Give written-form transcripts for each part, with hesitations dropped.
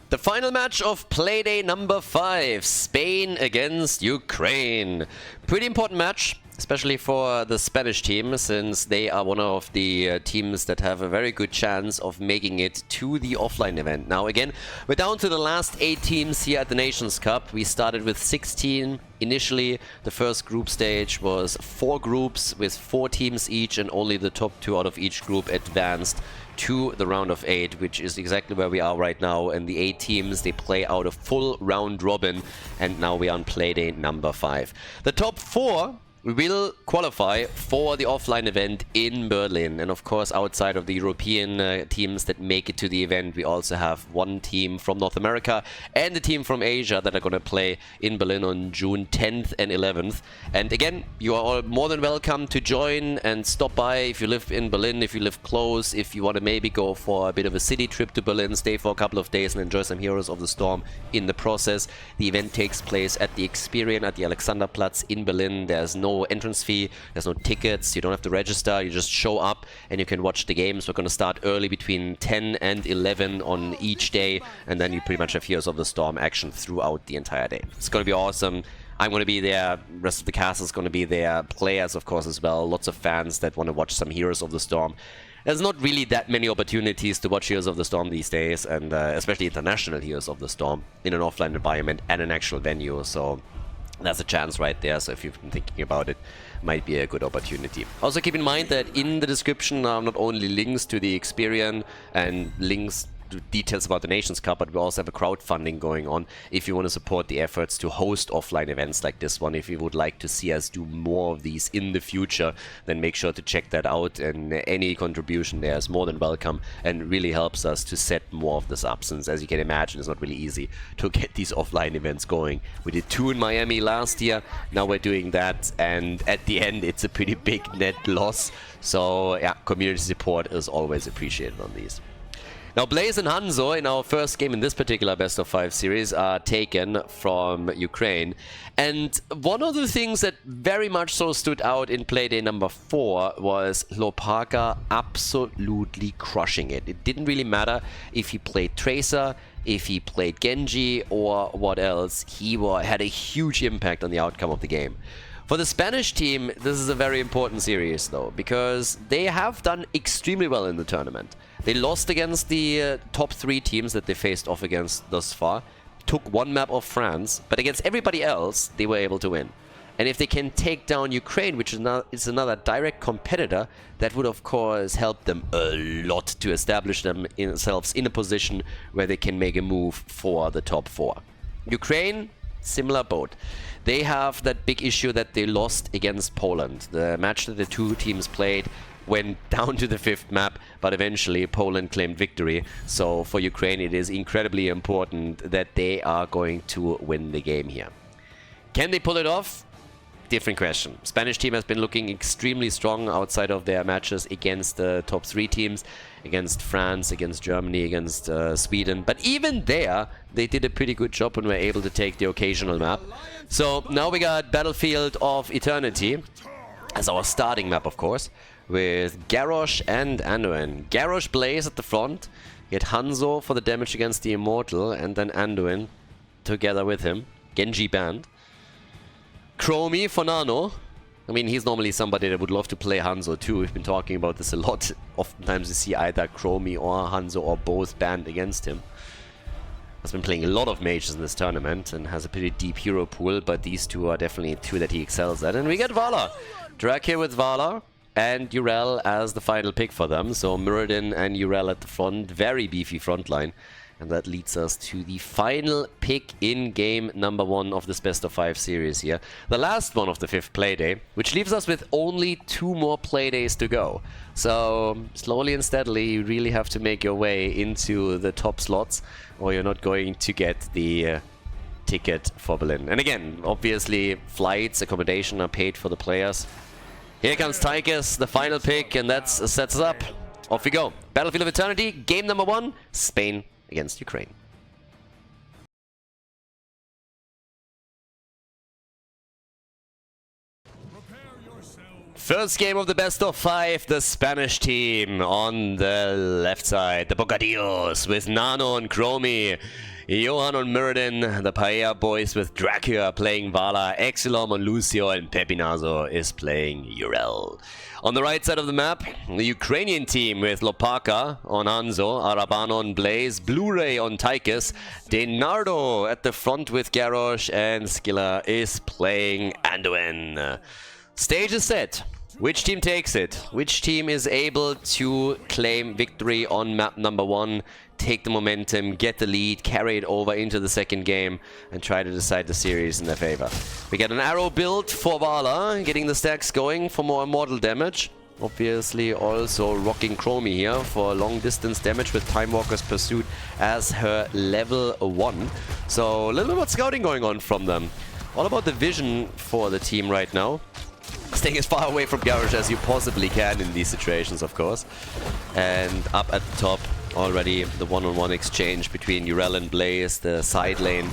The final match of Playday number 5, Spain against Ukraine. Pretty important match, especially for the Spanish team, since they are one of the teams that have a very good chance of making it to the offline event. Now again, we're down to the last 8 teams here at the Nations Cup. We started with 16 initially. The first group stage was 4 groups with 4 teams each, and only the top 2 out of each group advanced to the round of 8, which is exactly where we are right now. And the 8 teams, they play out a full round robin, and now we are on Playday number 5. The top 4 will qualify for the offline event in Berlin. And of course, outside of the European teams that make it to the event, we also have one team from North America and a team from Asia that are going to play in Berlin on June 10th and 11th. And again, you are all more than welcome to join and stop by if you live in Berlin, if you live close, if you want to maybe go for a bit of a city trip to Berlin, stay for a couple of days and enjoy some Heroes of the Storm in the process. The event takes place at the Experian at the Alexanderplatz in Berlin. There's no entrance fee, there's no tickets, you don't have to register, you just show up and you can watch the games. We're going to start early between 10 and 11 on each day, and then you pretty much have Heroes of the Storm action throughout the entire day. It's going to be awesome. I'm going to be there, rest of the cast is going to be there, players of course as well, lots of fans that want to watch some Heroes of the Storm. There's not really that many opportunities to watch Heroes of the Storm these days, and especially international Heroes of the Storm in an offline environment and an actual venue, so that's a chance right there. So if you've been thinking about it, might be a good opportunity. Also keep in mind that in the description are not only links to the Experian and links to details about the Nations Cup, but we also have a crowdfunding going on if you want to support the efforts to host offline events like this one. If you would like to see us do more of these in the future, then make sure to check that out, and any contribution there is more than welcome and really helps us to set more of this up, since as you can imagine it's not really easy to get these offline events going. We did 2 in Miami last year, now we're doing that, and at the end it's a pretty big net loss. So yeah, community support is always appreciated on these. Now, Blaze and Hanzo in our first game in this particular best of 5 series are taken from Ukraine. And one of the things that very much so stood out in Playday number 4 was Lopaka absolutely crushing it. It didn't really matter if he played Tracer, if he played Genji, or what else. He had a huge impact on the outcome of the game. For the Spanish team, this is a very important series though, because they have done extremely well in the tournament. They lost against the top 3 teams that they faced off against thus far, took 1 map of France, but against everybody else, they were able to win. And if they can take down Ukraine, which is another direct competitor, that would of course help them a lot to establish themselves in a position where they can make a move for the top 4. Ukraine, similar boat. They have that big issue that they lost against Poland. The match that the 2 teams played went down to the 5th map, but eventually Poland claimed victory. So for Ukraine it is incredibly important that they are going to win the game here. Can they pull it off? Different question. Spanish team has been looking extremely strong outside of their matches against the top 3 teams, against France, against Germany, against Sweden. But even there, they did a pretty good job and were able to take the occasional map. So now we got Battlefield of Eternity as our starting map, of course, with Garrosh and Anduin. Garrosh Blaze at the front, get Hanzo for the damage against the Immortal, and then Anduin together with him. Genji banned. Chromie for Nano. I mean, he's normally somebody that would love to play Hanzo too. We've been talking about this a lot. Oftentimes you see either Chromie or Hanzo or both banned against him. Has been playing a lot of mages in this tournament and has a pretty deep hero pool, but these 2 are definitely 2 that he excels at. And we get Vala. Drag here with Vala and Urel as the final pick for them. So Muradin and Urel at the front. Very beefy front line. And that leads us to the final pick in game number 1 of this best of 5 series here. The last one of the 5th playday, which leaves us with only 2 more playdays to go. So slowly and steadily you really have to make your way into the top slots, or you're not going to get the ticket for Berlin. And again, obviously flights, accommodation are paid for the players. Here comes Tychus, the final pick, and that sets us up. Off we go. Battlefield of Eternity, game number 1, Spain against Ukraine. First game of the best of 5, the Spanish team on the left side, the Bocadillos with Nano and Chromie. Johan on Mirrodin, the Paella boys with Dracula playing Vala, Exilom on Lucio, and Pepinazo is playing Urel. On the right side of the map, the Ukrainian team with Lopaka on Hanzo, Arabano on Blaze, Blu-ray on Tychus, Denardo at the front with Garrosh, and Skilla is playing Anduin. Stage is set. Which team takes it? Which team is able to claim victory on map number 1, take the momentum, get the lead, carry it over into the second game, and try to decide the series in their favor? We got an arrow build for Vala, getting the stacks going for more immortal damage. Obviously also rocking Chromie here for long distance damage with Time Walker's Pursuit as her level 1. So a little bit of scouting going on from them. All about the vision for the team right now. Staying as far away from Garrosh as you possibly can in these situations, of course. And up at the top, already the one-on-one exchange between Urel and Blaze, the side lane,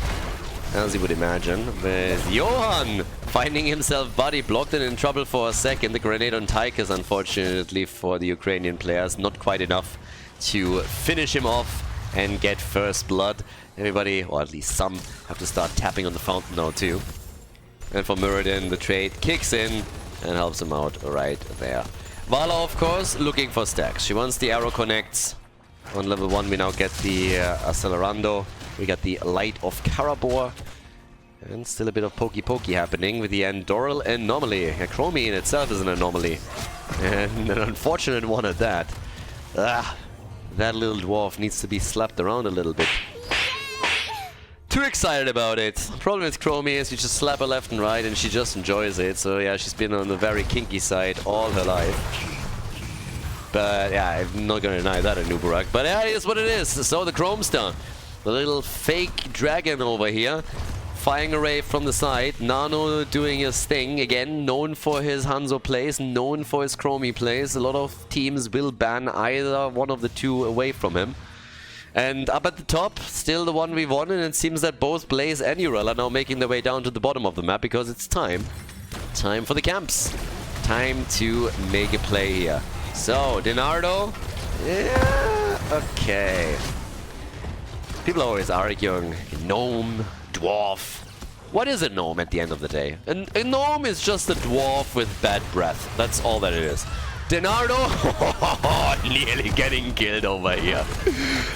as you would imagine, with Johan finding himself body blocked and in trouble for a second. The grenade on Tychus, unfortunately for the Ukrainian players, not quite enough to finish him off and get first blood. Everybody, or at least some, have to start tapping on the fountain now too. And for Mirrodin, the trade kicks in and helps him out right there. Vala, of course, looking for stacks. She wants the arrow connects. On level 1, we now get the Accelerando. We got the Light of Karabor. And still a bit of pokey-pokey happening with the Andoral Anomaly. Chromie in itself is an anomaly. And an unfortunate one at that. That little dwarf needs to be slapped around a little bit. Too excited about it. Problem with Chromie is you just slap her left and right and she just enjoys it. So yeah, she's been on the very kinky side all her life. But yeah, I'm not gonna deny that, Anubarak. But yeah, it is what it is. So the Chrome Star, the little fake dragon over here, firing away from the side. Nano doing his thing. Again, known for his Hanzo plays, known for his Chromie plays. A lot of teams will ban either one of the two away from him. And up at the top, still the 1v1, and it seems that both Blaze and Urel are now making their way down to the bottom of the map because it's time. Time for the camps. Time to make a play here. So, Denardo. Yeah, okay. People are always arguing, gnome, dwarf. What is a gnome at the end of the day? A gnome is just a dwarf with bad breath. That's all that it is. Denardo, nearly getting killed over here.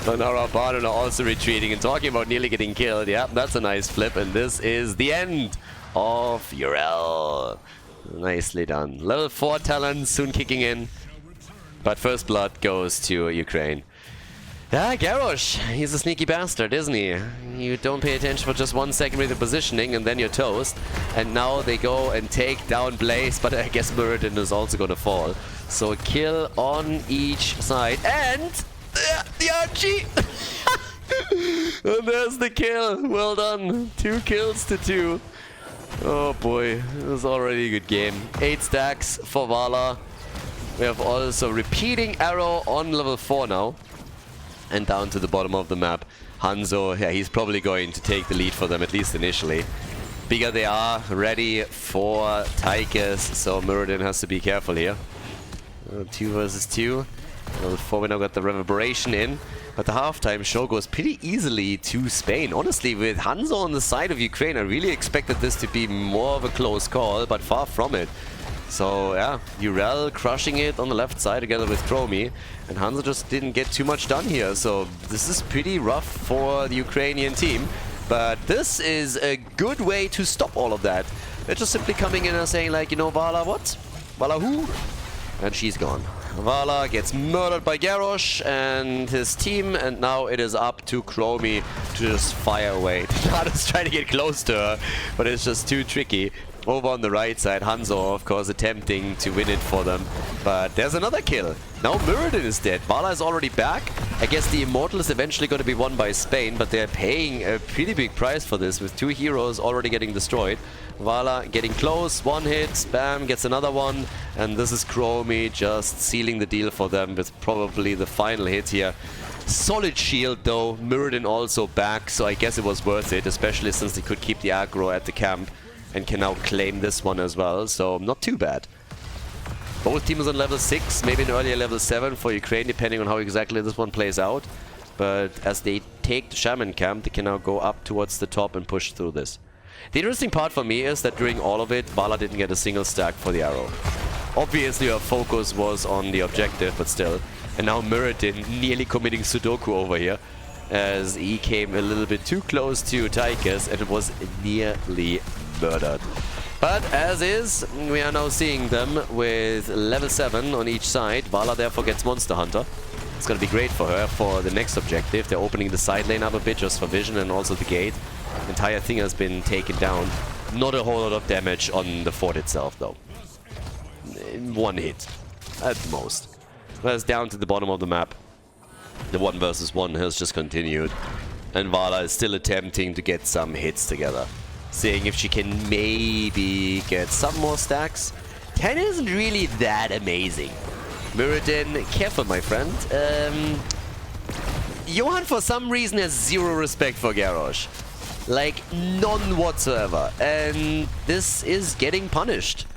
And Arabano also retreating and talking about nearly getting killed. Yeah, that's a nice flip. And this is the end of Urel. Nicely done. Level 4 talent soon kicking in. But first blood goes to Ukraine. Ah, Garrosh, he's a sneaky bastard, isn't he? You don't pay attention for just 1 second with the positioning and then you're toast. And now they go and take down Blaze, but I guess Mirrodin is also gonna fall. So a kill on each side. And the Archie! And there's the kill. Well done. 2 kills to 2. Oh boy, it was already a good game. 8 stacks for Vala. We have also repeating arrow on level 4 now. And down to the bottom of the map, Hanzo, yeah, he's probably going to take the lead for them, at least initially. Bigger they are, ready for Tychus, so Mirrodin has to be careful here. 2 versus 2. Level 4, we now got the Reverberation in, but the halftime show goes pretty easily to Spain. Honestly, with Hanzo on the side of Ukraine, I really expected this to be more of a close call, but far from it. So yeah, Urel crushing it on the left side together with Chromie, and Hanzo just didn't get too much done here, so this is pretty rough for the Ukrainian team. But this is a good way to stop all of that. They're just simply coming in and saying like, you know, Vala what? Vala who? And she's gone. Vala gets murdered by Garrosh and his team, and now it is up to Chromie to just fire away. Nado's trying to get close to her, but it's just too tricky. Over on the right side, Hanzo, of course, attempting to win it for them. But there's another kill. Now Mirrodin is dead. Vala is already back. I guess the Immortal is eventually going to be won by Spain, but they're paying a pretty big price for this, with 2 heroes already getting destroyed. Vala getting close, 1 hit, spam, gets another one, and this is Chromie just sealing the deal for them with probably the final hit here. Solid shield though, Mirrodin also back, so I guess it was worth it, especially since they could keep the aggro at the camp. And can now claim this one as well, so not too bad. Both teams on level 6, maybe an earlier level 7 for Ukraine, depending on how exactly this one plays out. But as they take the Shaman camp, they can now go up towards the top and push through this. The interesting part for me is that during all of it, Vala didn't get a single stack for the arrow. Obviously her focus was on the objective, but still. And now Muradin nearly committing Sudoku over here, as he came a little bit too close to Tychus and was nearly murdered. But as is, we are now seeing them with level 7 on each side. Vala therefore gets Monster Hunter. It's going to be great for her for the next objective. They're opening the side lane up a bit just for vision and also the gate. The entire thing has been taken down. Not a whole lot of damage on the fort itself though. One hit at most. Whereas down to the bottom of the map, the 1 versus 1 has just continued. And Vala is still attempting to get some hits together. Seeing if she can maybe get some more stacks. 10 isn't really that amazing. Muradin, careful my friend. Johan for some reason has zero respect for Garrosh. Like, none whatsoever. And this is getting punished.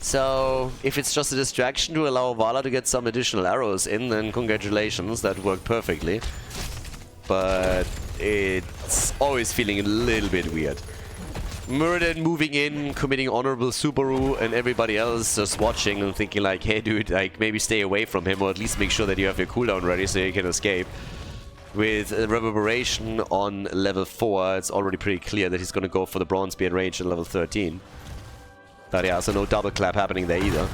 So, if it's just a distraction to allow Vala to get some additional arrows in, then congratulations, that worked perfectly. But it's always feeling a little bit weird. Muradin moving in, committing honorable Subaru, and everybody else just watching and thinking like, hey dude, like maybe stay away from him, or at least make sure that you have your cooldown ready so you can escape. With Reverberation on level 4, it's already pretty clear that he's going to go for the Bronze Beard range at level 13. But yeah, so no double clap happening there either.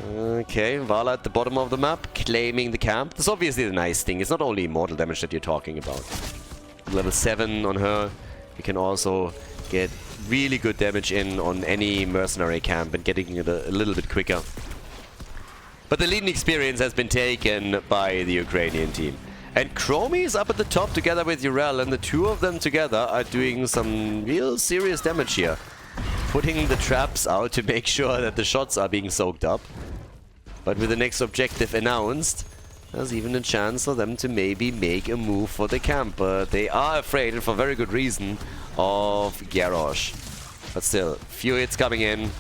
Okay, Vala at the bottom of the map, claiming the camp. That's obviously the nice thing. It's not only immortal damage that you're talking about. Level 7 on her. You can also get really good damage in on any mercenary camp and getting it a little bit quicker. But the leading experience has been taken by the Ukrainian team. And Chromie is up at the top together with Urel, and the two of them together are doing some real serious damage here. Putting the traps out to make sure that the shots are being soaked up. But with the next objective announced, there's even a chance for them to maybe make a move for the camp. But they are afraid, and for very good reason, of Garrosh. But still, few hits coming in.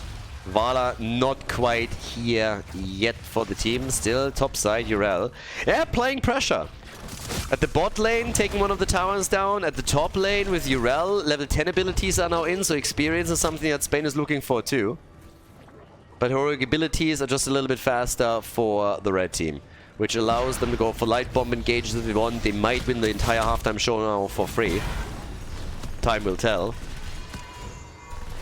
Vala not quite here yet for the team. Still top side, Urel. Yeah, playing pressure. At the bot lane, taking one of the towers down. At the top lane with Urel, level 10 abilities are now in, so experience is something that Spain is looking for too. But heroic abilities are just a little bit faster for the red team, which allows them to go for light bomb engages if they want. They might win the entire halftime show now for free. Time will tell.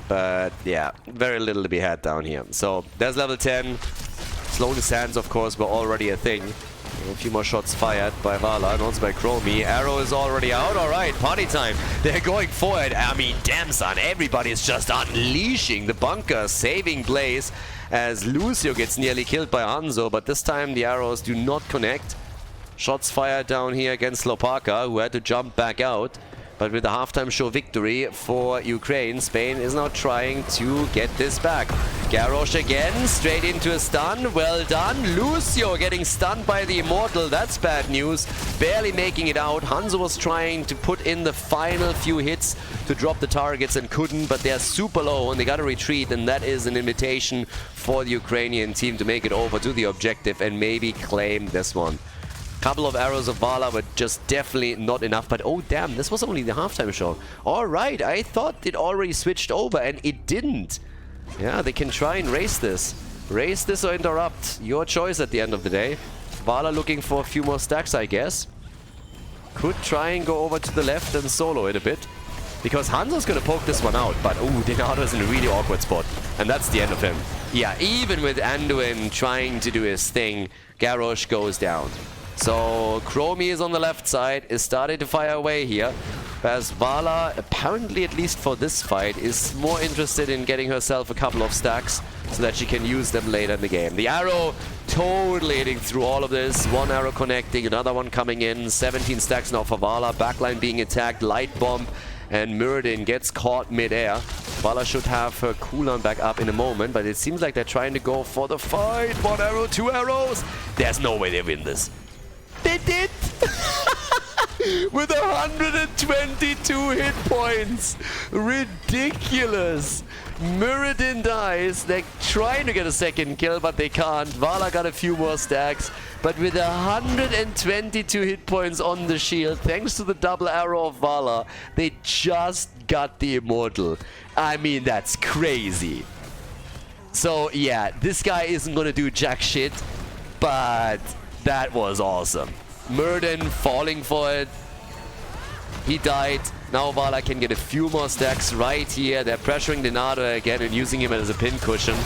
But yeah, very little to be had down here. So there's level 10. Slow sands, of course, were already a thing. A few more shots fired by Vala and also by Chromie. Arrow is already out. Alright, party time. They're going for it. I mean, damn son, everybody is just unleashing the bunker, saving Blaze as Lucio gets nearly killed by Hanzo, but this time the arrows do not connect. Shots fired down here against Lopaka, who had to jump back out. But with the halftime show victory for Ukraine, Spain is now trying to get this back. Garrosh again, straight into a stun. Well done. Lucio getting stunned by the Immortal. That's bad news. Barely making it out. Hanzo was trying to put in the final few hits to drop the targets and couldn't, but they're super low and they gotta retreat, and that is an invitation for the Ukrainian team to make it over to the objective and maybe claim this one. Couple of arrows of Vala were just definitely not enough, but oh damn, this was only the halftime show. Alright, I thought it already switched over and it didn't. Yeah, they can try and race this. Race this or interrupt. Your choice at the end of the day. Vala looking for a few more stacks, I guess. Could try and go over to the left and solo it a bit. Because Hanzo's gonna poke this one out, but oh, Denato's in a really awkward spot. And that's the end of him. Yeah, even with Anduin trying to do his thing, Garrosh goes down. So Chromie is on the left side, is starting to fire away here. Whereas Vala, apparently at least for this fight, is more interested in getting herself a couple of stacks so that she can use them later in the game. The arrow totally hitting through all of this. One arrow connecting, another one coming in. 17 stacks now for Vala. Backline being attacked, light bomb, and Muradin gets caught mid-air. Vala should have her cooldown back up in a moment, but it seems like they're trying to go for the fight. One arrow, two arrows. There's no way they win this. They did! With 122 hit points! Ridiculous! Muradin dies. They're trying to get a second kill, but they can't. Vala got a few more stacks. But with 122 hit points on the shield, thanks to the double arrow of Vala, they just got the Immortal. I mean, that's crazy. So yeah, this guy isn't gonna do jack shit, but that was awesome. Murden falling for it. He died. Now Vala can get a few more stacks right here. They're pressuring Denado again and using him as a pin cushion.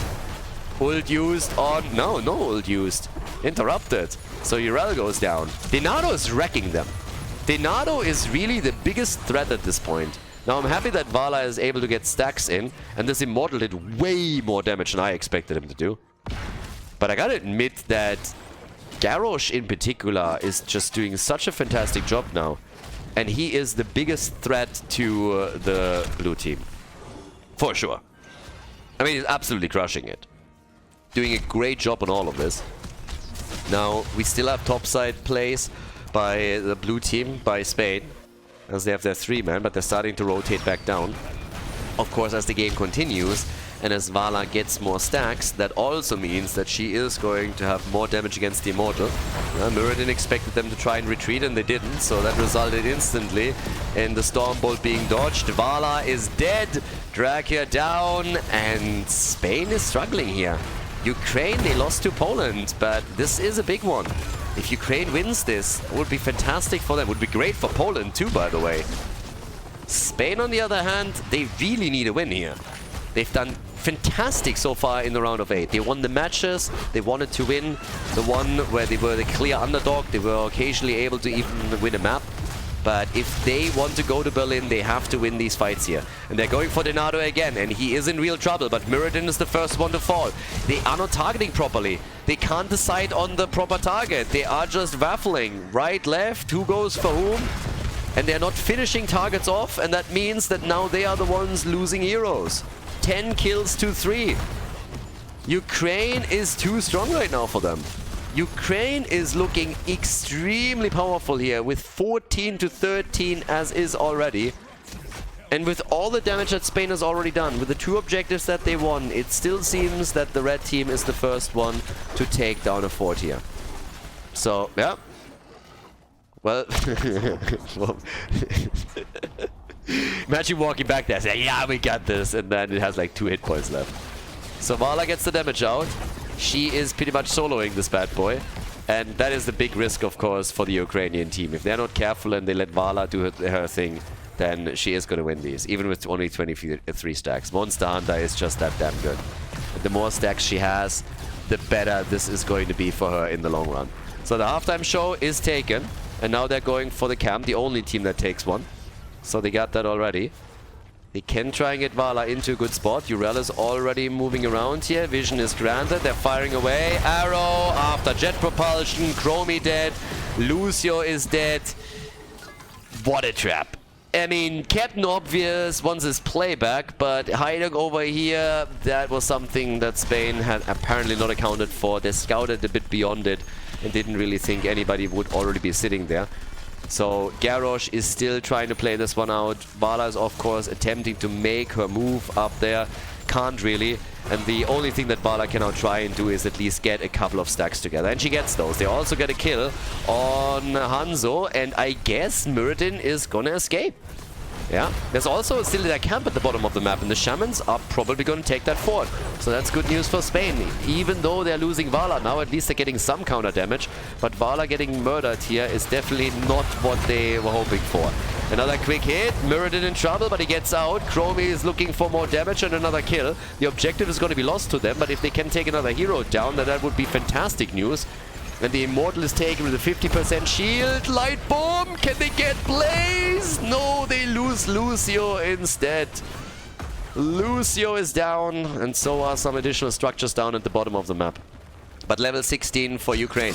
Ult used on... No ult used. Interrupted. So Urel goes down. Denado is wrecking them. Denado is really the biggest threat at this point. Now I'm happy that Vala is able to get stacks in, and this Immortal did way more damage than I expected him to do. But I gotta admit that Garrosh in particular is just doing such a fantastic job now. And he is the biggest threat to the blue team. For sure. I mean, he's absolutely crushing it. Doing a great job on all of this. Now, we still have topside plays by the blue team, by Spain, as they have their 3-man, but they're starting to rotate back down. Of course, as the game continues, and as Vala gets more stacks, that also means that she is going to have more damage against the Immortal. Muradin expected them to try and retreat, and they didn't, so that resulted instantly in the Stormbolt being dodged. Vala is dead, Dracula down, and Spain is struggling here. Ukraine, they lost to Poland, but this is a big one. If Ukraine wins this, it would be fantastic for them. It would be great for Poland too, by the way. Spain, on the other hand, they really need a win here. They've done fantastic so far in the round of 8. They won the matches, they wanted to win the one where they were the clear underdog. They were occasionally able to even win a map. But if they want to go to Berlin, they have to win these fights here. And they're going for Denado again, and he is in real trouble. But Muradin is the first one to fall. They are not targeting properly. They can't decide on the proper target. They are just waffling. Right, left, who goes for whom? And they're not finishing targets off, and that means that now they are the ones losing heroes. 10 kills to 3. Ukraine is too strong right now for them. Ukraine is looking extremely powerful here with 14 to 13 as is already. And with all the damage that Spain has already done, with the 2 objectives that they won, it still seems that the red team is the first one to take down a fort here. So, yeah. Well, imagine walking back there saying, yeah, we got this, and then it has like 2 hit points left. So Vala gets the damage out. She is pretty much soloing this bad boy. And that is the big risk, of course, for the Ukrainian team. If they're not careful and they let Vala do her thing, then she is going to win these, even with only 23 stacks. Monster Hunter is just that damn good. The more stacks she has, the better this is going to be for her in the long run. So the halftime show is taken. And now they're going for the camp, the only team that takes one. So they got that already. They can try and get Vala into a good spot. Urel is already moving around here. Vision is granted. They're firing away. Arrow after jet propulsion. Chromie dead. Lucio is dead. What a trap. I mean, Captain Obvious wants his playback, but hiding over here, that was something that Spain had apparently not accounted for. They scouted a bit beyond it and didn't really think anybody would already be sitting there. So Garrosh is still trying to play this one out. Vala is of course attempting to make her move up there. Can't really. And the only thing that Vala can now try and do is at least get a couple of stacks together. And she gets those. They also get a kill on Hanzo. And I guess Muradin is gonna escape. Yeah, there's also still their camp at the bottom of the map, and the Shamans are probably going to take that fort. So that's good news for Spain. Even though they're losing Vala now, at least they're getting some counter damage. But Vala getting murdered here is definitely not what they were hoping for. Another quick hit. Muradin in trouble, but he gets out. Chromie is looking for more damage and another kill. The objective is going to be lost to them, but if they can take another hero down, then that would be fantastic news. And the Immortal is taken with a 50% shield. Light bomb! Can they get Blaze? No, they lose Lucio instead. Lucio is down, and so are some additional structures down at the bottom of the map. But level 16 for Ukraine.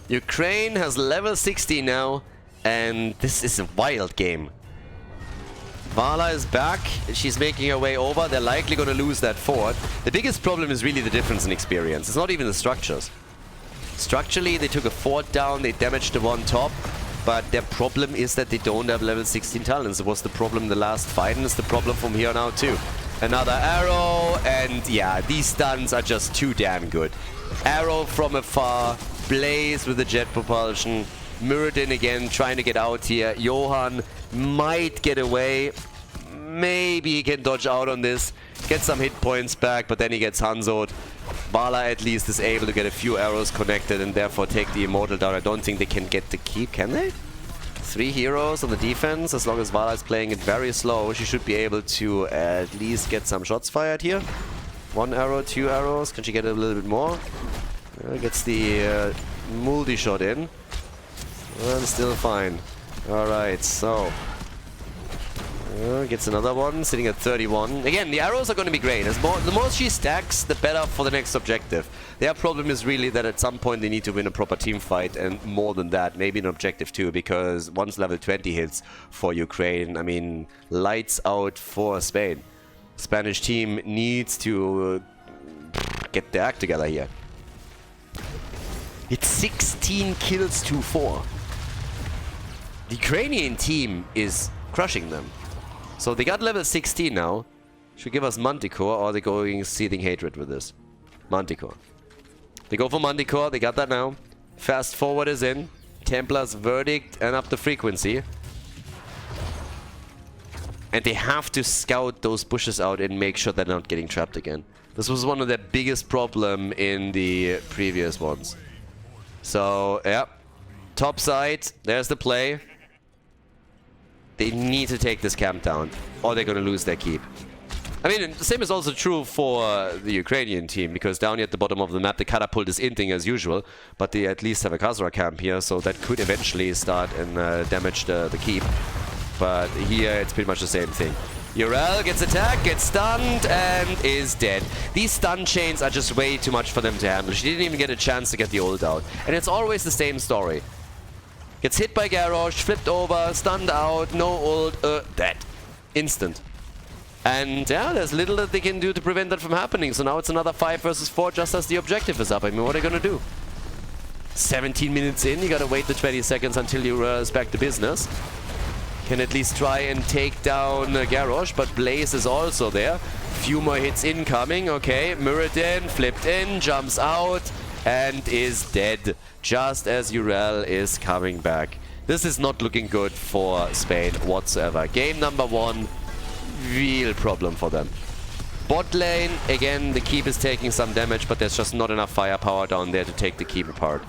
Ukraine has level 16 now, and this is a wild game. Vala is back. She's making her way over. They're likely going to lose that fort. The biggest problem is really the difference in experience. It's not even the structures. Structurally, they took a fort down, they damaged the one top, but their problem is that they don't have level 16 talents. It was the problem in the last fight, and it's the problem from here now too. Another arrow, and yeah, these stuns are just too damn good. Arrow from afar. Blaze with the jet propulsion. Muradin again trying to get out here. Johan might get away. Maybe he can dodge out on this. Get some hit points back, but then he gets Hanzo'd. Vala at least is able to get a few arrows connected and therefore take the Immortal down. I don't think they can get the keep, can they? 3 heroes on the defense. As long as Vala is playing it very slow, she should be able to at least get some shots fired here. 1 arrow, 2 arrows. Can she get a little bit more? Gets the multi-shot in. And still fine. Alright, so... gets another one, sitting at 31. Again, the arrows are going to be great. The more she stacks, the better for the next objective. Their problem is really that at some point they need to win a proper team fight, and more than that, maybe an objective too, because once level 20 hits for Ukraine, I mean, lights out for Spain. Spanish team needs to get their act together here. It's 16 kills to 4. The Ukrainian team is crushing them. So they got level 16 now. Should give us Manticore, or they're going Seething Hatred with this. Manticore. They go for Manticore, they got that now. Fast Forward is in. Templar's Verdict and up the frequency. And they have to scout those bushes out and make sure they're not getting trapped again. This was one of their biggest problem in the previous ones. So, yeah. Top side, there's the play. They need to take this camp down, or they're going to lose their keep. I mean, the same is also true for the Ukrainian team, because down here at the bottom of the map, the catapult is inting as usual, but they at least have a Khaldor camp here, so that could eventually start and damage the keep. But here, it's pretty much the same thing. Urel gets attacked, gets stunned, and is dead. These stun chains are just way too much for them to handle. She didn't even get a chance to get the ult out. And it's always the same story. Gets hit by Garrosh, flipped over, stunned out, no ult, dead. Instant. And yeah, there's little that they can do to prevent that from happening. So now it's another 5 versus 4 just as the objective is up. I mean, what are they gonna do? 17 minutes in, you gotta wait the 20 seconds until you is back to business. Can at least try and take down Garrosh, but Blaze is also there. Few more hits incoming, okay. Muradin flipped in, jumps out, and is dead. Just as Urel is coming back. This is not looking good for Spain whatsoever. Game number 1, real problem for them. Bot lane, again, the keep is taking some damage, but there's just not enough firepower down there to take the keep apart.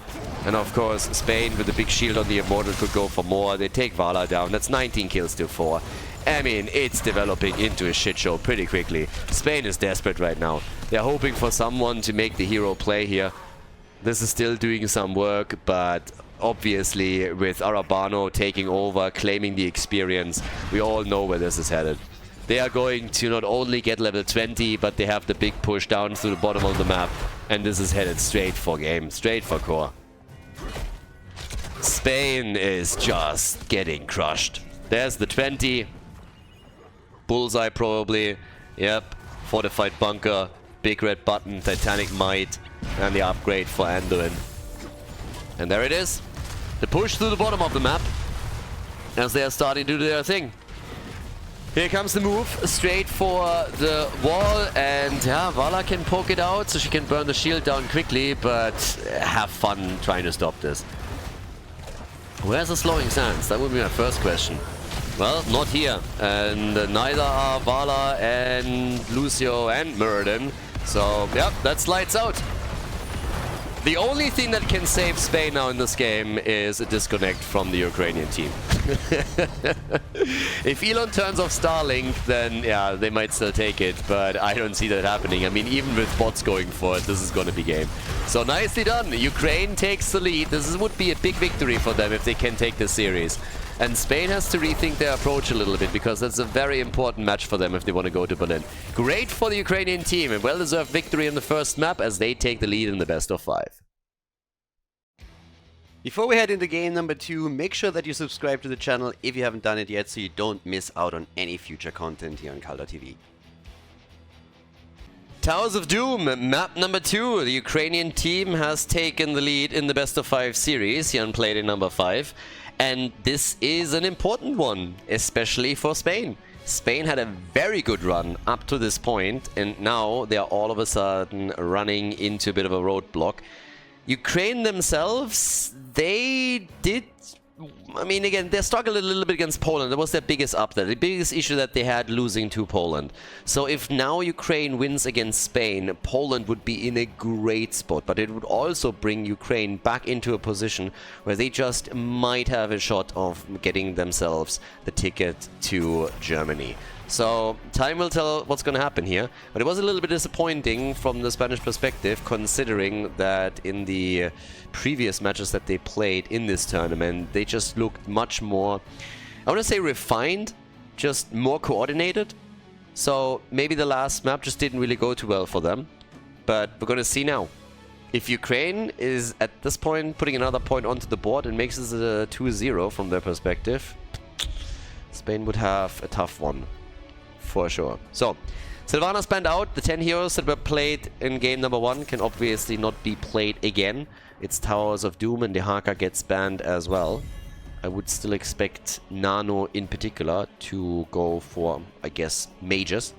And of course, Spain with the big shield on the Immortal could go for more. They take Vala down. That's 19 kills to 4. I mean, it's developing into a shit show pretty quickly. Spain is desperate right now. They're hoping for someone to make the hero play here. This is still doing some work, but obviously with Arabano taking over, claiming the experience, we all know where this is headed. They are going to not only get level 20, but they have the big push down to the bottom of the map, and this is headed straight for game, straight for core. Spain is just getting crushed. There's the 20. Bullseye probably. Yep. Fortified bunker. Big red button. Titanic might. And the upgrade for Anduin. And there it is. The push through the bottom of the map. As they are starting to do their thing. Here comes the move. Straight for the wall. And yeah, Vala can poke it out so she can burn the shield down quickly. But have fun trying to stop this. Where's the slowing sands? That would be my first question. Well, not here. And neither are Vala and Lucio and Muradin. So, yep, that's lights out. The only thing that can save Spain now in this game is a disconnect from the Ukrainian team. If Elon turns off Starlink, then yeah, they might still take it, but I don't see that happening. I mean, even with bots going for it, this is going to be game. So nicely done. Ukraine takes the lead. This would be a big victory for them if they can take this series. And Spain has to rethink their approach a little bit, because that's a very important match for them if they want to go to Berlin. Great for the Ukrainian team, and well-deserved victory in the first map as they take the lead in the best of 5. Before we head into game number 2, make sure that you subscribe to the channel if you haven't done it yet, so you don't miss out on any future content here on Khaldor TV. Towers of Doom, map number 2. The Ukrainian team has taken the lead in the best of 5 series here on Playday number 5. And this is an important one, especially for Spain. Spain had a very good run up to this point, and now they are all of a sudden running into a bit of a roadblock. Ukraine themselves, they did... I mean, again, they struggled a little bit against Poland. That was their biggest upset, the biggest issue that they had losing to Poland. So if now Ukraine wins against Spain, Poland would be in a great spot. But it would also bring Ukraine back into a position where they just might have a shot of getting themselves the ticket to Germany. So time will tell what's going to happen here. But it was a little bit disappointing from the Spanish perspective, considering that in the previous matches that they played in this tournament, they just looked much more, I want to say refined, just more coordinated. So maybe the last map just didn't really go too well for them. But we're going to see now. If Ukraine is at this point putting another point onto the board and makes this a 2-0 from their perspective, Spain would have a tough one. For sure. So, Sylvanas banned out. The 10 heroes that were played in game number 1 can obviously not be played again. It's Towers of Doom, and Dehaka gets banned as well. I would still expect Nano in particular to go for, I guess, mages.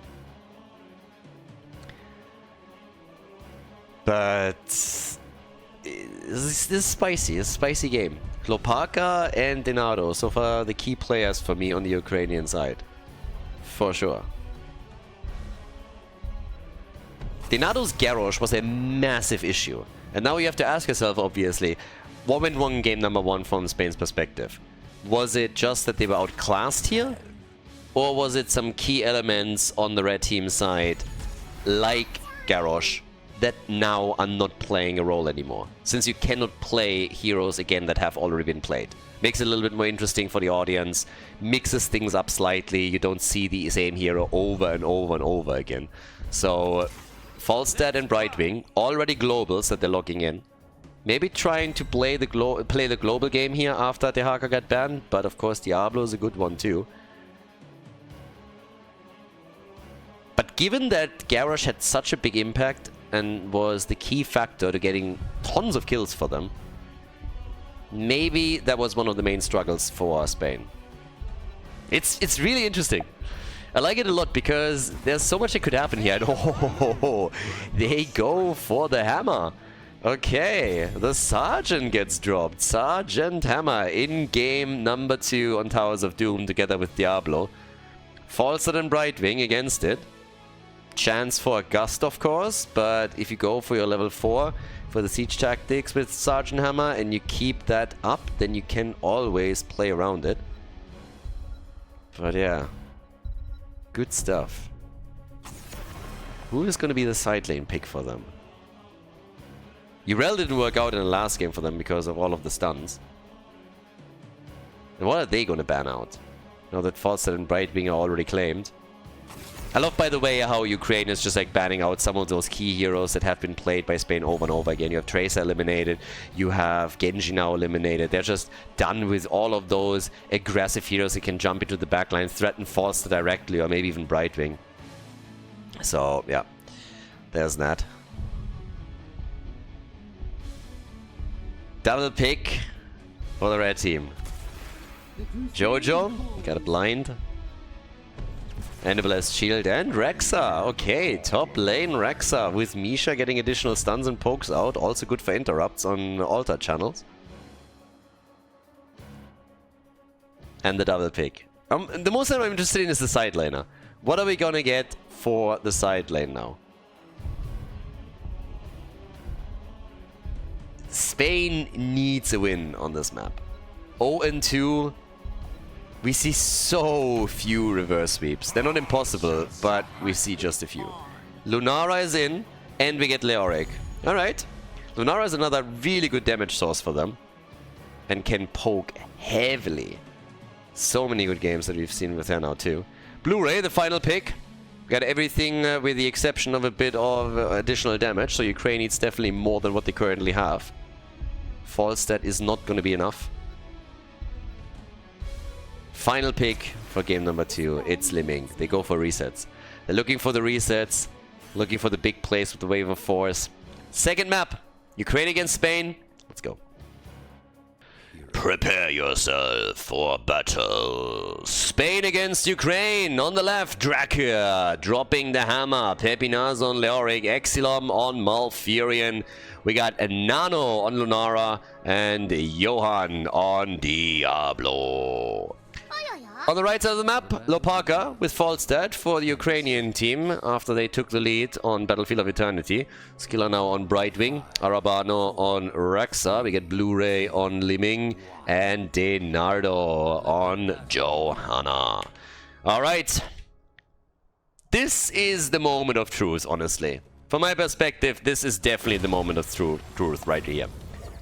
But this is spicy. It's a spicy game. Klopaka and Denado, so far the key players for me on the Ukrainian side. For sure. Denado's Garrosh was a massive issue. And now you have to ask yourself, obviously, what went wrong in game number 1 from Spain's perspective? Was it just that they were outclassed here? Or was it some key elements on the red team side, like Garrosh, that now are not playing a role anymore? Since you cannot play heroes again that have already been played. Makes it a little bit more interesting for the audience, mixes things up slightly, you don't see the same hero over and over and over again. So, Falstad and Brightwing, already globals that they're logging in. Maybe trying to play the global game here after Dehaka got banned, but of course Diablo is a good one too. But given that Garrosh had such a big impact and was the key factor to getting tons of kills for them, maybe that was one of the main struggles for Spain. It's really interesting. I like it a lot because there's so much that could happen here. And oh, they go for the hammer. Okay, the Sergeant gets dropped. Sergeant Hammer in game number 2 on Towers of Doom together with Diablo. Falstad and Brightwing against it. Chance for a Gust, of course, but if you go for your level 4 for the siege tactics with Sergeant Hammer and you keep that up, then you can always play around it. But yeah, good stuff. Who is going to be the side lane pick for them? Urel didn't work out in the last game for them because of all of the stuns. And what are they going to ban out? Now that Falstad and Brightwing are already claimed. I love, by the way, how Ukraine is just like banning out some of those key heroes that have been played by Spain over and over again. You have Tracer eliminated, you have Genji now eliminated. They're just done with all of those aggressive heroes that can jump into the backline, threaten Falstad directly, or maybe even Brightwing. So, yeah, there's that. Double pick for the red team. Jojo, got a blind. And a blessed shield and Rexa. Okay, top lane Rexa with Misha getting additional stuns and pokes out. Also good for interrupts on altar channels. And the double pick. The most that I'm interested in is the side laner. What are we gonna get for the side lane now? Spain needs a win on this map. 0-2. We see so few reverse sweeps. They're not impossible, but we see just a few. Lunara is in, and we get Leoric. Alright. Lunara is another really good damage source for them. And can poke heavily. So many good games that we've seen with her now too. Blu-ray, the final pick. Got everything with the exception of a bit of additional damage, so Ukraine needs definitely more than what they currently have. Falstad is not going to be enough. Final pick for game number 2. It's Liming. They go for resets. They're looking for the resets. Looking for the big plays with the wave of force. Second map. Ukraine against Spain. Let's go. Prepare yourself for battle. Spain against Ukraine. On the left, Dracula dropping the hammer. Pepinaz on Leoric. Exilom on Malfurion. We got a Nano on Lunara. And Johan on Diablo. On the right side of the map, Lopaka with Falstad for the Ukrainian team after they took the lead on Battlefield of Eternity. Skilla now on Brightwing, Arabano on Rexa, we get Blu-ray on Liming, and Denardo on Johanna. Alright, this is the moment of truth, honestly. From my perspective, this is definitely the moment of truth right here.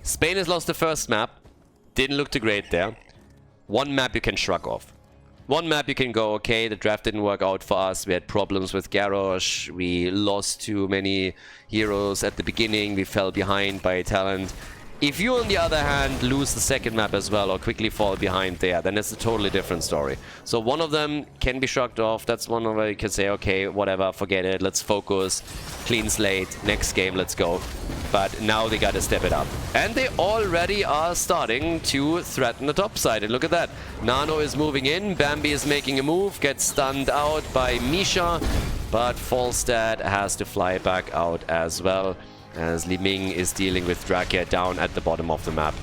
Spain has lost the first map, didn't look too great there. One map you can shrug off. One map you can go, okay, the draft didn't work out for us, we had problems with Garrosh, we lost too many heroes at the beginning, we fell behind by talent. If you, on the other hand, lose the second map as well or quickly fall behind there, then it's a totally different story. So one of them can be shrugged off, that's one of where you can say, okay, whatever, forget it, let's focus, clean slate, next game, let's go. But now they gotta step it up. And they already are starting to threaten the top side. And look at that. Nano is moving in. Bambi is making a move. Gets stunned out by Misha. But Falstad has to fly back out as well. As Li Ming is dealing with Dracula down at the bottom of the map.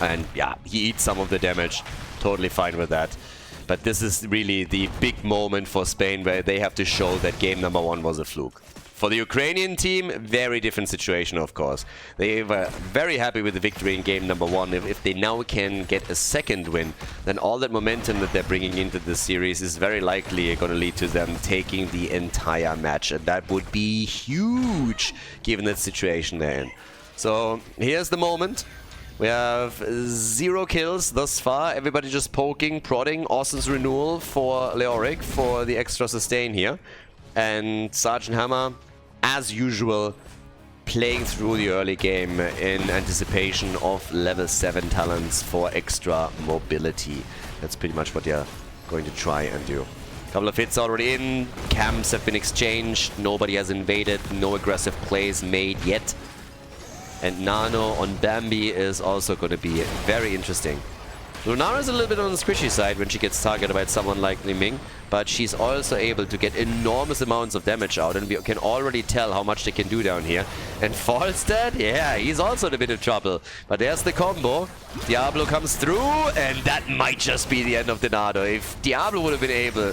And yeah, he eats some of the damage. Totally fine with that. But this is really the big moment for Spain where they have to show that game number 1 was a fluke. For the Ukrainian team, very different situation, of course. They were very happy with the victory in game number 1. If they now can get a second win, then all that momentum that they're bringing into this series is very likely going to lead to them taking the entire match. And that would be huge, given that situation they're in. So, here's the moment. We have 0 kills thus far. Everybody just poking, prodding. Austin's renewal for Leoric for the extra sustain here. And Sergeant Hammer, as usual, playing through the early game in anticipation of level 7 talents for extra mobility. That's pretty much what they're going to try and do. Couple of hits already in, camps have been exchanged, nobody has invaded, no aggressive plays made yet. And Nano on Bambi is also going to be very interesting. Lunara is a little bit on the squishy side when she gets targeted by someone like Li Ming, but she's also able to get enormous amounts of damage out, and we can already tell how much they can do down here. And Falstad, yeah, he's also in a bit of trouble. But there's the combo. Diablo comes through, and that might just be the end of Denardo. If Diablo would have been able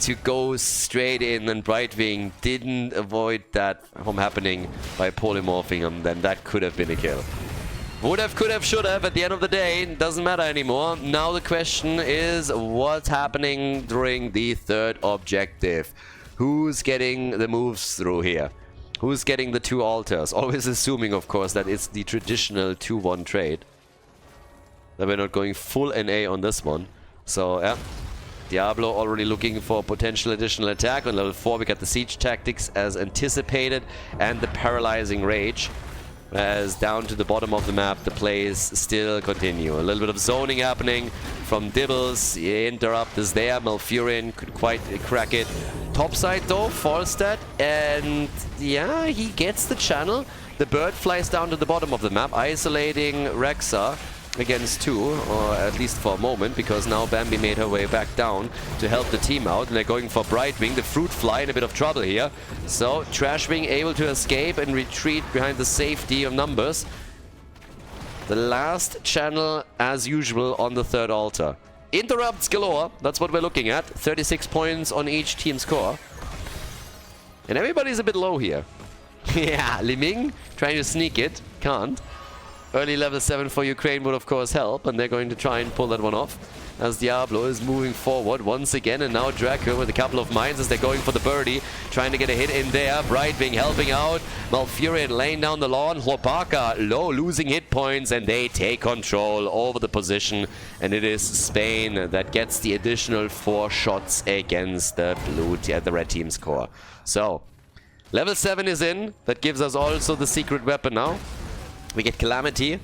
to go straight in and Brightwing didn't avoid that from happening by polymorphing him, then that could have been a kill. Would have, could have, should have, at the end of the day, doesn't matter anymore. Now the question is, what's happening during the third objective? Who's getting the moves through here? Who's getting the 2 altars? Always assuming, of course, that it's the traditional 2-1 trade. That we're not going full NA on this one. So, yeah. Diablo already looking for potential additional attack. On level 4 we got the siege tactics as anticipated and the paralyzing rage. As down to the bottom of the map, the plays still continue. A little bit of zoning happening from Dibbles. The interrupt is there. Malfurion could quite crack it. Topside though, Falstad. And yeah, he gets the channel. The bird flies down to the bottom of the map, isolating Rexa against 2, or at least for a moment, because now Bambi made her way back down to help the team out, and they're going for Brightwing. The Fruit Fly in a bit of trouble here. So Trashwing able to escape and retreat behind the safety of numbers. The last channel, as usual, on the third altar. Interrupts galore, that's what we're looking at. 36 points on each team score. And everybody's a bit low here. Yeah, Li Ming trying to sneak it, can't. Early level 7 for Ukraine would of course help, and they're going to try and pull that one off. As Diablo is moving forward once again, and now Draco with a couple of mines as they're going for the birdie, trying to get a hit in there. Brightwing helping out. Malfurion laying down the lawn. Hlopaka low, losing hit points, and they take control over the position. And it is Spain that gets the additional 4 shots against the the red team's core. So, level 7 is in. That gives us also the secret weapon now. We get Calamity,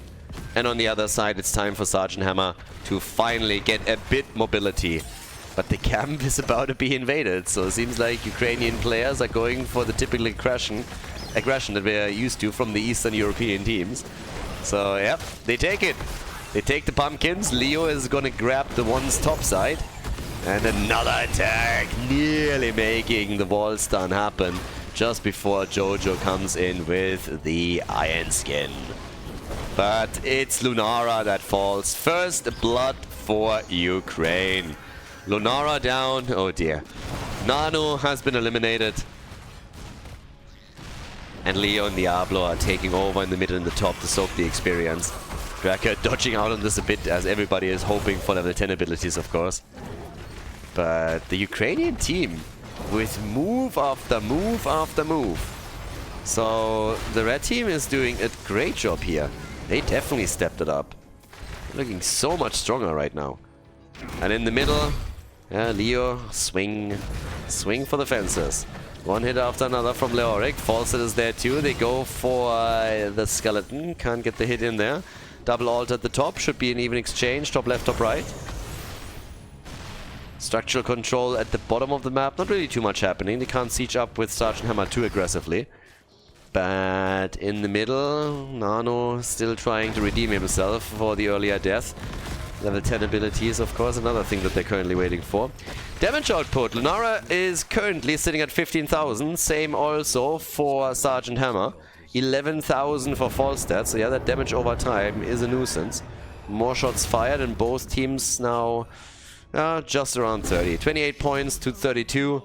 and on the other side it's time for Sergeant Hammer to finally get a bit mobility. But the camp is about to be invaded, so it seems like Ukrainian players are going for the typical aggression that we're used to from the Eastern European teams. So yeah, they take it. They take the pumpkins. Leo is gonna grab the one's top side. And another attack, nearly making the wall stun happen just before Jojo comes in with the Iron Skin. But it's Lunara that falls. First blood for Ukraine. Lunara down. Oh dear. Nano has been eliminated. And Leo and Diablo are taking over in the middle and the top to soak the experience. Draka dodging out on this a bit as everybody is hoping for level 10 abilities, of course. But the Ukrainian team with move after move after move. So the red team is doing a great job here. They definitely stepped it up. Looking so much stronger right now. And in the middle, Leo, swing for the fences. One hit after another from Leoric. Fawcett is there too. They go for the skeleton. Can't get the hit in there. Double ult at the top. Should be an even exchange. Top left, top right. Structural control at the bottom of the map. Not really too much happening. They can't siege up with Sergeant Hammer too aggressively. But in the middle, Nano still trying to redeem himself for the earlier death. Level 10 abilities, of course, another thing that they're currently waiting for. Damage output. Lunara is currently sitting at 15,000. Same also for Sergeant Hammer. 11,000 for Falstad. So yeah, that damage over time is a nuisance. More shots fired and both teams now just around 30. 28 points to 32.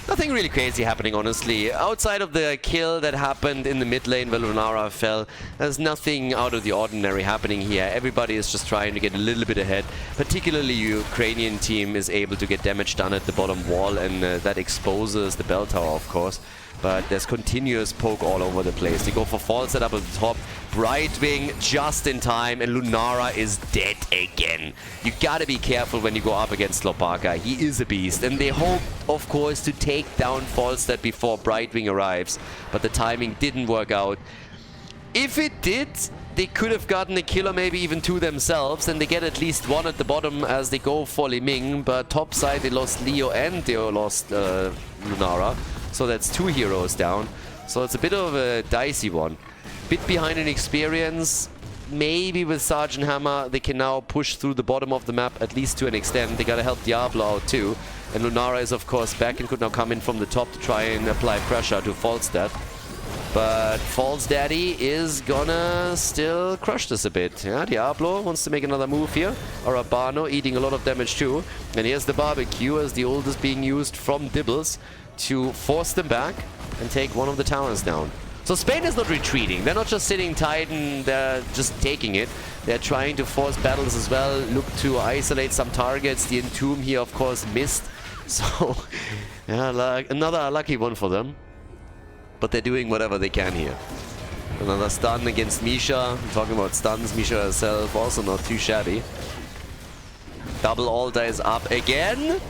Nothing really crazy happening, honestly. Outside of the kill that happened in the mid lane where Lunara fell, there's nothing out of the ordinary happening here. Everybody is just trying to get a little bit ahead. Particularly Ukrainian team is able to get damage done at the bottom wall, and that exposes the bell tower, of course. But there's continuous poke all over the place. They go for fall setup at the top. Brightwing just in time, and Lunara is dead again. You gotta be careful when you go up against Lopaka. He is a beast, and they hope, of course, to take down Falstad before Brightwing arrives. But the timing didn't work out. If it did, they could have gotten a kill or maybe even two themselves, and they get at least one at the bottom as they go for Li Ming. But top side, they lost Leo and they lost Lunara. So that's two heroes down. So it's a bit of a dicey one. Bit behind in experience. Maybe with Sergeant Hammer, they can now push through the bottom of the map, at least to an extent. They gotta help Diablo out too. And Lunara is, of course, back and could now come in from the top to try and apply pressure to Falstad. But False Daddy is gonna still crush this a bit. Yeah, Diablo wants to make another move here. Arabano eating a lot of damage too. And here's the barbecue as the ult is being used from Dibbles to force them back and take one of the towers down. So Spain is not retreating. They're not just sitting tight and they're just taking it. They're trying to force battles as well. Look to isolate some targets. The Entomb here, of course, missed. So, yeah, another lucky one for them. But they're doing whatever they can here. Another stun against Misha. I'm talking about stuns. Misha herself also not too shabby. Double altar is up again.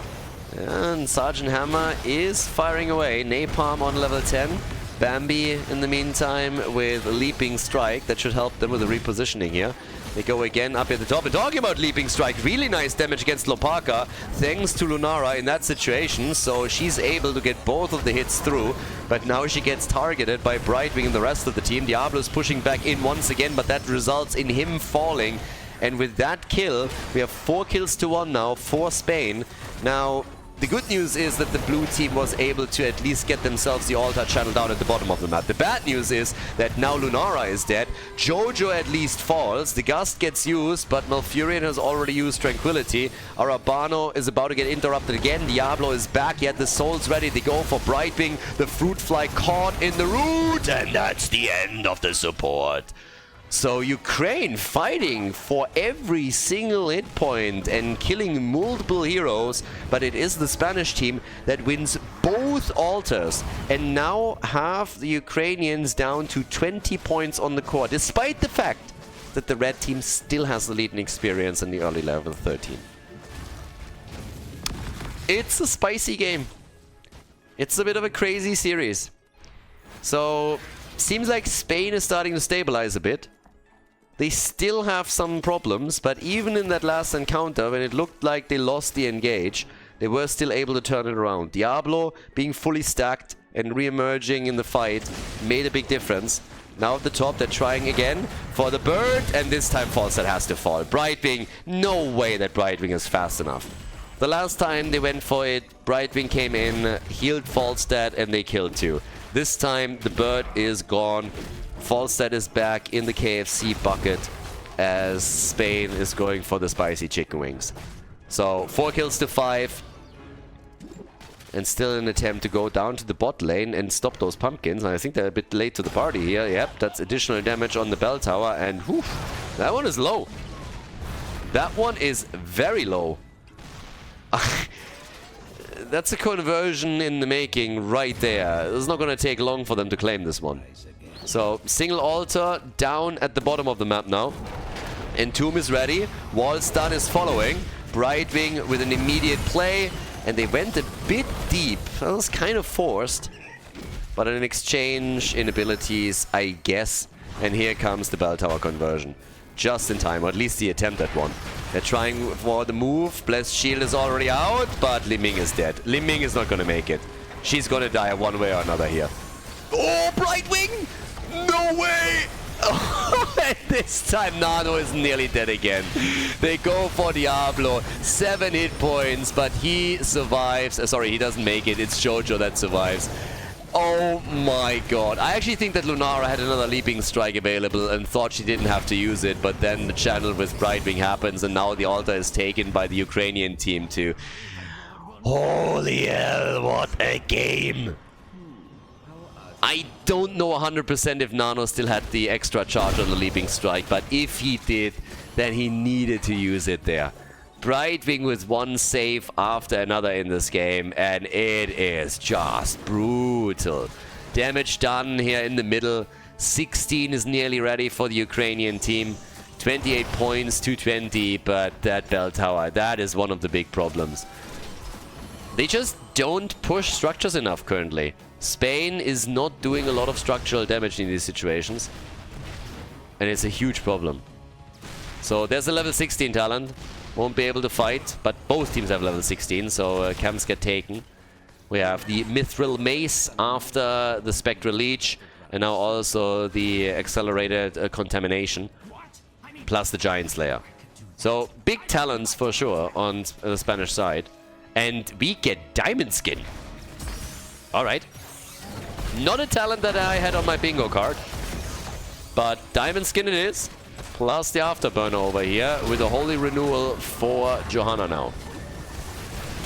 And Sergeant Hammer is firing away. Napalm on level 10. Bambi in the meantime with Leaping Strike. That should help them with the repositioning here. They go again up at the top. And talking about Leaping Strike, really nice damage against Lopaka. Thanks to Lunara in that situation. So she's able to get both of the hits through. But now she gets targeted by Brightwing and the rest of the team. Diablo is pushing back in once again, but that results in him falling. And with that kill, we have 4 kills to 1 now for Spain. Now, the good news is that the blue team was able to at least get themselves the altar channel down at the bottom of the map. The bad news is that now Lunara is dead. Jojo at least falls. The Gust gets used, but Malfurion has already used Tranquility. Arabano is about to get interrupted again. Diablo is back, yet the Soul's ready. They go for Brightwing. The Fruit Fly caught in the root, and that's the end of the support. So Ukraine fighting for every single hit point and killing multiple heroes, but it is the Spanish team that wins both altars and now have the Ukrainians down to 20 points on the core, despite the fact that the red team still has the lead in experience in the early level 13. It's a spicy game. It's a bit of a crazy series. So seems like Spain is starting to stabilize a bit. They still have some problems, but even in that last encounter, when it looked like they lost the engage, they were still able to turn it around. Diablo being fully stacked and re-emerging in the fight made a big difference. Now at the top, they're trying again for the bird, and this time Falstad has to fall. Brightwing, no way that Brightwing is fast enough. The last time they went for it, Brightwing came in, healed Falstad, and they killed 2. This time, the bird is gone. Falstad is back in the KFC bucket as Spain is going for the spicy chicken wings. So, 4 kills to 5. And still an attempt to go down to the bot lane and stop those pumpkins. And I think they're a bit late to the party here. Yep, that's additional damage on the bell tower. And whew, that one is low. That one is very low. That's a conversion in the making right there. It's not going to take long for them to claim this one. So, single altar down at the bottom of the map now. Entomb is ready. Wallstun is following. Brightwing with an immediate play. And they went a bit deep. That was kind of forced. But an exchange in abilities, I guess. And here comes the bell tower conversion. Just in time, or at least the attempt at one. They're trying for the move. Blessed Shield is already out, but Li Ming is dead. Li Ming is not going to make it. She's going to die one way or another here. Oh, Brightwing! No way! And this time Nano is nearly dead again. They go for Diablo. 7 hit points, but he survives. Sorry, he doesn't make it. It's Jojo that survives. Oh my god. I actually think that Lunara had another leaping strike available and thought she didn't have to use it, but then the channel with Brightwing happens and now the altar is taken by the Ukrainian team too. Holy hell, what a game! I don't know 100% if Nano still had the extra charge on the leaping strike, but if he did, then he needed to use it there. Brightwing with one save after another in this game, and it is just brutal. Damage done here in the middle. 16 is nearly ready for the Ukrainian team. 28 points, 220, but that bell tower, that is one of the big problems. They just don't push structures enough currently. Spain is not doing a lot of structural damage in these situations. And it's a huge problem. So there's a level 16 talent. Won't be able to fight, but both teams have level 16, so camps get taken. We have the Mithril Mace after the Spectral Leech, and now also the Accelerated Contamination, plus the Giant Slayer. So big talents for sure on the Spanish side. And we get Diamond Skin. Alright. Not a talent that I had on my bingo card, but Diamond Skin it is. Plus the Afterburner over here with a Holy Renewal for Johanna now.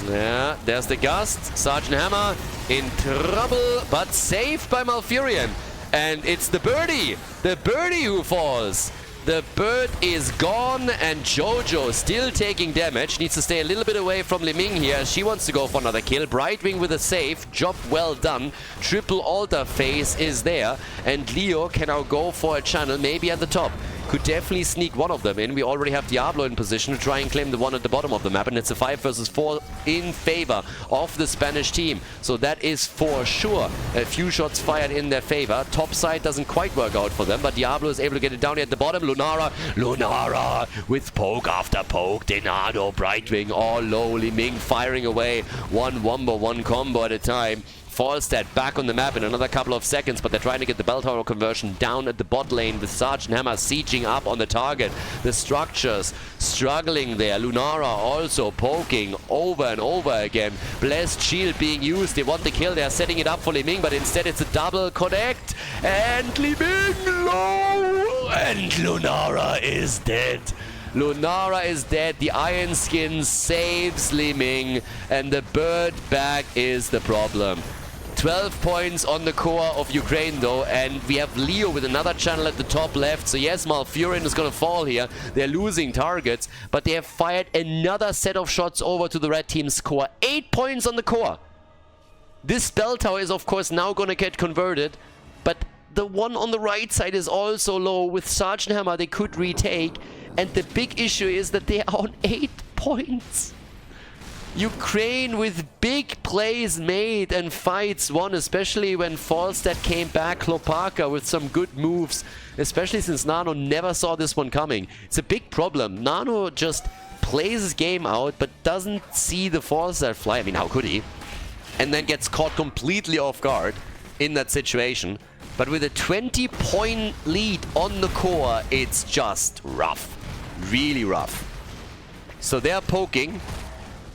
Yeah, there's the Gust. Sergeant Hammer in trouble, but saved by Malfurion. And it's the birdie who falls. The bird is gone, and Jojo still taking damage. Needs to stay a little bit away from Li Ming here. She wants to go for another kill. Brightwing with a save. Job well done. Triple altar phase is there. And Leo can now go for a channel, maybe at the top. Could definitely sneak one of them in. We already have Diablo in position to try and claim the one at the bottom of the map. And it's a 5 versus 4 in favor of the Spanish team. So that is for sure a few shots fired in their favor. Top side doesn't quite work out for them, but Diablo is able to get it down here at the bottom. Lunara with poke after poke. Denado, Brightwing all low. Li Ming firing away. One wombo, one combo at a time. Falstad back on the map in another couple of seconds, but they're trying to get the bell tower conversion down at the bot lane with Sergeant Hammer sieging up on the target. The structures struggling there. Lunara also poking over and over again. Blessed Shield being used. They want the kill. They're setting it up for Li Ming, but instead it's a double connect. And Li Ming low! And Lunara is dead. Lunara is dead. The Iron Skin saves Li Ming, and the bird back is the problem. 12 points on the core of Ukraine though, and we have Leo with another channel at the top left. So yes, Malfurion is going to fall here. They're losing targets, but they have fired another set of shots over to the red team's core. 8 points on the core. This bell tower is of course now going to get converted, but the one on the right side is also low. With Sergeant Hammer they could retake, and the big issue is that they are on 8 points. Ukraine with big plays made and fights won, especially when Falstad came back. Klopaka with some good moves, especially since Nano never saw this one coming. It's a big problem. Nano just plays his game out, but doesn't see the Falstad fly. I mean, how could he? And then gets caught completely off guard in that situation. But with a 20-point lead on the core, it's just rough. Really rough. So they're poking.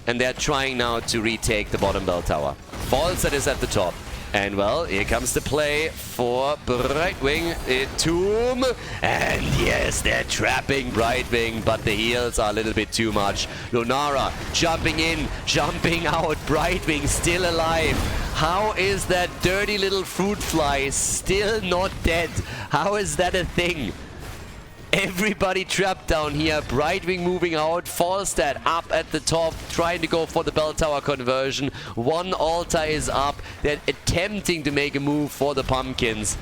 and they're trying now to retake the bottom bell tower. Falset is at the top. And well, here comes the play for Brightwing. Tomb. And yes, they're trapping Brightwing, but the heals are a little bit too much. Lunara jumping in, jumping out. Brightwing still alive. How is that dirty little fruit fly still not dead? How is that a thing? Everybody trapped down here. Brightwing moving out. Falstad up at the top, trying to go for the bell tower conversion. One altar is up. They're attempting to make a move for the pumpkins.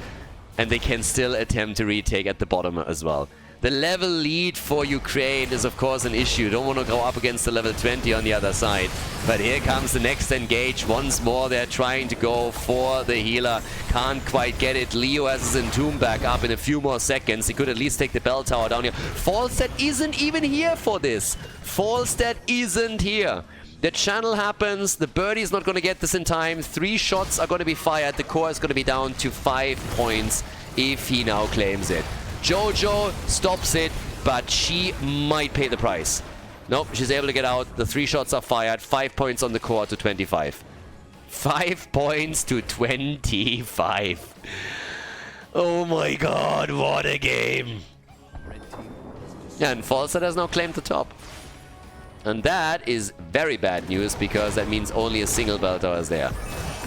And they can still attempt to retake at the bottom as well. The level lead for Ukraine is of course an issue. Don't want to go up against the level 20 on the other side. But here comes the next engage. Once more they're trying to go for the healer. Can't quite get it. Leo has his Entomb back up in a few more seconds. He could at least take the bell tower down here. Falstad isn't even here for this. Falstad isn't here. The channel happens. The birdie is not going to get this in time. 3 shots are going to be fired. The core is going to be down to 5 points if he now claims it. Jojo stops it, but she might pay the price. Nope, she's able to get out. The 3 shots are fired. 5 points on the core to 25. 5 points to 25. Oh my god, what a game. Yeah, and Falstad has now claimed the top. And that is very bad news, because that means only a single bell tower is there.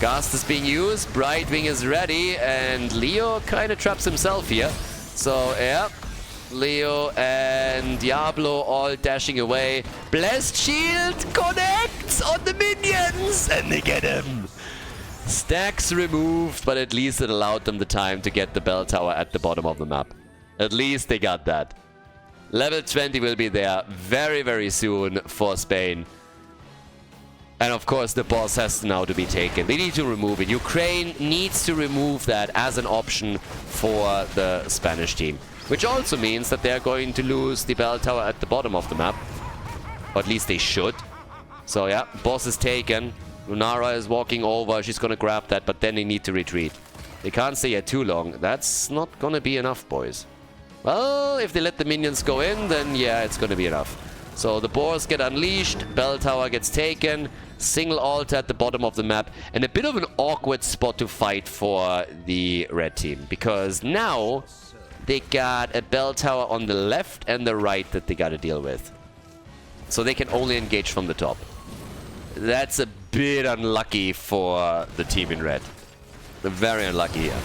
Ghast is being used, Brightwing is ready, and Leo kind of traps himself here. So, yeah, Leo and Diablo all dashing away. Blessed Shield connects on the minions, and they get him. Stacks removed, but at least it allowed them the time to get the bell tower at the bottom of the map. At least they got that. Level 20 will be there very, very soon for Spain. And of course, the boss has now to be taken. They need to remove it. Ukraine needs to remove that as an option for the Spanish team. Which also means that they're going to lose the bell tower at the bottom of the map. Or at least they should. So yeah, boss is taken. Lunara is walking over. She's going to grab that, but then they need to retreat. They can't stay here too long. That's not going to be enough, boys. Well, if they let the minions go in, then yeah, it's going to be enough. So the boars get unleashed, bell tower gets taken, single altar at the bottom of the map, and a bit of an awkward spot to fight for the red team, because now they got a bell tower on the left and the right that they got to deal with. So they can only engage from the top. That's a bit unlucky for the team in red. They're very unlucky here.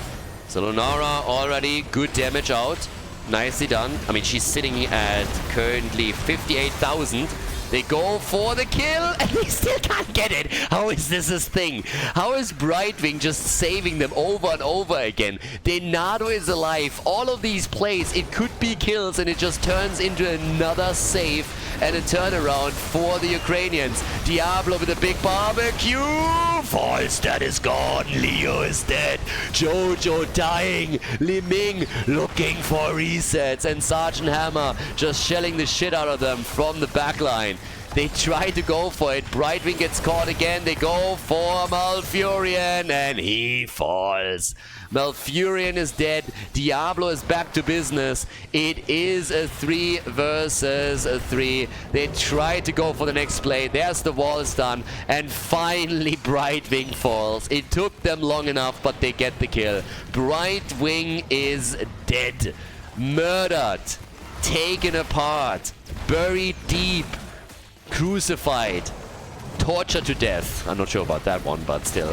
So Lunara already good damage out. Nicely done. I mean, she's sitting at currently 58,000. They go for the kill, and they still can't get it. How is this his thing? How is Brightwing just saving them over and over again? Denado is alive. All of these plays, it could be kills, and it just turns into another save and a turnaround for the Ukrainians. Diablo with a big barbecue. Falstad is gone. Leo is dead. Jojo dying. Li Ming looking for resets. And Sergeant Hammer just shelling the shit out of them from the backline. They try to go for it. Brightwing gets caught again. They go for Malfurion, and he falls. Malfurion is dead. Diablo is back to business. It is a 3 versus 3. They try to go for the next play. There's the walls done. And finally Brightwing falls. It took them long enough, but they get the kill. Brightwing is dead. Murdered. Taken apart. Buried deep. Crucified. Tortured to death. I'm not sure about that one, but still.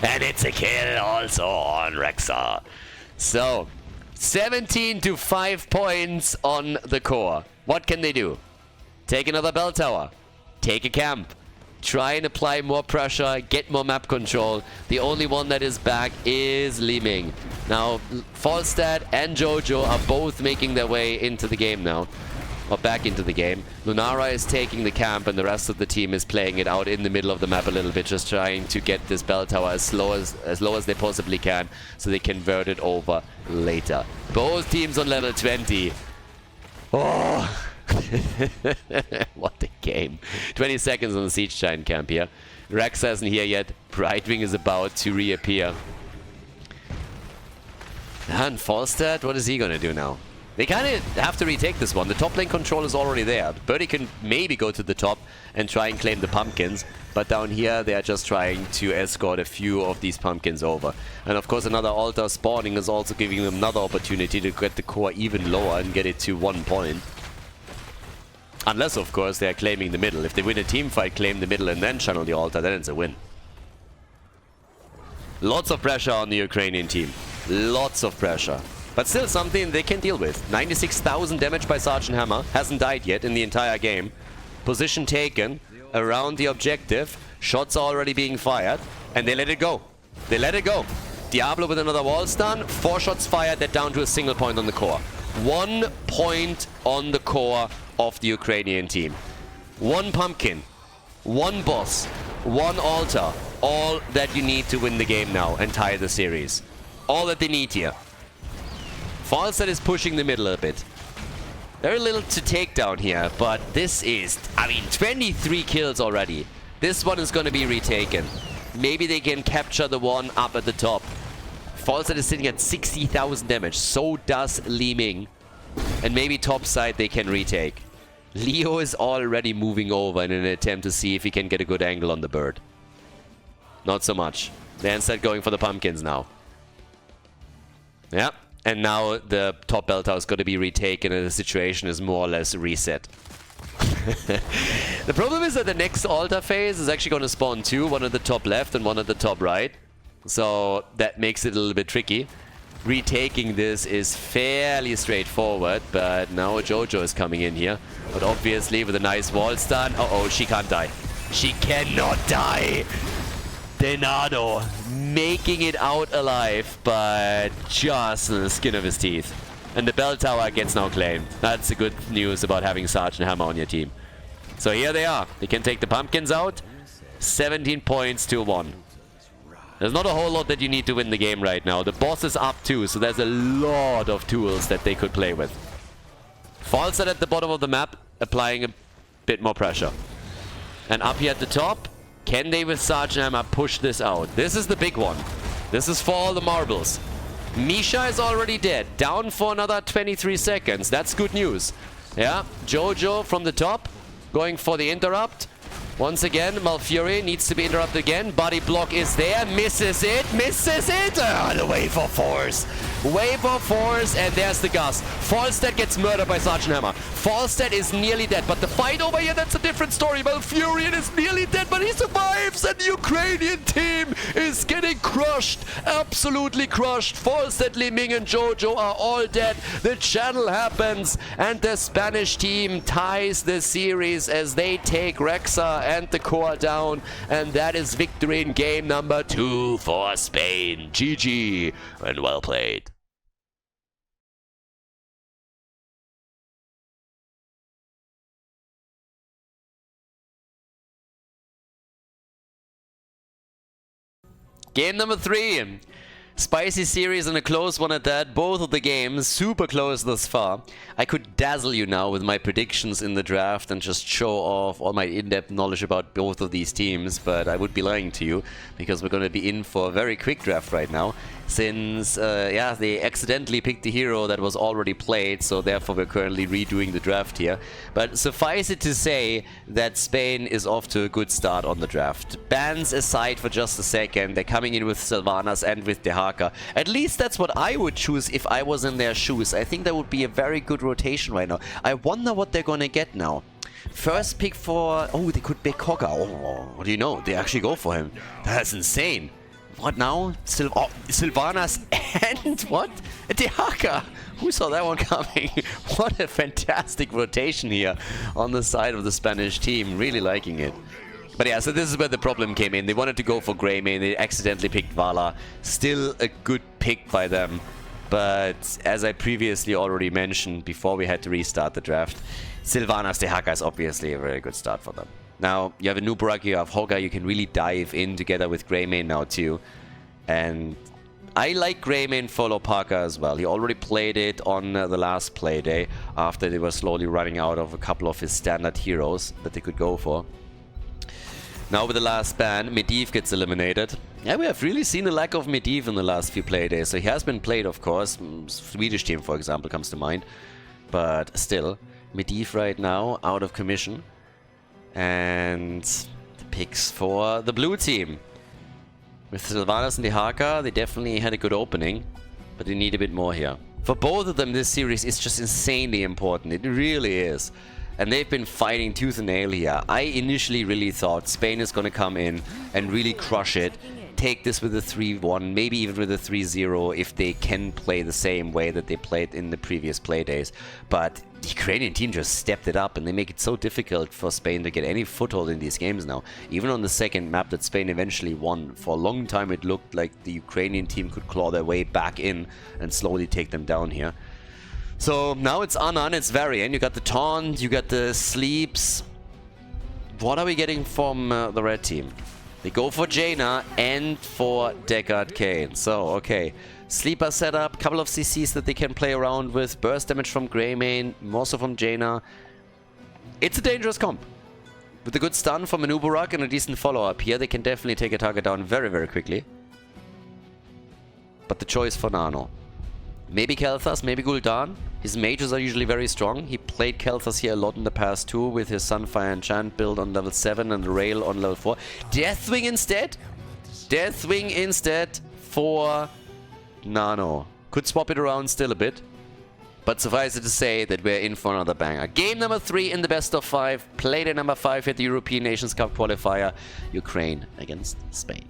And it's a kill also on Rexar. So, 17 to 5 points on the core. What can they do? Take another bell tower. Take a camp. Try and apply more pressure. Get more map control. The only one that is back is Li Ming. Now, Falstad and Jojo are both making their way into the game now. Or back into the game. Lunara is taking the camp, and the rest of the team is playing it out in the middle of the map a little bit, just trying to get this bell tower as low as they possibly can, so they convert it over later. Both teams on level 20. Oh, what a game! 20 seconds on the Siege Giant camp here. Rex isn't here yet. Brightwing is about to reappear. And Falstad, what is he gonna do now? They kind of have to retake this one. The top lane control is already there. Birdie can maybe go to the top and try and claim the pumpkins, but down here they are just trying to escort a few of these pumpkins over. And of course another altar spawning is also giving them another opportunity to get the core even lower and get it to 1 point. Unless of course they are claiming the middle. If they win a team fight, claim the middle and then channel the altar, then it's a win. Lots of pressure on the Ukrainian team. Lots of pressure. But still something they can deal with. 96,000 damage by Sergeant Hammer. Hasn't died yet in the entire game. Position taken around the objective. Shots are already being fired. And they let it go. They let it go. Diablo with another wall stun. 4 shots fired. They're down to a single point on the core. 1 point on the core of the Ukrainian team. 1 pumpkin. 1 boss. 1 altar. All that you need to win the game now and tie the series. All that they need here. Falstad is pushing the middle a bit. Very little to take down here, but this is, I mean, 23 kills already. This one is going to be retaken. Maybe they can capture the one up at the top. Falstad is sitting at 60,000 damage. So does Li Ming. And maybe top side they can retake. Leo is already moving over in an attempt to see if he can get a good angle on the bird. Not so much. They're instead going for the pumpkins now. Yeah. And now the top bell tower is going to be retaken and the situation is more or less reset. The problem is that the next altar phase is actually going to spawn 2, one at the top left and one at the top right. So that makes it a little bit tricky. Retaking this is fairly straightforward, but now Jojo is coming in here. But obviously with a nice wall stun. Uh-oh, she can't die. She cannot die! Denado making it out alive, but just on the skin of his teeth. And the bell tower gets now claimed. That's the good news about having Sergeant Hammer on your team. So here they are. They can take the pumpkins out. 17 points to 1. There's not a whole lot that you need to win the game right now. The boss is up too, so there's a lot of tools that they could play with. Falstad at the bottom of the map, applying a bit more pressure. And up here at the top, can they with Sergeant Hammer push this out? This is the big one. This is for all the marbles. Misha is already dead. Down for another 23 seconds. That's good news. Yeah, Jojo from the top, going for the interrupt. Once again, Malfury needs to be interrupted again. Body block is there. Misses it. Misses it. The wave of force. Wave of force. And there's the Gus. Falstad gets murdered by Sergeant Hammer. Falstad is nearly dead. But the fight over here, that's a different story. Malfurion is nearly dead, but he survives. And the Ukrainian team is getting crushed. Absolutely crushed. Falstad, Li Ming, and Jojo are all dead. The channel happens. And the Spanish team ties the series as they take Rexa and the core down, and that is victory in game number 2 for Spain. GG and well played. Game number 3. Spicy series and a close one at that. Both of the games super close thus far. I could dazzle you now with my predictions in the draft and just show off all my in-depth knowledge about both of these teams, but I would be lying to you because we're going to be in for a very quick draft right now. Since, yeah, they accidentally picked the hero that was already played, so therefore we're currently redoing the draft here. But suffice it to say that Spain is off to a good start on the draft. Bans aside for just a second, they're coming in with Sylvanas and with Dehaka. At least that's what I would choose if I was in their shoes. I think that would be a very good rotation right now. I wonder what they're gonna get now. First pick for... Oh, they could pick Hogger. Oh, what do you know? They actually go for him. That's insane. What now? Sylvanas and what? Dehaka! Who saw that one coming? What a fantastic rotation here on the side of the Spanish team. Really liking it. But yeah, so this is where the problem came in. They wanted to go for Greymane. They accidentally picked Vala. Still a good pick by them. But as I previously already mentioned before we had to restart the draft, Sylvanas Dehaka is obviously a very good start for them. Now, you have a Nubarak, you have Hogger, you can really dive in together with Greymane now too. And I like Greymane for Lopaka as well. He already played it on the last playday after they were slowly running out of a couple of his standard heroes that they could go for. Now with the last ban, Medivh gets eliminated. Yeah, we have really seen a lack of Medivh in the last few play days. So he has been played, of course. Swedish team, for example, comes to mind. But still, Medivh right now out of commission. And the picks for the blue team. With Sylvanas and Dehaka, they definitely had a good opening. But they need a bit more here. For both of them, this series is just insanely important. It really is. And they've been fighting tooth and nail here. I initially really thought Spain is going to come in and really crush it. Take this with a 3-1, maybe even with a 3-0 if they can play the same way that they played in the previous play days. But the Ukrainian team just stepped it up and they make it so difficult for Spain to get any foothold in these games now. Even on the second map that Spain eventually won, for a long time it looked like the Ukrainian team could claw their way back in and slowly take them down here. So now it's Anna and it's Varian. You got the taunt, you got the sleeps. What are we getting from the red team? They go for Jaina and for Deckard Cain. So, okay. Sleeper setup, couple of CCs that they can play around with. Burst damage from Greymane, more so from Jaina. It's a dangerous comp. With a good stun from Anubarak and a decent follow-up here, they can definitely take a target down very, very quickly. But the choice for Nano. Maybe Kel'Thas, maybe Gul'dan. His mages are usually very strong. He played Kel'Thas here a lot in the past too, with his Sunfire Enchant build on level 7 and the Rail on level 4. Deathwing instead? Deathwing instead for Nano. Could swap it around still a bit. But suffice it to say that we're in for another banger. Game number 3 in the best of 5. Played at number 5 at the European Nations Cup qualifier. Ukraine against Spain.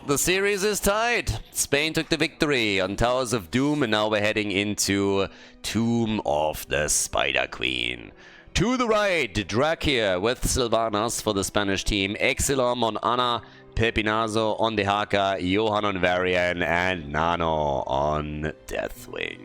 The series is tied. Spain took the victory on Towers of Doom, and now we're heading into Tomb of the Spider Queen. To the right, Drak here with Sylvanas for the Spanish team, Exilom on Ana, Pepinazo on Dehaka, Johan on Varian, and Nano on Deathwing.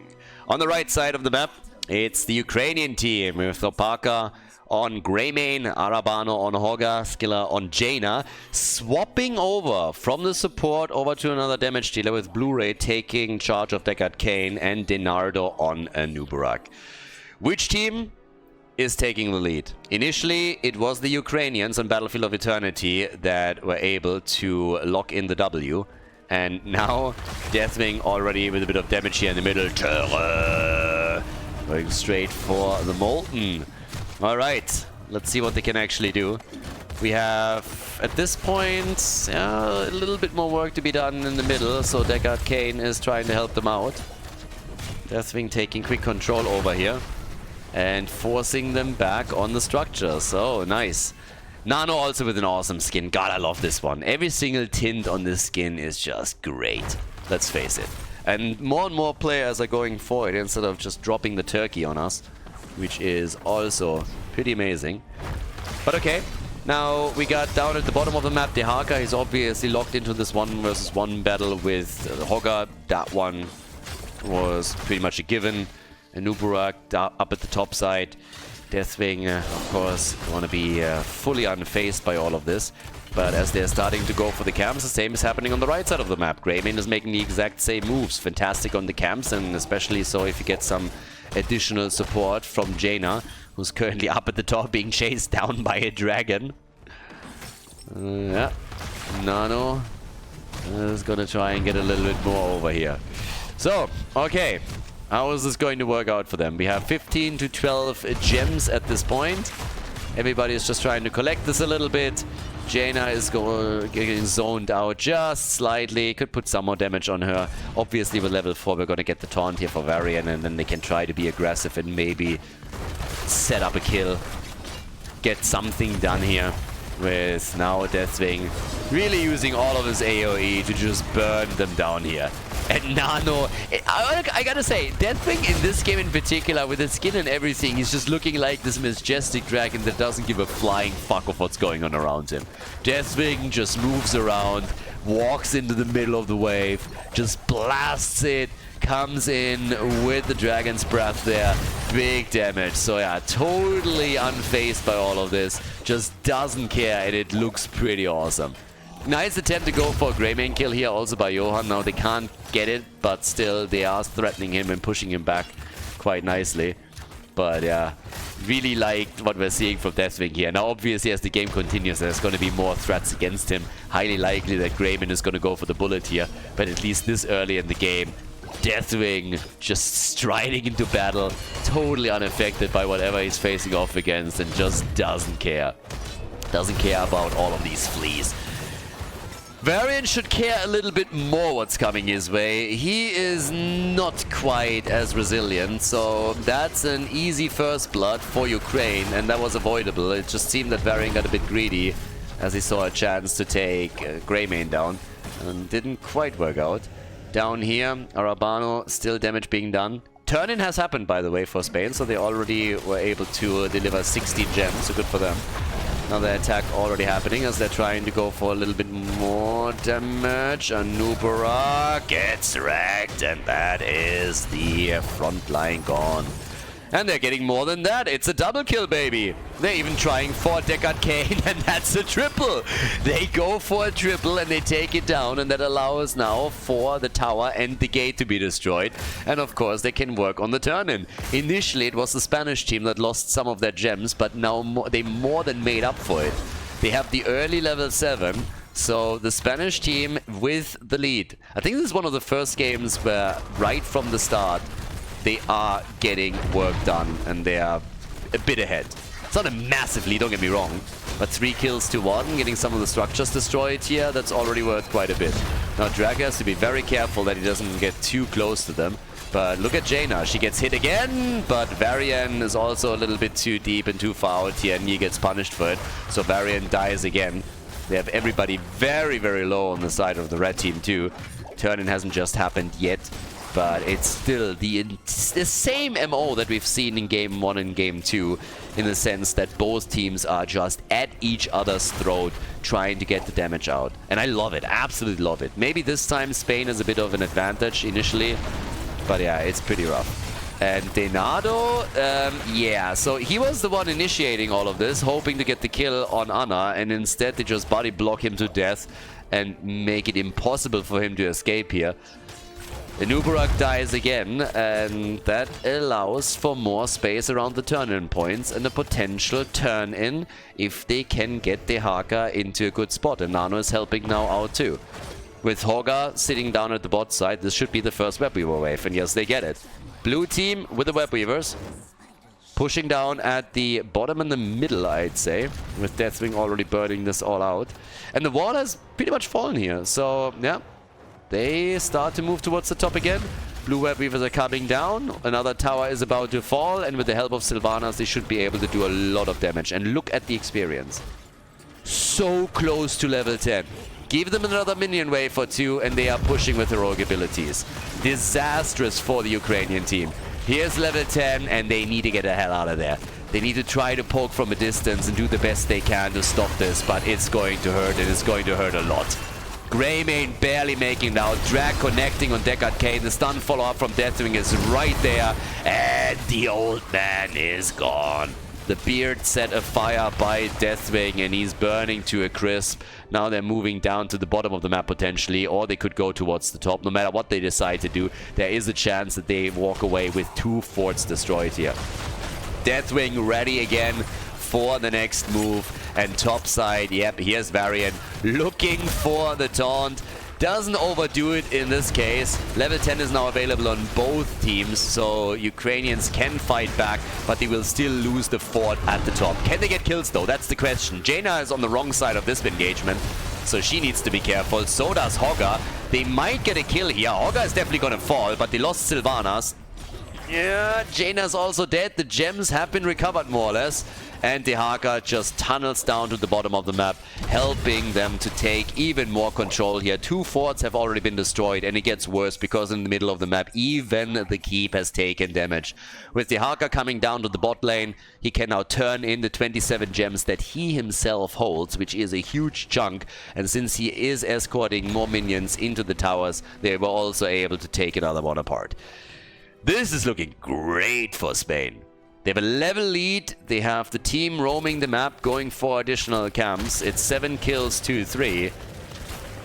On the right side of the map, it's the Ukrainian team with Opaka on Greymane, Arabano on Hoga, Skilla on Jaina, swapping over from the support over to another damage dealer with Blu-ray taking charge of Deckard Cain and Denardo on Anubarak. Which team is taking the lead? Initially, it was the Ukrainians on Battlefield of Eternity that were able to lock in the W. And now, Deathwing already with a bit of damage here in the middle. Terror! Going straight for the Molten. Alright, let's see what they can actually do. We have, at this point, a little bit more work to be done in the middle, so Deckard Cain is trying to help them out. Deathwing taking quick control over here and forcing them back on the structure, so nice. Nano also with an awesome skin. God, I love this one. Every single tint on this skin is just great, let's face it. And more players are going for it instead of just dropping the turkey on us, which is also pretty amazing. But okay, now we got down at the bottom of the map, Dehaka is obviously locked into this 1-versus-1 battle with Hoga. That one was pretty much a given. Anubarak up at the top side. Deathwing, of course, want to be fully unfazed by all of this. But as they're starting to go for the camps, the same is happening on the right side of the map. Greymane is making the exact same moves. Fantastic on the camps, and especially so if you get some additional support from Jaina, who's currently up at the top being chased down by a dragon. Yeah, Nano is gonna try and get a little bit more over here. So, okay, how is this going to work out for them? We have 15 to 12 gems at this point. Everybody is just trying to collect this a little bit. Jaina is getting zoned out just slightly. Could put some more damage on her. Obviously with level 4 we're going to get the taunt here for Varian, and then they can try to be aggressive and maybe set up a kill. Get something done here with now Deathwing really using all of his AoE to just burn them down here. And Nano, I gotta say, Deathwing in this game in particular, with his skin and everything, he's just looking like this majestic dragon that doesn't give a flying fuck of what's going on around him. Deathwing just moves around, walks into the middle of the wave, just blasts it, comes in with the Dragon's Breath there. Big damage. So yeah, totally unfazed by all of this. Just doesn't care, and it looks pretty awesome. Nice attempt to go for a Greymane kill here also by Johan. Now they can't get it, but still they are threatening him and pushing him back quite nicely. But yeah, really liked what we're seeing from Deathwing here. Now obviously as the game continues, there's going to be more threats against him. Highly likely that Greyman is going to go for the bullet here. But at least this early in the game, Deathwing just striding into battle, totally unaffected by whatever he's facing off against, and just doesn't care. Doesn't care about all of these fleas. Varian should care a little bit more what's coming his way. He is not quite as resilient, so that's an easy first blood for Ukraine, and that was avoidable. It just seemed that Varian got a bit greedy as he saw a chance to take Greymane down, and didn't quite work out. Down here, Arabano, still damage being done. Turn-in has happened, by the way, for Spain, so they already were able to deliver 16 gems, so good for them. Another attack already happening as they're trying to go for a little bit more damage. Anubara gets wrecked, and that is the front line gone. And they're getting more than that. It's a double kill, baby. They're even trying for Deckard Cain, and that's a triple. They go for a triple, and they take it down, and that allows now for the tower and the gate to be destroyed. And of course, they can work on the turn-in. Initially, it was the Spanish team that lost some of their gems, but now they more than made up for it. They have the early level 7. So the Spanish team with the lead. I think this is one of the first games where right from the start, they are getting work done, and they are a bit ahead. It's not a massive lead, don't get me wrong, but 3 kills to 1, getting some of the structures destroyed here, that's already worth quite a bit. Now Drag has to be very careful that he doesn't get too close to them. But look at Jaina, she gets hit again, but Varian is also a little bit too deep and too far out here, and he gets punished for it. So Varian dies again. They have everybody very, very low on the side of the red team too. Turn-in hasn't just happened yet. But it's still the same MO that we've seen in Game 1 and Game 2, in the sense that both teams are just at each other's throat trying to get the damage out. And I love it, absolutely love it. Maybe this time Spain has a bit of an advantage initially, but yeah, it's pretty rough. And Denado, yeah, so he was the one initiating all of this, hoping to get the kill on Ana, and instead they just body block him to death and make it impossible for him to escape here. Anubarak dies again, and that allows for more space around the turn-in points and a potential turn-in if they can get Dehaka into a good spot. And Nano is helping now out too. With Hoga sitting down at the bot side, this should be the first Webweaver wave, and yes, they get it. Blue team with the Webweavers, pushing down at the bottom and the middle, I'd say, with Deathwing already burning this all out. And the wall has pretty much fallen here, so yeah. They start to move towards the top again. Blue Webweavers are coming down. Another tower is about to fall. And with the help of Sylvanas, they should be able to do a lot of damage. And look at the experience. So close to level 10. Give them another minion wave or 2, and they are pushing with heroic abilities. Disastrous for the Ukrainian team. Here's level 10, and they need to get the hell out of there. They need to try to poke from a distance and do the best they can to stop this. But it's going to hurt, and it's going to hurt a lot. Greymane barely making it out. Drag connecting on Deckard Cain. The stun follow-up from Deathwing is right there. And the old man is gone. The beard set afire by Deathwing, and he's burning to a crisp. Now they're moving down to the bottom of the map potentially, or they could go towards the top. No matter what they decide to do, there is a chance that they walk away with 2 forts destroyed here. Deathwing ready again for the next move. And topside, yep, here's Varian looking for the taunt. Doesn't overdo it in this case. Level 10 is now available on both teams, so Ukrainians can fight back, but they will still lose the fort at the top. Can they get kills though? That's the question. Jaina is on the wrong side of this engagement, so she needs to be careful. So does Hogga. They might get a kill here. Hogga is definitely gonna fall, but they lost Sylvanas. Yeah, Jaina's also dead. The gems have been recovered more or less. And Dehaka just tunnels down to the bottom of the map, helping them to take even more control here. 2 forts have already been destroyed, and it gets worse because in the middle of the map, even the keep has taken damage. With Dehaka coming down to the bot lane, he can now turn in the 27 gems that he himself holds, which is a huge chunk. And since he is escorting more minions into the towers, they were also able to take another one apart. This is looking great for Spain. They have a level lead. They have the team roaming the map, going for additional camps. It's 7 kills to 3.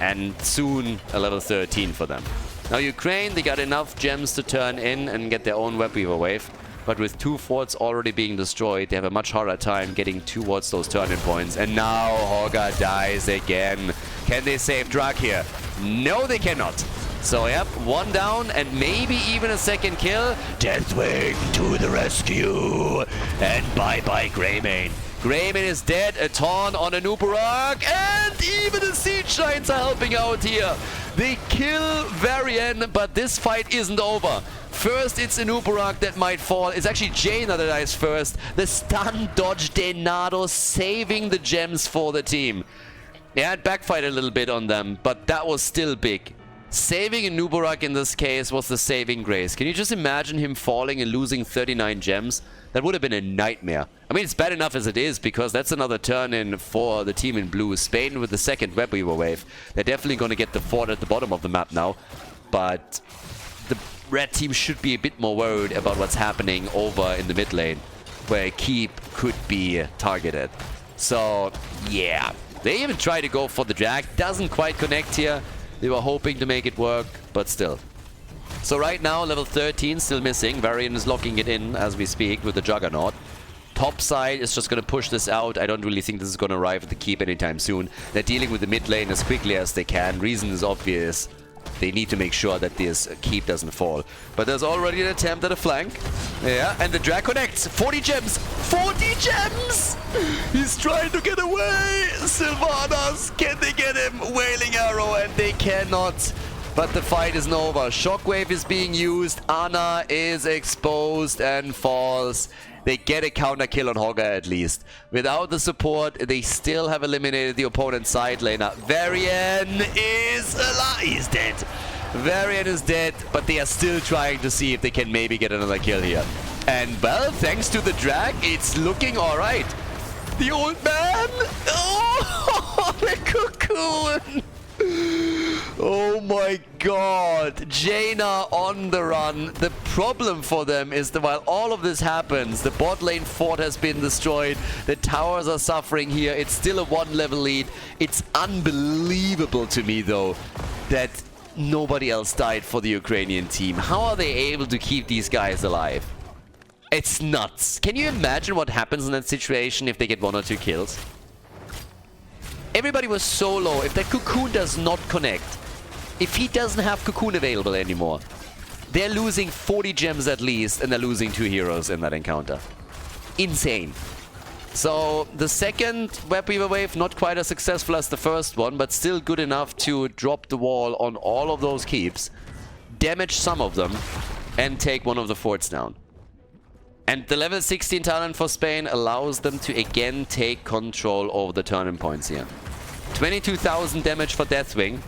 And soon a level 13 for them. Now Ukraine, they got enough gems to turn in and get their own Webweaver wave. But with 2 forts already being destroyed, they have a much harder time getting towards those turning points. And now Hogger dies again. Can they save Drag here? No, they cannot. So, yep, 1 down and maybe even a second kill. Deathwing to the rescue. And bye-bye Greymane. Greymane is dead. A Taunt on a Nubarak. And even the Siege Giants are helping out here. They kill Varian, but this fight isn't over. First, it's a Nubarak that might fall. It's actually Jaina that dies first. The stun dodge Denado saving the gems for the team. Yeah, it backfired a little bit on them, but that was still big. Saving a Nubarak in this case was the saving grace. Can you just imagine him falling and losing 39 gems? That would have been a nightmare. I mean, it's bad enough as it is, because that's another turn in for the team in blue. Spain with the second Web Weaver wave. They're definitely going to get the fort at the bottom of the map now. But the red team should be a bit more worried about what's happening over in the mid lane, where a keep could be targeted. So, yeah. They even try to go for the drag. Doesn't quite connect here. They were hoping to make it work, but still. So right now, level 13 still missing. Varian is locking it in as we speak with the Juggernaut. Top side is just going to push this out. I don't really think this is going to arrive at the keep anytime soon. They're dealing with the mid lane as quickly as they can. Reason is obvious. They need to make sure that this keep doesn't fall. But there's already an attempt at a flank. Yeah, and the drag connects. 40 gems! 40 gems! He's trying to get away! Sylvanas, can they get him? Wailing arrow, and they cannot. But the fight isn't over. Shockwave is being used. Ana is exposed and falls. They get a counter kill on Hogger at least. Without the support, they still have eliminated the opponent's side laner. Varian is alive. He's dead. Varian is dead, but they are still trying to see if they can maybe get another kill here. And well, thanks to the drag, it's looking alright. The old man! Oh, the cocoon! Oh my god, Jaina on the run. The problem for them is that while all of this happens, the bot lane fort has been destroyed, the towers are suffering here, it's still a 1-level lead. It's unbelievable to me though that nobody else died for the Ukrainian team. How are they able to keep these guys alive? It's nuts. Can you imagine what happens in that situation if they get 1 or 2 kills? Everybody was so low. If that cocoon does not connect, if he doesn't have cocoon available anymore, they're losing 40 gems at least, and they're losing 2 heroes in that encounter. Insane. So the second Web Weaver wave, not quite as successful as the first one, but still good enough to drop the wall on all of those keeps, damage some of them, and take one of the forts down. And the level 16 talent for Spain allows them to again take control over the turning points here. 22,000 damage for Deathwing.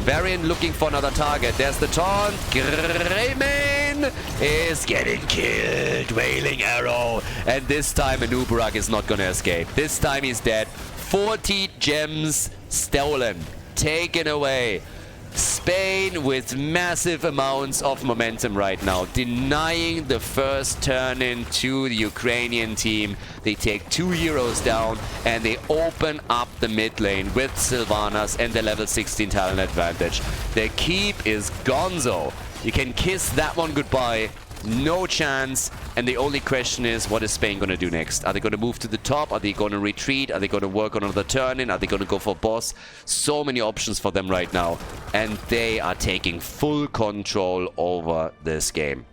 Varian looking for another target. There's the taunt. Greymane is getting killed. Wailing arrow. And this time a Nubarak is not going to escape. This time he's dead. 40 gems stolen. Taken away. Spain with massive amounts of momentum right now, denying the first turn into the Ukrainian team. They take 2 heroes down and they open up the mid lane with Sylvanas and the level 16 talent advantage. The keep is gonzo. You can kiss that one goodbye. No chance. And the only question is, what is Spain going to do next? Are they going to move to the top? Are they going to retreat? Are they going to work on another turn-in? Are they going to go for boss? So many options for them right now. And they are taking full control over this game.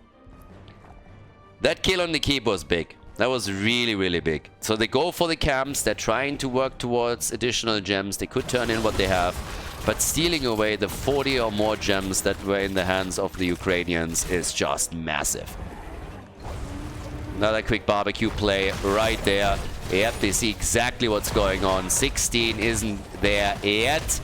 That kill on the keep was big. That was really, really big. So they go for the camps. They're trying to work towards additional gems. They could turn in what they have. But stealing away the 40 or more gems that were in the hands of the Ukrainians is just massive. Another quick barbecue play right there. Yep, they see exactly what's going on. 16 isn't there yet.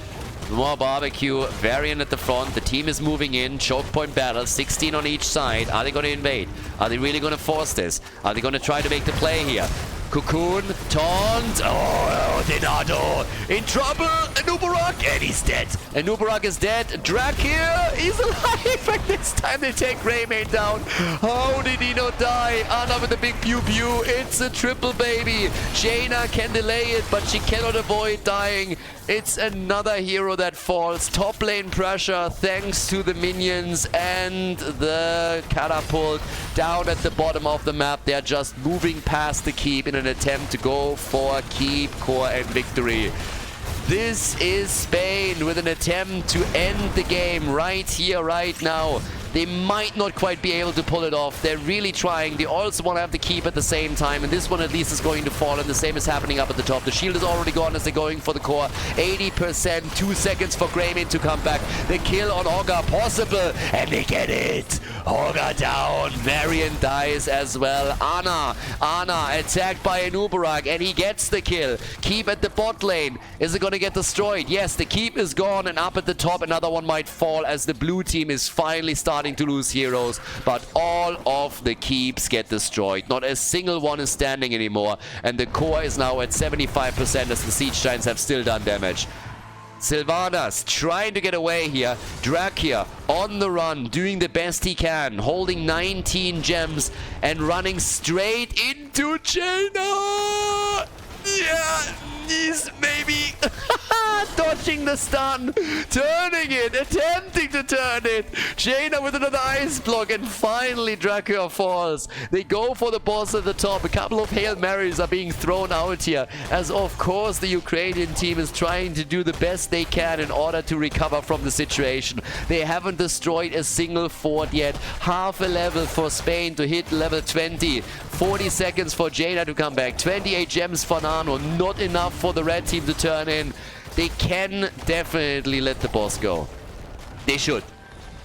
More barbecue. Varian at the front. The team is moving in. Choke point battle. 16 on each side. Are they going to invade? Are they really going to force this? Are they going to try to make the play here? Cocoon, taunt. Oh, Denado in trouble. Anubarak, and he's dead. Anubarak is dead. Drag here, he's alive. And this time they take Greymane down. How did he not die? Ana with a big pew pew. It's a triple, baby. Jaina can delay it, but she cannot avoid dying. It's another hero that falls. Top lane pressure thanks to the minions and the catapult down at the bottom of the map. They're just moving past the keep in an attempt to go for keep, core, and victory. This is Spain with an attempt to end the game right here, right now. They might not quite be able to pull it off. They're really trying. They also want to have the keep at the same time. And this one at least is going to fall. And the same is happening up at the top. The shield is already gone as they're going for the core. 80%. 2 seconds for Greymane to come back. The kill on Hogga possible. And they get it. Hogga down. Varian dies as well. Ana attacked by Anubarak. And he gets the kill. Keep at the bot lane. Is it going to get destroyed? Yes, the keep is gone. And up at the top, another one might fall as the blue team is finally starting to lose heroes, but all of the keeps get destroyed. Not a single one is standing anymore, and the core is now at 75% as the Siege Giants have still done damage. Sylvanas trying to get away here. Drakia on the run, doing the best he can, holding 19 gems and running straight into Jaina. Yeah, he's maybe dodging the stun, turning it, attempting to turn it. Jaina with another ice block, and finally Dracula falls. They go for the boss at the top. A couple of Hail Marys are being thrown out here, as of course the Ukrainian team is trying to do the best they can in order to recover from the situation. They haven't destroyed a single fort yet. Half a level for Spain to hit level 20. 40 seconds for Jaina to come back. 28 gems for Nano. Not enough for the red team to turn in. They can definitely let the boss go. They should.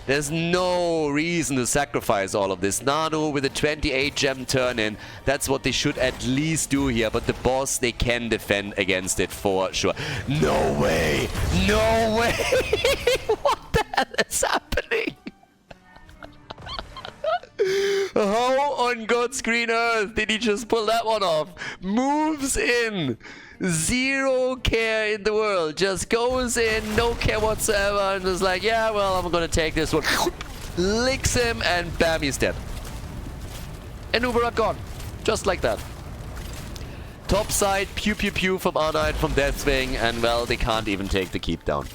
There's no reason to sacrifice all of this. Nano with a 28 gem turn in. That's what they should at least do here. But the boss, they can defend against it for sure. No way. No way. What the hell is happening? How on God's green earth did he just pull that one off? Moves in. Zero care in the world. Just goes in, no care whatsoever, and is like, yeah, well, I'm gonna take this one. Licks him, and bam, he's dead. And Uberak gone. Just like that. Top side, pew pew pew from R9 from Deathwing, and well, they can't even take the keep down.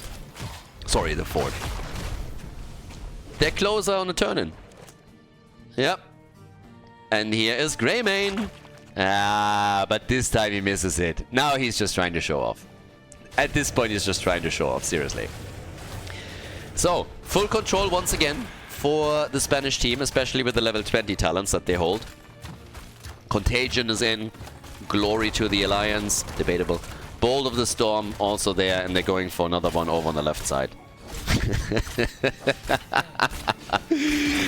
Sorry, the fort. They're closer on the turn-in. Yep. And here is Greymane. But this time he misses it. Now he's just trying to show off. At this point, he's just trying to show off, seriously. So, full control once again for the Spanish team, especially with the level 20 talents that they hold. Contagion is in. Glory to the Alliance. Debatable. Bolt of the Storm also there, and they're going for another one over on the left side.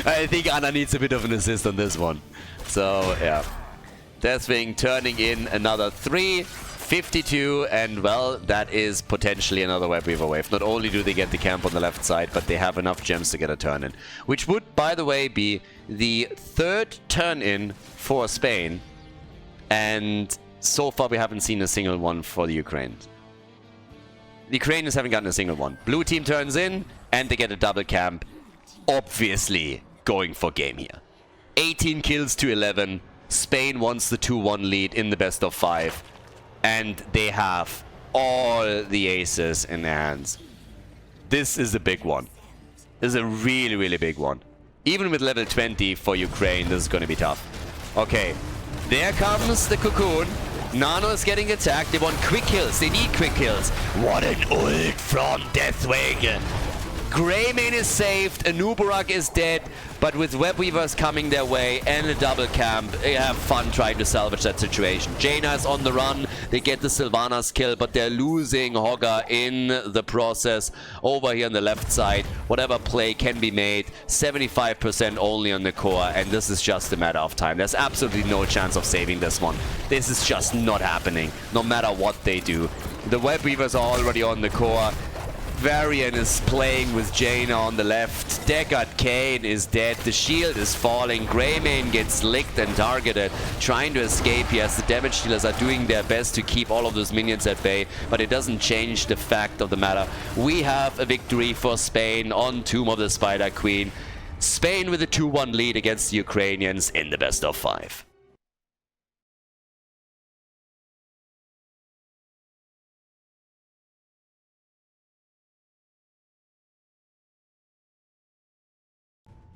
I think Ana needs a bit of an assist on this one. So, yeah. Deathwing turning in another 3. 52, and well, that is potentially another Web Weaver wave. Not only do they get the camp on the left side, but they have enough gems to get a turn in. Which would, by the way, be the 3rd turn in for Spain. And so far we haven't seen a single one for the Ukraine. The Ukrainians haven't gotten a single one. Blue team turns in, and they get a double camp. Obviously going for game here. 18 kills to 11. Spain wants the 2-1 lead in the best of 5. And they have all the aces in their hands. This is a big one. This is a really, really big one. Even with level 20 for Ukraine, this is going to be tough. Okay, there comes the Cocoon. Nano is getting attacked. They want quick kills. They need quick kills. What an ult from Deathwing. Greymane is saved. Anubarak is dead. But with Web Weavers coming their way and a double camp, they have fun trying to salvage that situation. Jaina is on the run. They get the Sylvanas kill, but they're losing Hogga in the process. Over here on the left side, whatever play can be made. 75% only on the core, and this is just a matter of time. There's absolutely no chance of saving this one. This is just not happening, no matter what they do. The Web Weavers are already on the core. Varian is playing with Jaina on the left. Deckard Kane is dead. The shield is falling. Greymane gets licked and targeted, trying to escape. Yes, the damage dealers are doing their best to keep all of those minions at bay, but it doesn't change the fact of the matter. We have a victory for Spain on Tomb of the Spider Queen. Spain with a 2-1 lead against the Ukrainians in the best of 5.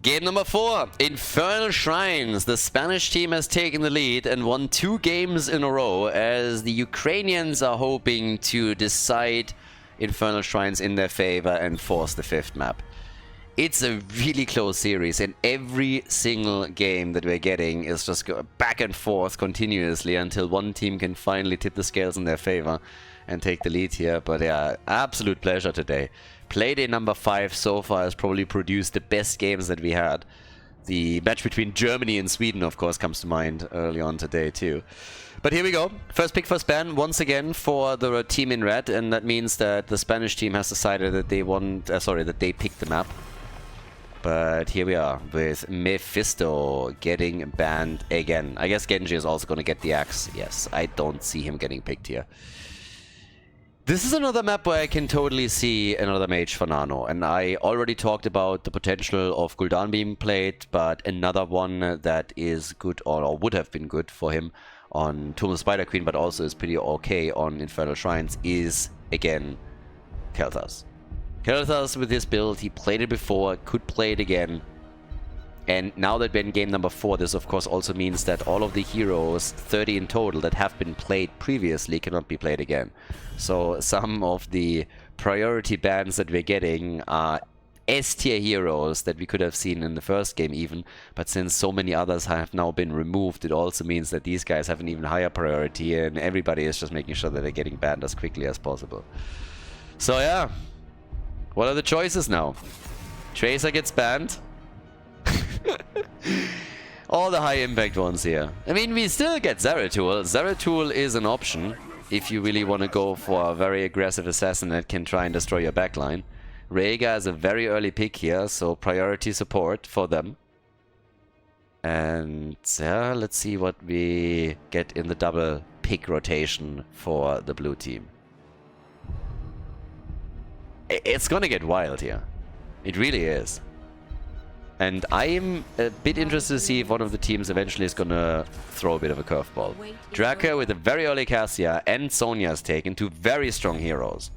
Game number 4, Infernal Shrines. The Spanish team has taken the lead and won 2 games in a row as the Ukrainians are hoping to decide Infernal Shrines in their favor and force the 5th map. It's a really close series, and every single game that we're getting is just go back and forth continuously until one team can finally tip the scales in their favor and take the lead here. But yeah, absolute pleasure today. Playday number 5 so far has probably produced the best games that we had. The match between Germany and Sweden, of course, comes to mind early on today too. But here we go. First pick for Span once again for the team in red, and that means that the Spanish team has decided that they want, that they picked the map. But here we are with Mephisto getting banned again. I guess Genji is also going to get the axe. Yes, I don't see him getting picked here. This is another map where I can totally see another mage for Nano, and I already talked about the potential of Gul'dan being played, but another one that is good, or would have been good for him on Tomb of the Spider Queen, but also is pretty okay on Infernal Shrines, is, again, Kel'Thas. Kel'Thas with this build, he played it before, could play it again. And now that we're in game number 4, this of course also means that all of the heroes, 30 in total, that have been played previously cannot be played again. So some of the priority bans that we're getting are S-tier heroes that we could have seen in the first game even, but since so many others have now been removed, it also means that these guys have an even higher priority, and everybody is just making sure that they're getting banned as quickly as possible. So yeah, what are the choices now? Tracer gets banned. All the high impact ones here. I mean, we still get Zeratul. Zeratul is an option if you really want to go for a very aggressive assassin that can try and destroy your backline. Rhaegar is a very early pick here, so priority support for them. And yeah, let's see what we get in the double pick rotation for the blue team. It's gonna get wild here. It really is. And I'm a bit interested to see if one of the teams eventually is gonna throw a bit of a curveball. Draka with a very early Cassia and Sonya is taken, 2 very strong heroes.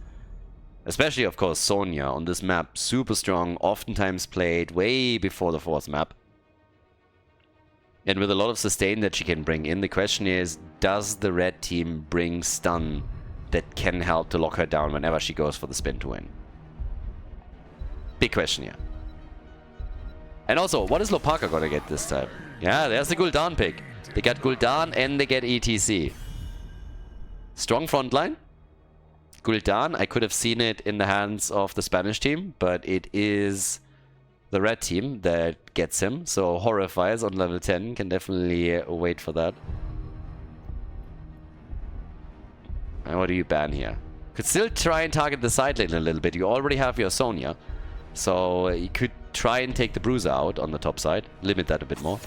Especially, of course, Sonya on this map. Super strong, oftentimes played way before the 4th map. And with a lot of sustain that she can bring in, the question is, does the red team bring stun that can help to lock her down whenever she goes for the spin to win? Big question here. And also, what is Lopaka gonna get this time? Yeah, there's the Gul'dan pick. They got Gul'dan and they get ETC. Strong frontline. Gul'dan, I could have seen it in the hands of the Spanish team, but it is the red team that gets him. So Horrifies on level 10 can definitely wait for that. And what do you ban here? Could still try and target the side lane a little bit. You already have your Sonya. So you could try and take the Bruiser out on the top side. Limit that a bit more.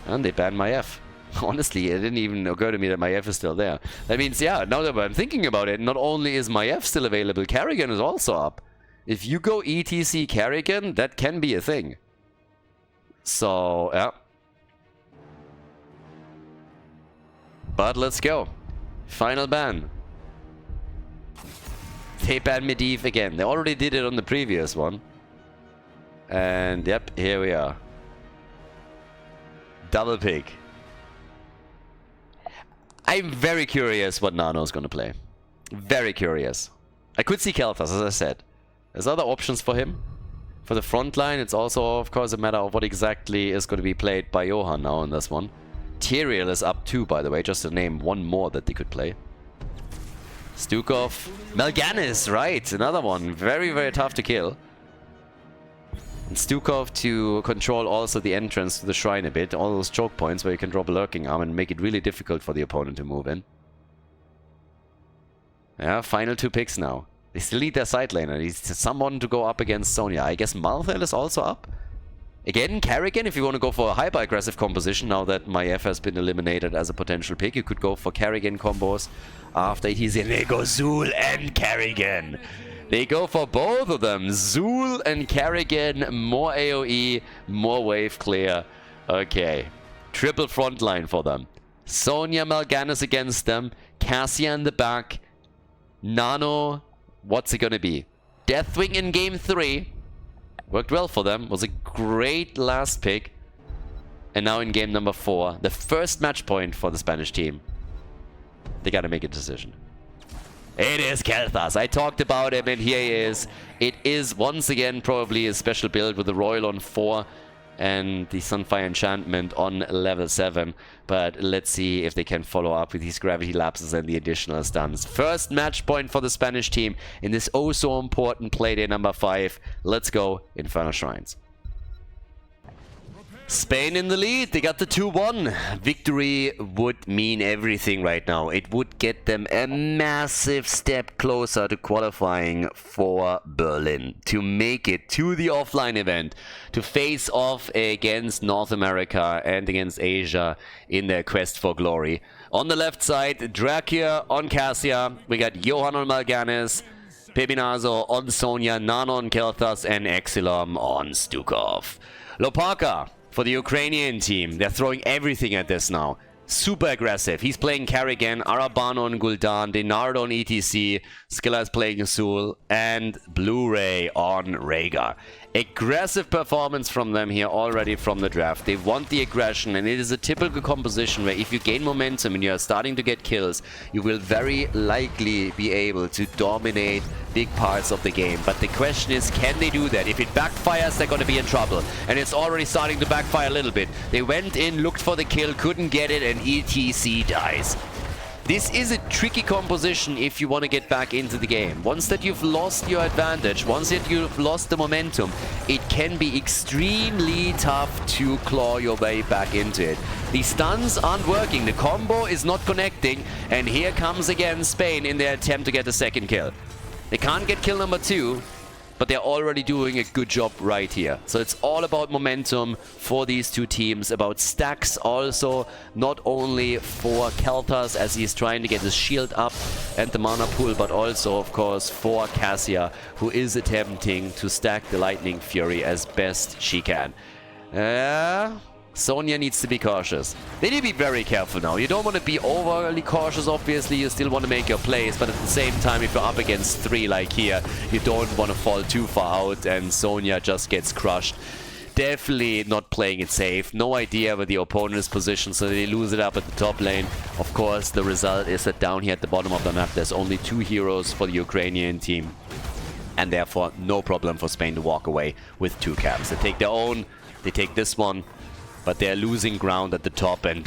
And they ban my F. Honestly, it didn't even occur to me that my F is still there. That means, yeah, now that I'm thinking about it, not only is my F still available, Kerrigan is also up. If you go ETC Kerrigan, that can be a thing. So, yeah. But let's go. Final ban. They ban Medivh again. They already did it on the previous one. And yep, here we are. Double pick. I'm very curious what Nano's gonna play. Very curious. I could see Kel'Thas, as I said. There's other options for him. For the front line, it's also, of course, a matter of what exactly is going to be played by Johan now in this one. Tyrael is up too, by the way, just to name one more that they could play. Stukov. Mal'Ganis, right, another one. Very, very tough to kill. And Stukov to control also the entrance to the shrine a bit. All those choke points where you can drop a lurking arm and make it really difficult for the opponent to move in. Yeah, final 2 picks now. They still need their side laner. He's someone to go up against Sonya. I guess Malthel is also up. Again, Kerrigan, if you want to go for a hyper-aggressive composition, now that Maiev has been eliminated as a potential pick, you could go for Kerrigan combos after he's in. They go Zul and Kerrigan. They go for both of them. Zul and Kerrigan, more AoE, more wave clear. Okay, triple frontline for them. Sonya Mal'Ganis against them. Cassia in the back. Nano, what's it gonna be? Deathwing in game 3. Worked well for them. Was a great last pick. And now in game number 4, the first match point for the Spanish team. They gotta make a decision. It is Kel'Thas. I talked about him and here he is. It is once again probably a special build with the Royal on 4 and the Sunfire Enchantment on level 7. But let's see if they can follow up with these Gravity Lapses and the additional stuns. First match point for the Spanish team in this oh so important playday number 5. Let's go, Infernal Shrines. Spain in the lead, they got the 2-1. Victory would mean everything right now. It would get them a massive step closer to qualifying for Berlin. To make it to the offline event. To face off against North America and against Asia in their quest for glory. On the left side, Dracula on Cassia. We got Johan on Mal'Ganis. Pepinazo on Sonya. Nano on Kel'Thas. And Exilom on Stukov. Lopaka for the Ukrainian team. They're throwing everything at this now. Super aggressive. He's playing Kerrigan, Arabano on Gul'dan, Denardo on ETC, Skilla is playing Azul, and Blu-ray on Rhaegar. Aggressive performance from them here already from the draft. They want the aggression, and it is a typical composition where if you gain momentum and you're starting to get kills, you will very likely be able to dominate big parts of the game. But the question is, can they do that? If it backfires, they're going to be in trouble. And it's already starting to backfire a little bit. They went in, looked for the kill, couldn't get it, and ETC dies. This is a tricky composition if you want to get back into the game. Once that you've lost your advantage, once that you've lost the momentum, it can be extremely tough to claw your way back into it. The stuns aren't working, the combo is not connecting, and here comes again Spain in their attempt to get a second kill. They can't get kill number 2, but they're already doing a good job right here. So it's all about momentum for these two teams, about stacks also, not only for Kel'Thas as he's trying to get his shield up and the mana pool, but also, of course, for Cassia, who is attempting to stack the Lightning Fury as best she can. Sonya needs to be cautious. They need to be very careful now. You don't want to be overly cautious, obviously. You still want to make your plays, but at the same time, if you're up against 3 like here, you don't want to fall too far out and Sonya just gets crushed. Definitely not playing it safe. No idea where the opponent is positioned, so they lose it up at the top lane. Of course, the result is that down here at the bottom of the map, there's only 2 heroes for the Ukrainian team. And therefore, no problem for Spain to walk away with 2 camps. They take their own, they take this one, but they're losing ground at the top, and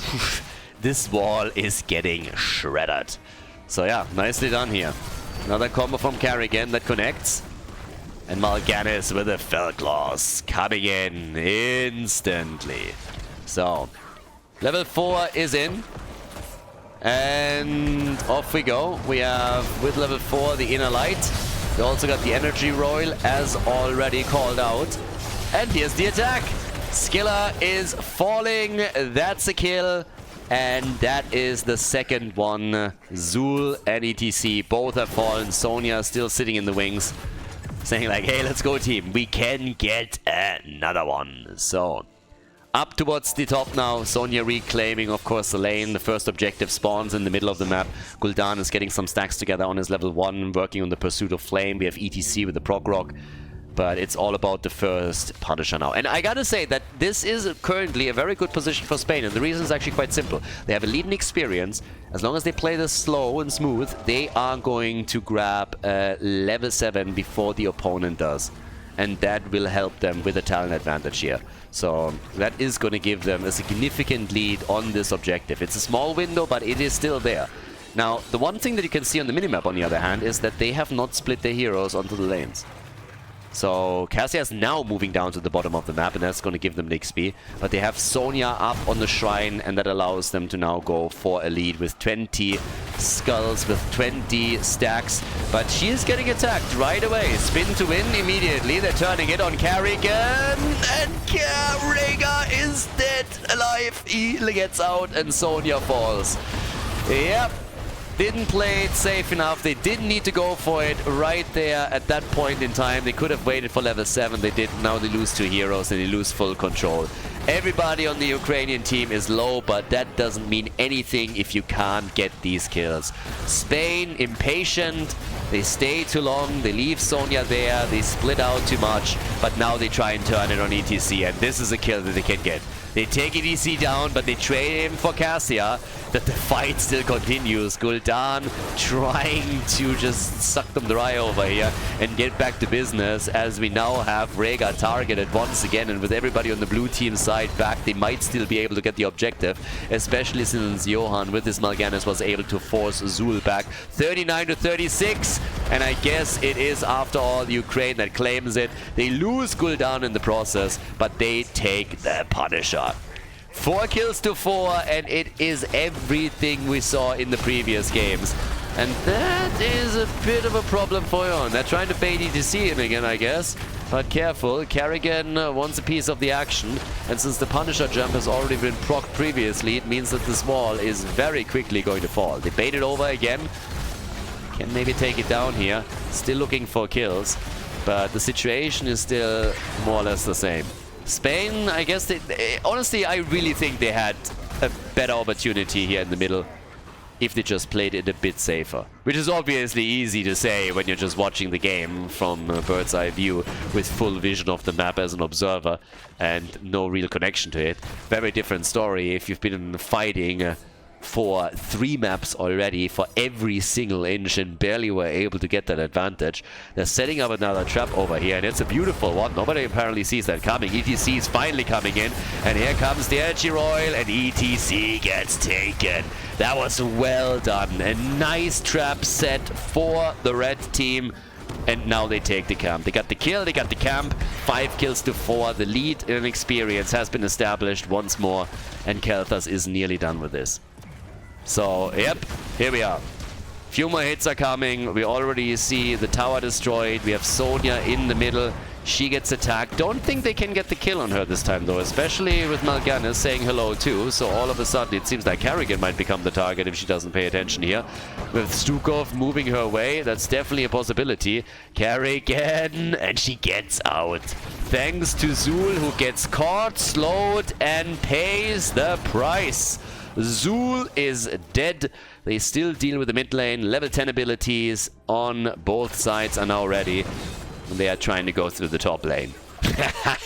this wall is getting shredded. So yeah, nicely done here. Another combo from Kerrigan that connects. And Mal'Ganis with a Fell Claws coming in instantly. So, level 4 is in. And off we go. We have, with level 4, the Inner Light. We also got the Energy Royal, as already called out. And here's the attack. Skilla is falling, that's a kill, and that is the second one. Zul and ETC both have fallen. Sonya still sitting in the wings, saying like, hey, let's go team, we can get another one. So, up towards the top now, Sonya reclaiming, of course, the lane. The first objective spawns in the middle of the map. Gul'dan is getting some stacks together on his level 1, working on the Pursuit of Flame. We have ETC with the Prog Rock. But it's all about the first Punisher now. And I gotta say that this is currently a very good position for Spain. And the reason is actually quite simple. They have a leading experience. As long as they play this slow and smooth, they are going to grab level 7 before the opponent does. And that will help them with a talent advantage here. So that is going to give them a significant lead on this objective. It's a small window, but it is still there. Now, the one thing that you can see on the minimap, on the other hand, is that they have not split their heroes onto the lanes. So Cassia is now moving down to the bottom of the map, and that's going to give them the XP. But they have Sonya up on the shrine, and that allows them to now go for a lead with 20 skulls, with 20 stacks. But she is getting attacked right away. Spin to win immediately. They're turning it on Carrigan, and Rega is dead, alive. He gets out, and Sonya falls. Yep. Didn't play it safe enough. They didn't need to go for it right there at that point in time. They could have waited for level 7. They didn't. Now they lose 2 heroes and they lose full control. Everybody on the Ukrainian team is low, but that doesn't mean anything if you can't get these kills. Spain, impatient. They stay too long. They leave Sonya there. They split out too much. But now they try and turn it on ETC. And this is a kill that they can get. They take ETC down, but they trade him for Cassia. That the fight still continues. Gul'dan trying to just suck them dry over here and get back to business, as we now have Rega targeted once again, and with everybody on the blue team side back, they might still be able to get the objective, especially since Johan with his Mal'Ganis was able to force Zul back. 39 to 36, and I guess it is after all Ukraine that claims it. They lose Gul'dan in the process, but they take the Punisher. 4 kills to 4, and it is everything we saw in the previous games. And that is a bit of a problem for Yon. They're trying to bait ETC in again, I guess. But careful, Carrigan wants a piece of the action. And since the Punisher jump has already been procced previously, it means that this wall is very quickly going to fall. They bait it over again. Can maybe take it down here. Still looking for kills. But the situation is still more or less the same. Spain, I guess, honestly, I really think they had a better opportunity here in the middle if they just played it a bit safer. Which is obviously easy to say when you're just watching the game from a bird's eye view with full vision of the map as an observer and no real connection to it. Very different story if you've been fighting for 3 maps already for every single inch and barely were able to get that advantage. They're setting up another trap over here, and it's a beautiful one. Nobody apparently sees that coming. ETC is finally coming in, and here comes the Energy Royal, and ETC gets taken. That was well done. A nice trap set for the red team. And now they take the camp. They got the kill, they got the camp. 5 kills to 4. The lead in experience has been established once more, and Kelthas is nearly done with this. So, yep, here we are. Few more hits are coming. We already see the tower destroyed. We have Sonya in the middle. She gets attacked. Don't think they can get the kill on her this time, though, especially with Mal'Ganis saying hello, too. So all of a sudden, it seems like Carrigan might become the target if she doesn't pay attention here. With Stukov moving her way, that's definitely a possibility. Carrigan, and she gets out. Thanks to Zul, who gets caught, slowed, and pays the price. Zul is dead. They still deal with the mid lane. Level 10 abilities on both sides are now ready. And they are trying to go through the top lane.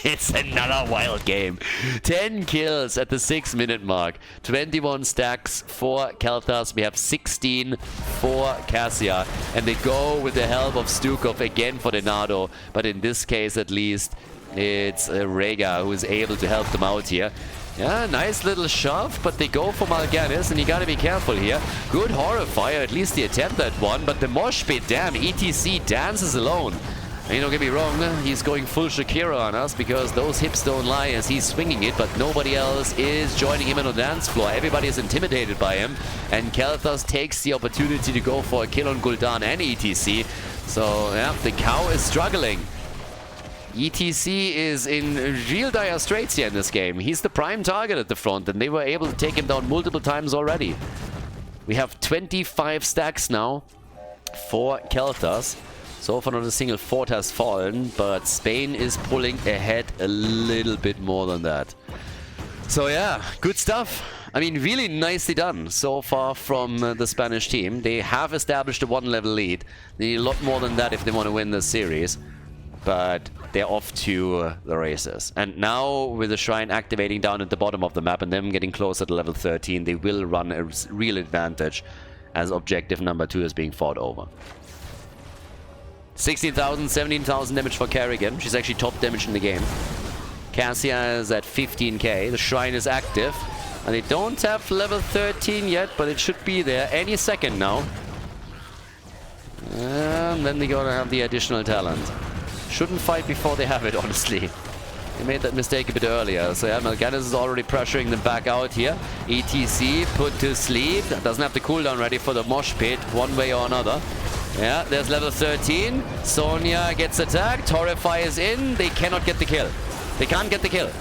It's another wild game. 10 kills at the 6-minute mark. 21 stacks for Kelthas. We have 16 for Cassia. And they go with the help of Stukov again for the Nado. But in this case, at least, it's Rega who is able to help them out here. Yeah, nice little shove, but they go for Mal'Ganis, and you gotta be careful here. Good Horrifier, at least the attempt at one, but the mosh pit, damn, ETC dances alone. And don't get me wrong, he's going full Shakira on us, because those hips don't lie as he's swinging it, but nobody else is joining him on the dance floor. Everybody is intimidated by him, and Kelthas takes the opportunity to go for a kill on Gul'dan and ETC. So, yeah, the cow is struggling. ETC is in real dire straits here in this game. He's the prime target at the front, and they were able to take him down multiple times already. We have 25 stacks now for Kelthas. So far not a single fort has fallen, but Spain is pulling ahead a little bit more than that. So yeah, good stuff. I mean, really nicely done so far from the Spanish team. They have established a 1-level lead. They need a lot more than that if they want to win this series. But they're off to the races. And now, with the shrine activating down at the bottom of the map and them getting closer to level 13, they will run a real advantage as objective number 2 is being fought over. 16,000, 17,000 damage for Carrigan. She's actually top damage in the game. Cassia is at 15k. The shrine is active. And they don't have level 13 yet, but it should be there any second now. And then they're gonna have the additional talent. Shouldn't fight before they have it, honestly. They made that mistake a bit earlier. So yeah, Mal'Ganis is already pressuring them back out here. ETC put to sleep. Doesn't have the cooldown ready for the mosh pit one way or another. Yeah, there's level 13. Sonya gets attacked. Torify is in. They cannot get the kill. They can't get the kill.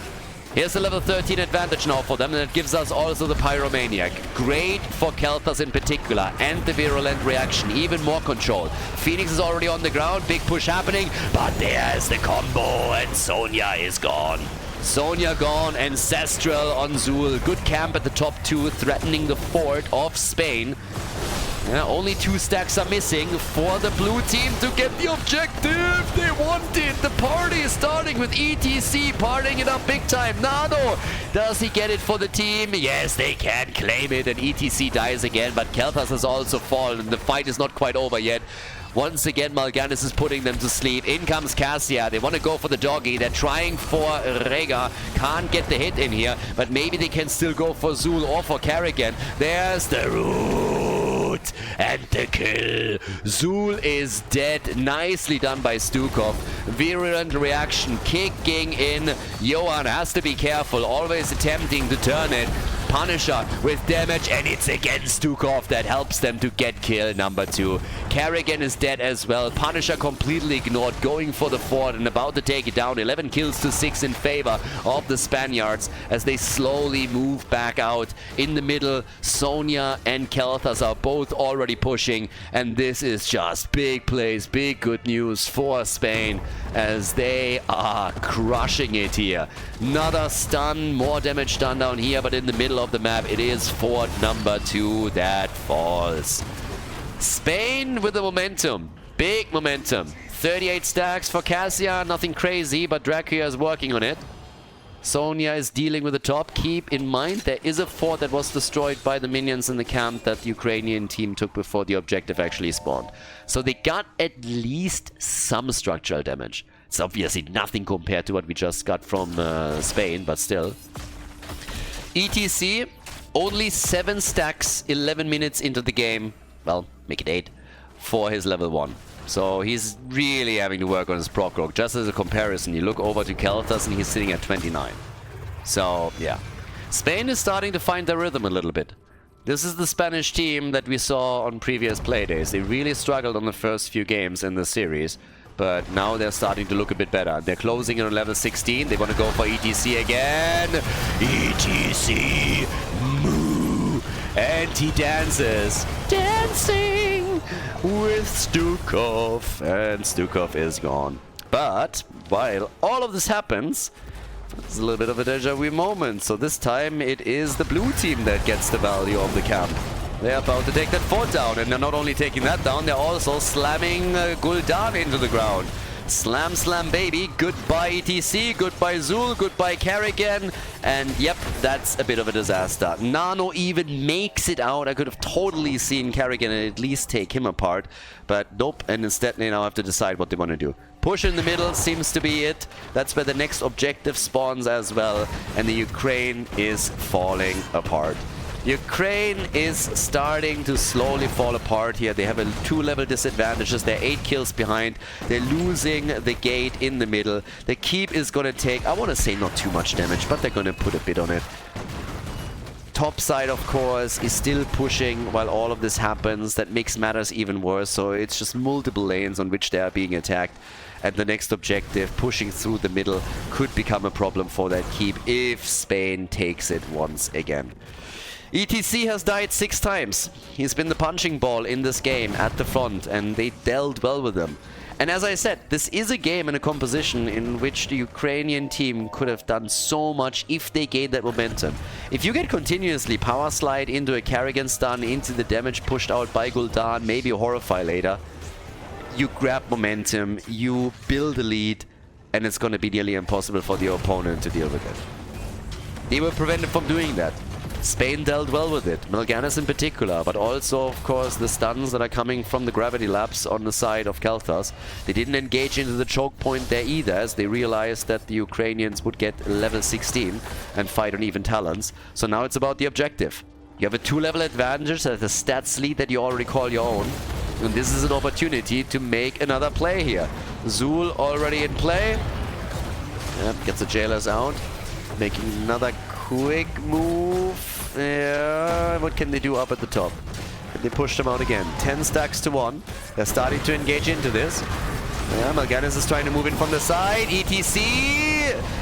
Here's the level 13 advantage now for them, and it gives us also the Pyromaniac. Great for Kelthas in particular, and the Virulent reaction, even more control. Phoenix is already on the ground, big push happening, but there's the combo, and Sonya is gone. Sonya gone, Ancestral on Zul. Good camp at the top 2, threatening the fort of Spain. Yeah, only 2 stacks are missing for the blue team to get the objective. They want it. The party is starting with ETC partying it up big time. Nano, does he get it for the team? Yes, they can claim it, and ETC dies again, but Kelthas has also fallen. The fight is not quite over yet. Once again, Mal'Ganis is putting them to sleep. In comes Cassia. They want to go for the doggy. They're trying for Rega. Can't get the hit in here, but maybe they can still go for Zul or for Karrigan. There's the root and the kill. Zul is dead. Nicely done by Stukov. Virulent reaction kicking in. Johan has to be careful. Always attempting to turn it. Punisher with damage, and it's again Stukov that helps them to get kill number 2. Karrigan is dead as well. Punisher completely ignored, going for the fort and about to take it down. 11 kills to 6 in favor of the Spaniards as they slowly move back out. In the middle, Sonya and Kelthas are both already pushing, and this is just big plays, big good news for Spain as they are crushing it here. Another stun, more damage done down here, but in the middle of the map, it is fort number 2 that falls. Spain with the momentum. Big momentum. 38 stacks for Cassia. Nothing crazy, but Dracula is working on it. Sonya is dealing with the top. Keep in mind, there is a fort that was destroyed by the minions in the camp that the Ukrainian team took before the objective actually spawned. So they got at least some structural damage. It's obviously nothing compared to what we just got from Spain, but still. ETC, only 7 stacks, 11 minutes into the game. Well, make it 8 for his level 1. So he's really having to work on his proc rock. Just as a comparison, you look over to Kelthas and he's sitting at 29. So, yeah. Spain is starting to find their rhythm a little bit. This is the Spanish team that we saw on previous playdays. They really struggled on the first few games in the series. But now they're starting to look a bit better. They're closing in on level 16. They want to go for ETC again. ETC! Moo! And he dances. Dancing with Stukov. And Stukov is gone. But while all of this happens, it's a little bit of a deja vu moment. So this time it is the blue team that gets the value of the camp. They're about to take that fort down, and they're not only taking that down, they're also slamming Gul'dan into the ground. Slam, slam, baby. Goodbye, ETC. Goodbye, Zul. Goodbye, Karrigan. And yep, that's a bit of a disaster. Nano even makes it out. I could have totally seen Karrigan at least take him apart. But nope, and instead they now have to decide what they want to do. Push in the middle seems to be it. That's where the next objective spawns as well. And the Ukraine is falling apart. Ukraine is starting to slowly fall apart here. They have a 2-level disadvantages. They're 8 kills behind. They're losing the gate in the middle. The keep is going to take, I want to say not too much damage, but they're going to put a bit on it. Top side, of course, is still pushing while all of this happens. That makes matters even worse. So it's just multiple lanes on which they are being attacked. And the next objective, pushing through the middle, could become a problem for that keep if Spain takes it once again. ETC has died 6 times. He's been the punching ball in this game at the front, and they dealt well with him. And as I said, this is a game and a composition in which the Ukrainian team could have done so much if they gained that momentum. If you get continuously power slide into a Karrigan stun, into the damage pushed out by Gul'dan, maybe a Horrify later, you grab momentum, you build a lead, and it's going to be nearly impossible for the opponent to deal with it. They were prevented from doing that. Spain dealt well with it, Mal'Ganis in particular, but also, of course, the stuns that are coming from the gravity labs on the side of Kelthas. They didn't engage into the choke point there either, as they realized that the Ukrainians would get level 16 and fight on even talents. So now it's about the objective. You have a 2-level advantage, that's a stats lead that you already call your own. And this is an opportunity to make another play here. Zul already in play. Yep, gets the jailers out. Making another quick move. Yeah, what can they do up at the top? Can they push them out again? 10 stacks to 1. They're starting to engage into this. Yeah, Mal'Ganis is trying to move in from the side. ETC!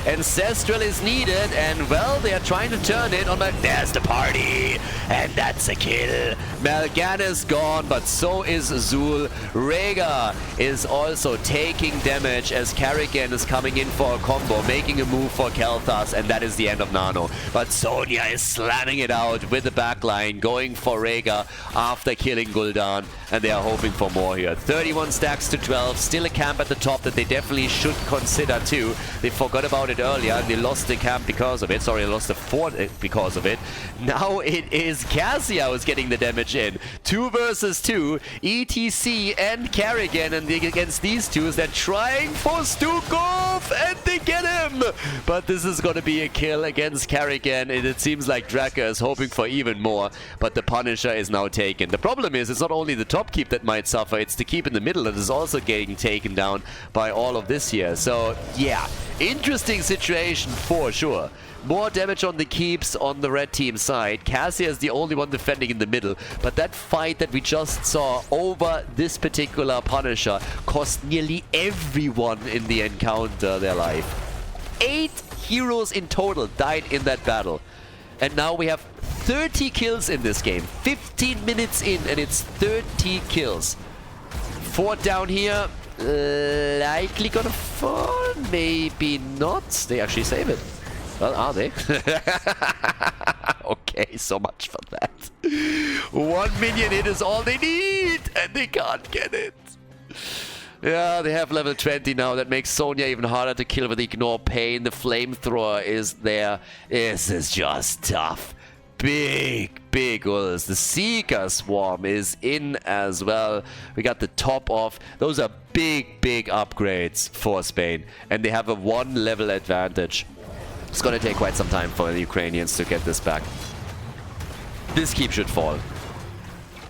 Ancestral is needed, and well, they are trying to turn it on there's the party! And that's a kill. Mal'Ganis gone, but so is Zul. Rhaegar is also taking damage as Karrigan is coming in for a combo, making a move for Kel'Thas, and that is the end of Nano. But Sonya is slamming it out with the backline, going for Rhaegar after killing Gul'dan, and they are hoping for more here. 31 stacks to 12, still a camp at the top that they definitely should consider too. They forgot about it earlier and they lost the camp because of it. Sorry, they lost the fort because of it. Now it is Cassia who's getting the damage in. 2 versus 2, ETC and Karrigan, and against these two, they're trying for Stukov and they get him! But this is gonna be a kill against Karrigan, and it seems like Draka is hoping for even more, but the Punisher is now taken. The problem is, it's not only the top keep that might suffer, it's the keep in the middle that is also getting taken down by all of this here. So yeah, interesting situation for sure. More damage on the keeps on the red team side. Cassia is the only one defending in the middle, but that fight that we just saw over this particular Punisher cost nearly everyone in the encounter their life. 8 heroes in total died in that battle. And now we have 30 kills in this game. 15 minutes in and it's 30 kills. 4 down here. Likely gonna fall, maybe not. They actually save it. Well, are they? Okay, so much for that. 1 minion hit is all they need, and they can't get it. Yeah, they have level 20 now. That makes Sonya even harder to kill with Ignore Pain. The flamethrower is there. This is just tough. Big ulls. The Seeker Swarm is in as well. We got the top off. Those are big upgrades for Spain. And they have a 1 level advantage. It's gonna take quite some time for the Ukrainians to get this back. This keep should fall.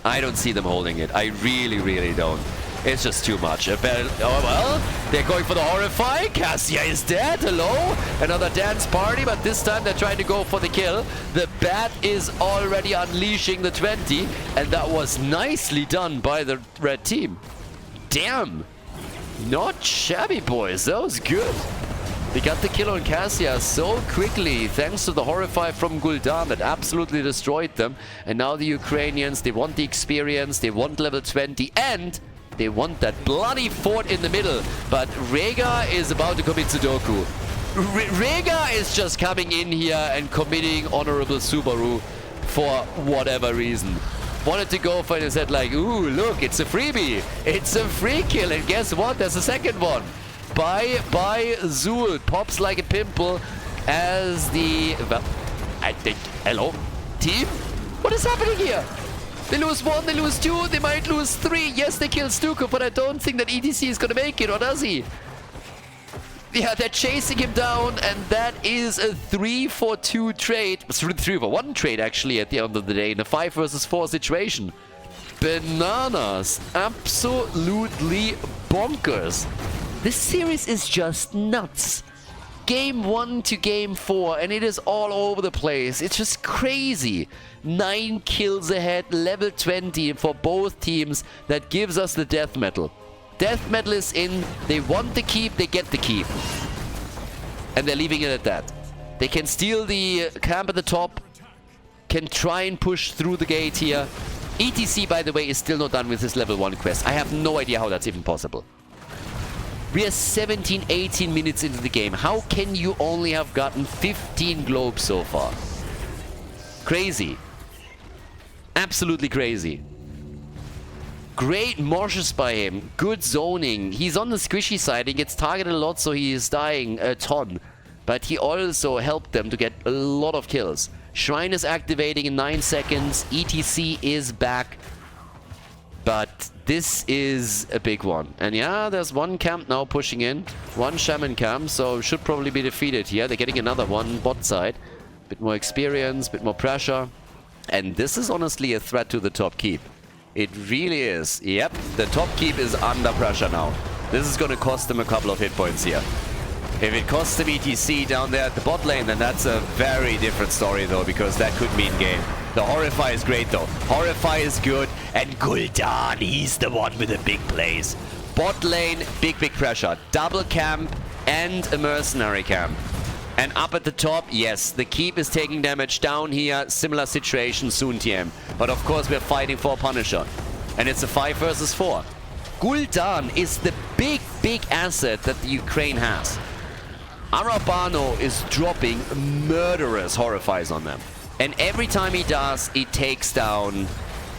I don't see them holding it. I really don't. It's just too much. Oh, well, they're going for the Horrify. Cassia is dead. Hello. Another dance party, but this time they're trying to go for the kill. The Bat is already unleashing the 20, and that was nicely done by the red team. Damn. Not shabby, boys. That was good. They got the kill on Cassia so quickly, thanks to the Horrify from Gul'dan that absolutely destroyed them. And now the Ukrainians, they want the experience, they want level 20, and they want that bloody fort in the middle. But Rhaegar is about to commit Sudoku. Rhaegar is just coming in here and committing Honorable Subaru for whatever reason. Wanted to go for it and said like, ooh, look, it's a freebie. It's a free kill. And guess what? There's a second one. By Zul. Pops like a pimple as the... Well, I think... Hello? Team? What is happening here? They lose 1, they lose 2, they might lose 3. Yes, they kill Stukov, but I don't think that ETC is gonna make it, or does he? Yeah, they're chasing him down, and that is a 3-for-2 trade. 3-for-1 trade, actually, at the end of the day, in a 5 versus 4 situation. Bananas. Absolutely bonkers. This series is just nuts. Game 1 to game 4, and it is all over the place. It's just crazy. 9 kills ahead, level 20 for both teams. That gives us the death metal. Death metal is in. They want the keep, they get the keep. And they're leaving it at that. They can steal the camp at the top. Can try and push through the gate here. ETC, by the way, is still not done with his level 1 quest. I have no idea how that's even possible. We are 17, 18 minutes into the game. How can you only have gotten 15 globes so far? Crazy. Absolutely crazy. Great Morshes by him. Good zoning. He's on the squishy side. He gets targeted a lot, so he is dying a ton. But he also helped them to get a lot of kills. Shrine is activating in 9 seconds. ETC is back. But this is a big one. And yeah, there's one camp now pushing in. One Shaman camp, so should probably be defeated here. They're getting another one bot side. Bit more experience, bit more pressure. And this is honestly a threat to the top keep. It really is. Yep, the top keep is under pressure now. This is going to cost them a couple of hit points here. If it costs them ETC down there at the bot lane, then that's a very different story, though, because that could mean game. The Horrify is great, though. Horrify is good, and Khaldor, he's the one with the big plays. Bot lane, big pressure. Double camp and a mercenary camp. And up at the top, yes, the keep is taking damage down here. Similar situation, soon TM. But of course, we're fighting for a Punisher. And it's a 5 versus 4. Khaldor is the big asset that the Ukraine has. Arabano is dropping murderous Horrifies on them. And every time he does, he takes down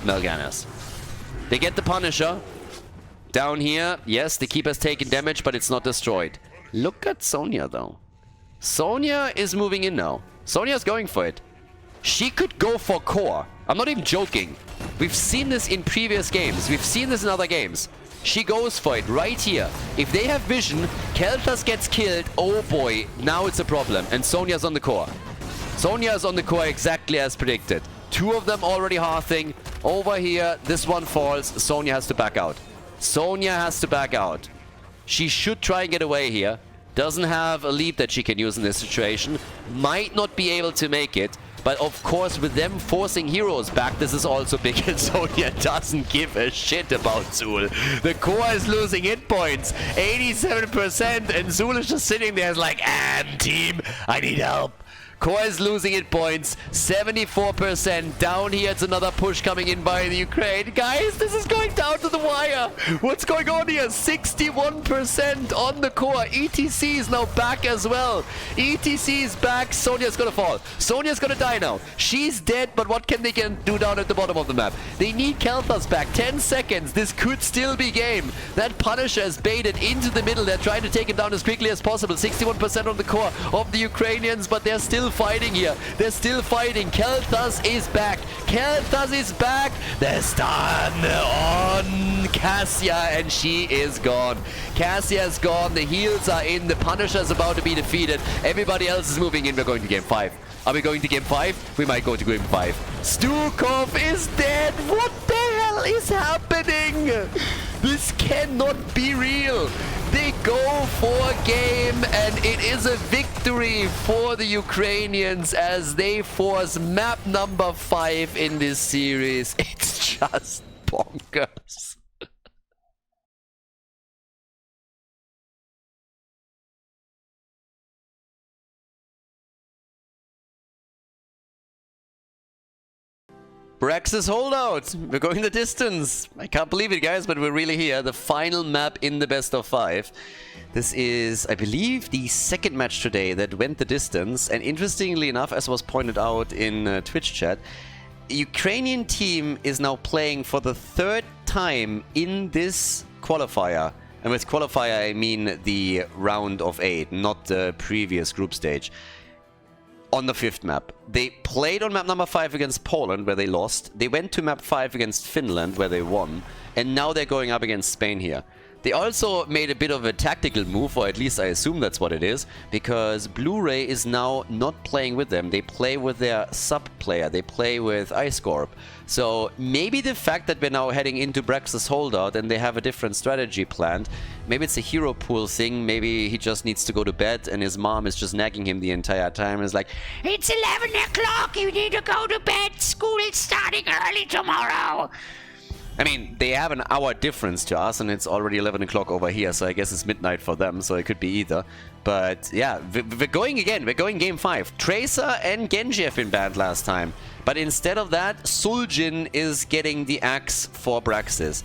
Melganis. They get the Punisher. Down here, yes, the keep has taken damage, but it's not destroyed. Look at Sonya, though. Sonya is moving in now. Sonya's going for it. She could go for core. I'm not even joking. We've seen this in previous games. We've seen this in other games. She goes for it right here. If they have vision, Keltas gets killed. Oh boy, now it's a problem. And Sonya's on the core. Sonya's on the core exactly as predicted. 2 of them already hearthing. Over here, this one falls. Sonya has to back out. Sonya has to back out. She should try and get away here. Doesn't have a leap that she can use in this situation. Might not be able to make it. But of course, with them forcing heroes back, this is also big. And Sonya doesn't give a shit about Zul. The core is losing hit points. 87%. And Zul is just sitting there like, team, I need help. Core is losing hit points. 74%. Down here, it's another push coming in by the Ukraine. Guys, this is going down to the wire. What's going on here? 61% on the core. ETC is now back as well. ETC is back. Sonya's gonna fall. Sonya's gonna die now. She's dead, but what can they do down at the bottom of the map? They need Kelthas back. 10 seconds. This could still be game. That Punisher is baited into the middle. They're trying to take him down as quickly as possible. 61% on the core of the Ukrainians, but they're still fighting here. They're still fighting. Keltas is back. Keltas is back. The stun on Cassia, and she is gone. Cassia is gone. The heals are in. The Punisher is about to be defeated. Everybody else is moving in. We're going to game 5. Are we going to game 5? We might go to game 5. Stukov is dead. What the hell is happening? This cannot be real. They go for a game, and it is a victory for the Ukrainians as they force map number 5 in this series. It's just bonkers. Brax's holdout. We're going the distance. I can't believe it, guys, but we're really here. The final map in the best of 5. This is, I believe, the second match today that went the distance. And interestingly enough, as was pointed out in Twitch chat, the Ukrainian team is now playing for the 3rd time in this qualifier. And with qualifier, I mean the round of 8, not the previous group stage. On the 5th map. They played on map number 5 against Poland, where they lost. They went to map 5 against Finland, where they won. And now they're going up against Spain here. They also made a bit of a tactical move, or at least I assume that's what it is, because Blu-ray is now not playing with them. They play with their sub-player. They play with Ice Corp. So maybe the fact that we're now heading into Brax's holdout and they have a different strategy planned, maybe it's a hero pool thing. Maybe he just needs to go to bed and his mom is just nagging him the entire time. It's like, it's 11 o'clock, you need to go to bed. School is starting early tomorrow. I mean, they have an hour difference to us, and it's already 11 o'clock over here, so I guess it's midnight for them, so it could be either. But yeah, we're going again. We're going game 5. Tracer and Genji have been banned last time. But instead of that, Suljin is getting the axe for Braxis.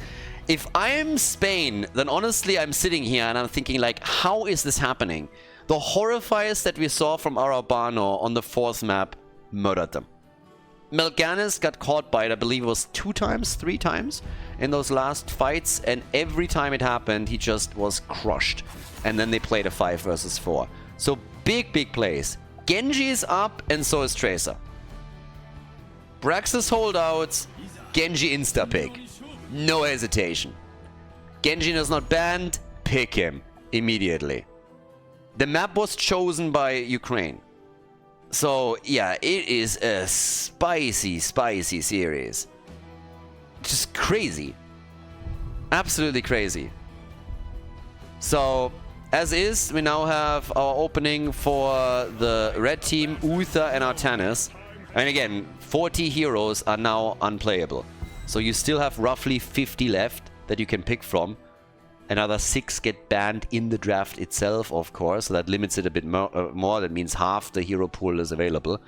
If I'm Spain, then honestly, I'm sitting here and I'm thinking, like, how is this happening? The Horrifiers that we saw from Arabano on the 4th map murdered them. Melganis got caught by it, I believe it was 2 times, 3 times in those last fights, and every time it happened, he just was crushed. And then they played a 5 versus 4. So big plays. Genji is up, and so is Tracer. Braxis holdouts, Genji insta-pick. No hesitation. Genji is not banned, pick him immediately. The map was chosen by Ukraine. So, yeah, it is a spicy series. Just crazy. Absolutely crazy. So, as is, we now have our opening for the red team, Uther and Artanis. And again, 40 heroes are now unplayable. So you still have roughly 50 left that you can pick from. Another 6 get banned in the draft itself, of course. So that limits it a bit more. That means half the hero pool is available.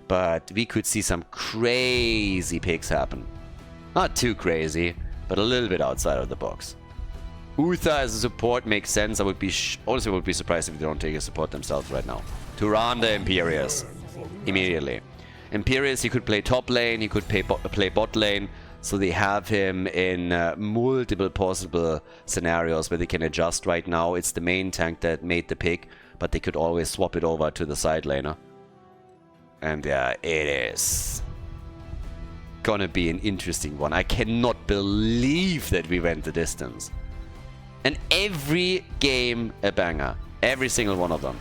But we could see some crazy picks happen. Not too crazy, but a little bit outside of the box. Uther as a support makes sense. I would be honestly would be surprised if they don't take a support themselves right now. Tyrande Imperius immediately. Imperius, he could play top lane, he could play bot lane, so they have him in multiple possible scenarios where they can adjust. Right now it's the main tank that made the pick, but they could always swap it over to the side laner. And yeah, it is gonna be an interesting one. I cannot believe that we went the distance. And every game a banger. Every single one of them.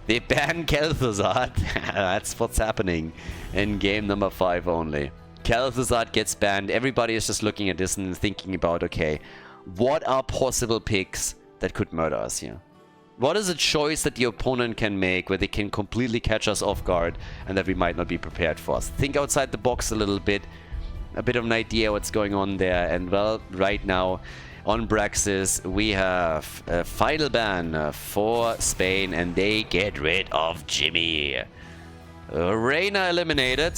They ban Khaldor. That's what's happening in game number 5 only. Khaldor gets banned. Everybody is just looking at this and thinking about, okay, what are possible picks that could murder us here? What is a choice that the opponent can make where they can completely catch us off guard and that we might not be prepared for? Think outside the box a little bit. A bit of an idea what's going on there. And well, right now on Braxis, we have a final ban for Spain and they get rid of Jimmy. Reina eliminated.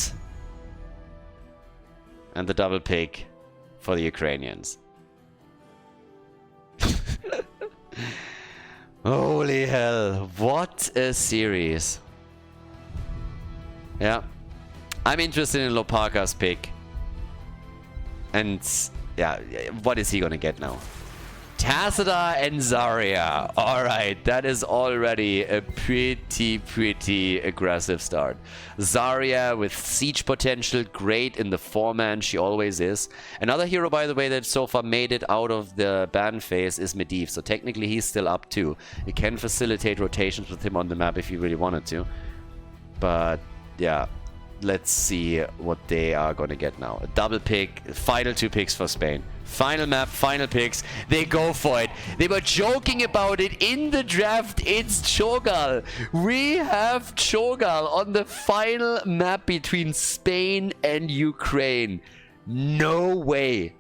And the double pick for the Ukrainians. Holy hell, what a series. Yeah. I'm interested in Lopaka's pick. And yeah, what is he gonna get now? Tassadar and Zarya. Alright, that is already a pretty aggressive start. Zarya with siege potential, great in the 4-man, she always is. Another hero, by the way, that so far made it out of the ban phase is Medivh, so technically he's still up too. You can facilitate rotations with him on the map if you really wanted to. But yeah, let's see what they are gonna get now. A double pick, final 2 picks for Spain. Final map, final picks. They go for it. They were joking about it in the draft. It's Cho'Gall. We have Cho'Gall on the final map between Spain and Ukraine. No way.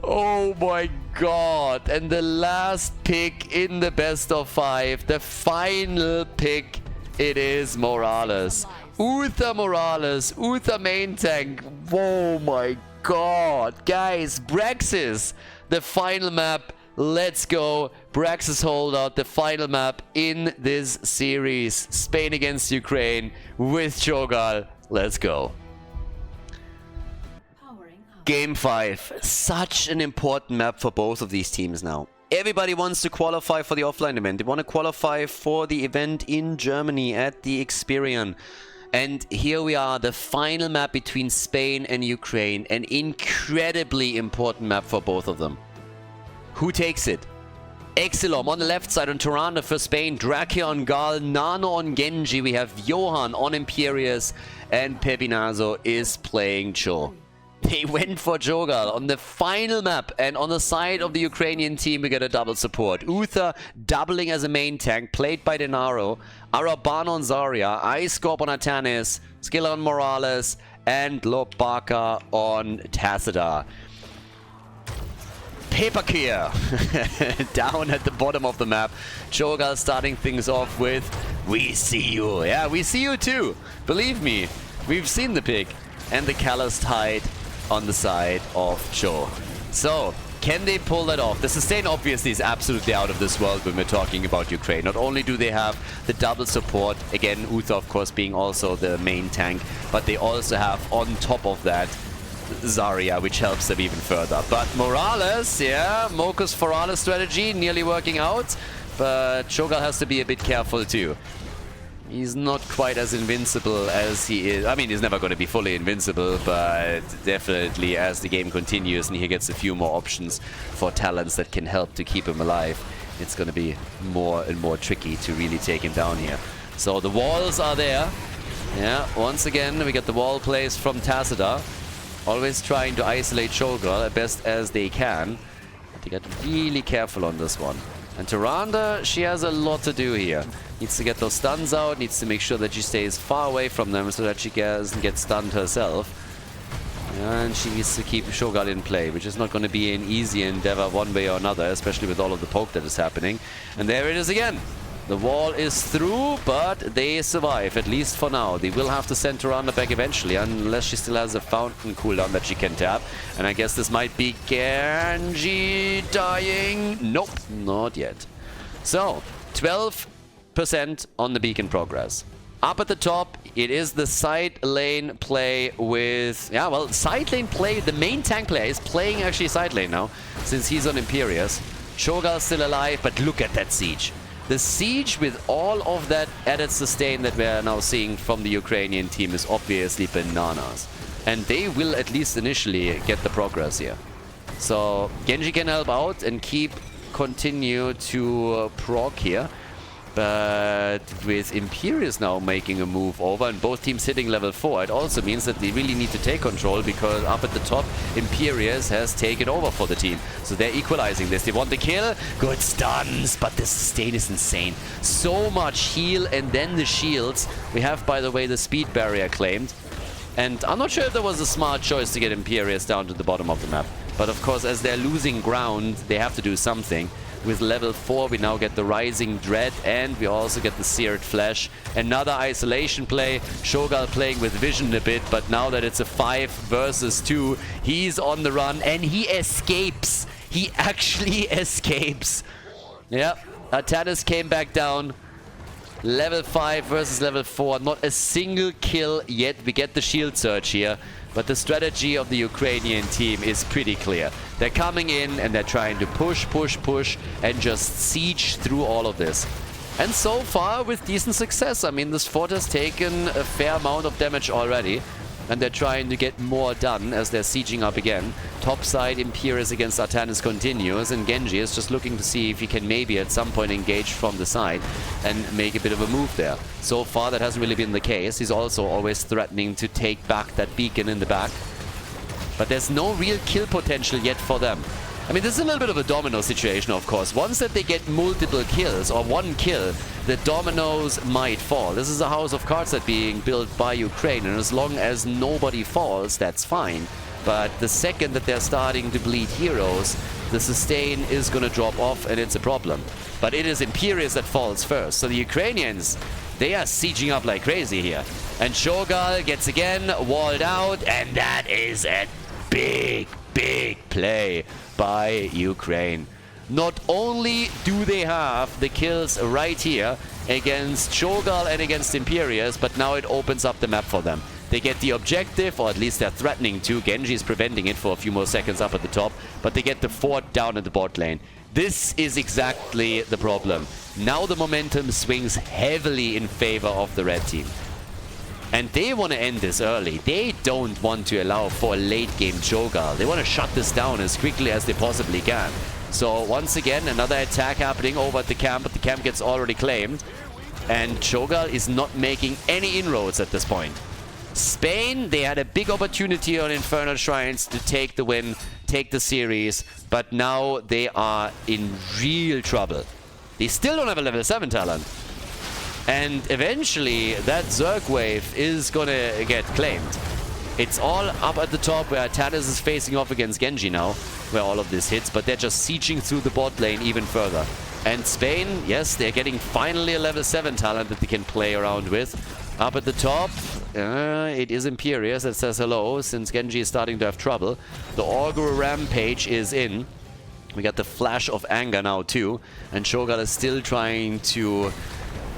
Oh my god. And the last pick in the best of 5. The final pick. It is Morales. Uther Morales. Uther main tank. Oh my god. Guys, Braxis. The final map. Let's go. Braxis holdout. The final map in this series. Spain against Ukraine with Cho'Gall. Let's go. Game 5. Such an important map for both of these teams now. Everybody wants to qualify for the offline event. They want to qualify for the event in Germany at the Experian. And here we are, the final map between Spain and Ukraine. An incredibly important map for both of them. Who takes it? Exilom on the left side on Tyrande for Spain. Drake on Gal. Nano on Genji. We have Johan on Imperius. And Pepinazo is playing Cho. They went for Cho'Gall on the final map, and on the side of the Ukrainian team we get a double support. Uther doubling as a main tank, played by Denaro. Araban on Zarya, Ice Scorp on Artanis, Skilla on Morales, and Lopaka on Tassadar. Paperclear down at the bottom of the map. Cho'Gall starting things off with, "We see you." Yeah, we see you too. Believe me, we've seen the pick. And the calloused hide on the side of Cho. So, can they pull that off? The sustain obviously is absolutely out of this world when we're talking about Ukraine. Not only do they have the double support, again, Uther of course being also the main tank, but they also have on top of that Zarya, which helps them even further. But Morales, yeah, Mokus Forales strategy nearly working out, but Cho'Gall has to be a bit careful too. He's not quite as invincible as he is. I mean, he's never going to be fully invincible, but definitely as the game continues and he gets a few more options for talents that can help to keep him alive, it's going to be more and more tricky to really take him down here. So the walls are there. Yeah, once again, we get the wall plays from Tacita. Always trying to isolate Shogal as best as they can. But they get really careful on this one. And Tyrande, she has a lot to do here. Needs to get those stuns out, needs to make sure that she stays far away from them so that she doesn't get stunned herself. And she needs to keep Shogal in play, which is not going to be an easy endeavor one way or another, especially with all of the poke that is happening. And there it is again. The wall is through, but they survive, at least for now. They will have to send Tyrande back eventually, unless she still has a fountain cooldown that she can tap. And I guess this might be Genji dying. Nope, not yet. So, 12% on the beacon progress. Up at the top, it is the side lane play with... Yeah, well, side lane play, the main tank player is playing actually side lane now, since he's on Imperius. Shogal's still alive, but look at that siege. The siege with all of that added sustain that we are now seeing from the Ukrainian team is obviously bananas. And they will at least initially get the progress here. So Genji can help out and continue to proc here. But with Imperius now making a move over and both teams hitting level 4, it also means that they really need to take control, because up at the top, Imperius has taken over for the team. So they're equalizing this. They want the kill. Good stuns, but the sustain is insane. So much heal and then the shields. We have, by the way, the speed barrier claimed. And I'm not sure if there was a smart choice to get Imperius down to the bottom of the map. But of course, as they're losing ground, they have to do something. With level 4, we now get the Rising Dread, and we also get the Seared Flesh. Another isolation play. Shogal playing with vision a bit, but now that it's a 5 versus 2, he's on the run, and he escapes. He actually escapes. Yep, Artanis came back down. Level 5 versus level 4. Not a single kill yet. We get the shield surge here. But the strategy of the Ukrainian team is pretty clear. They're coming in and they're trying to push, and just siege through all of this. And so far with decent success. I mean, this fort has taken a fair amount of damage already. And they're trying to get more done as they're sieging up again. Topside, Imperius against Artanis continues, and Genji is just looking to see if he can maybe at some point engage from the side and make a bit of a move there. So far, that hasn't really been the case. He's also always threatening to take back that beacon in the back. But there's no real kill potential yet for them. I mean, this is a little bit of a domino situation, of course. Once that they get multiple kills, or one kill, the dominoes might fall. This is a house of cards that being built by Ukraine, and as long as nobody falls, that's fine. But the second that they're starting to bleed heroes, the sustain is going to drop off, and it's a problem. But it is Imperius that falls first. So the Ukrainians, they are sieging up like crazy here. And Shogal gets again walled out, and that is a big play by Ukraine. Not only do they have the kills right here against Shogal and against Imperius, but now it opens up the map for them. They get the objective, or at least they're threatening to. Genji is preventing it for a few more seconds up at the top, but they get the fort down at the bot lane. This is exactly the problem. Now the momentum swings heavily in favor of the red team. And they want to end this early. They don't want to allow for a late-game Shogal. They want to shut this down as quickly as they possibly can. So once again, another attack happening over at the camp, but the camp gets already claimed. And Shogal is not making any inroads at this point. Spain, they had a big opportunity on Infernal Shrines to take the win, take the series, but now they are in real trouble. They still don't have a level 7 talent. And eventually, that Zerg wave is gonna get claimed. It's all up at the top where Artanis is facing off against Genji now, where all of this hits, but they're just sieging through the bot lane even further. And Spain, yes, they're getting finally a level 7 talent that they can play around with. Up at the top, it is Imperius that says hello, since Genji is starting to have trouble. The Augur Rampage is in. We got the Flash of Anger now too, and Shogal is still trying to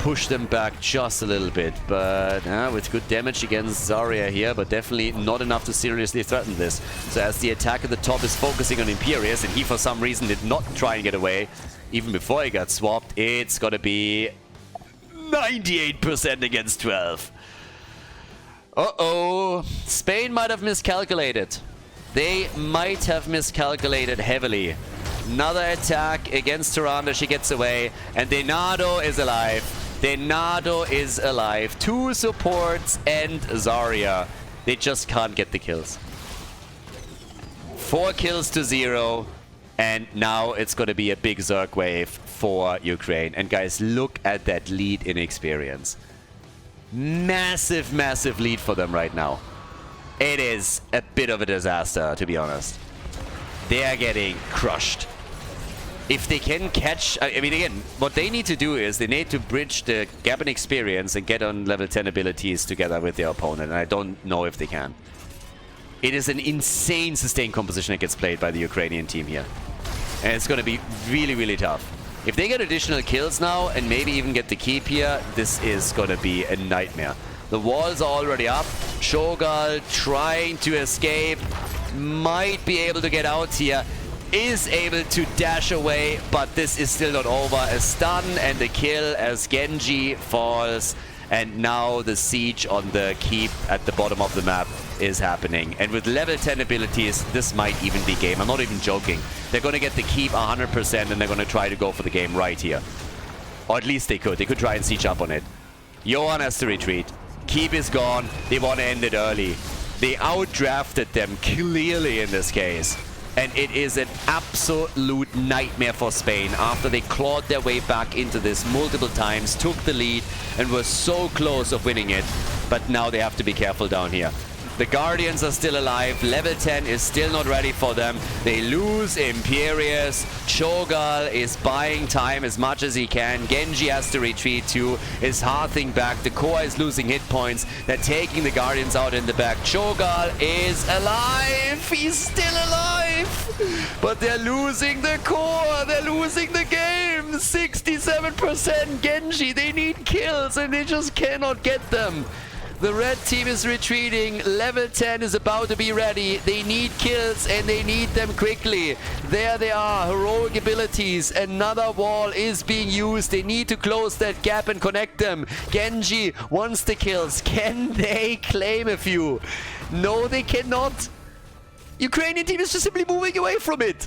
push them back just a little bit, but with good damage against Zarya here, but definitely not enough to seriously threaten this. So as the attack at the top is focusing on Imperius, and he for some reason did not try and get away, even before he got swapped, it's gonna be 98% against 12. Uh-oh. Spain might have miscalculated. They might have miscalculated heavily. Another attack against Tyrande, she gets away, and Denado is alive. Denado is alive. 2 supports and Zarya. They just can't get the kills. 4 kills to 0. And now it's going to be a big Zerg wave for Ukraine. And guys, look at that lead in experience. Massive, massive lead for them right now. It is a bit of a disaster, to be honest. They are getting crushed. If they can catch... I mean, again, what they need to do is they need to bridge the gap in experience and get on level 10 abilities together with their opponent. And I don't know if they can. It is an insane sustained composition that gets played by the Ukrainian team here. And it's going to be really, really tough. If they get additional kills now and maybe even get the keep here, this is going to be a nightmare. The walls are already up. Shogal trying to escape. Might be able to get out here. Is able to dash away, but this is still not over. A stun and a kill as Genji falls. And now the siege on the keep at the bottom of the map is happening. And with level 10 abilities, this might even be game. I'm not even joking. They're going to get the keep 100% and they're going to try to go for the game right here. Or at least they could. They could try and siege up on it. Johan has to retreat. Keep is gone. They want to end it early. They outdrafted them clearly in this case. And it is an absolute nightmare for Spain after they clawed their way back into this multiple times, took the lead, and were so close of winning it. But now they have to be careful down here. The Guardians are still alive. Level 10 is still not ready for them. They lose Imperius. Cho'Gall is buying time as much as he can. Genji has to retreat too. Is Hearthing back. The core is losing hit points. They're taking the Guardians out in the back. Cho'Gall is alive. He's still alive. But they're losing the core. They're losing the game. 67% Genji. They need kills and they just cannot get them. The red team is retreating. Level 10 is about to be ready. They need kills and they need them quickly. There they are. Heroic abilities. Another wall is being used. They need to close that gap and connect them. Genji wants the kills. Can they claim a few? No, they cannot. Ukrainian team is just simply moving away from it.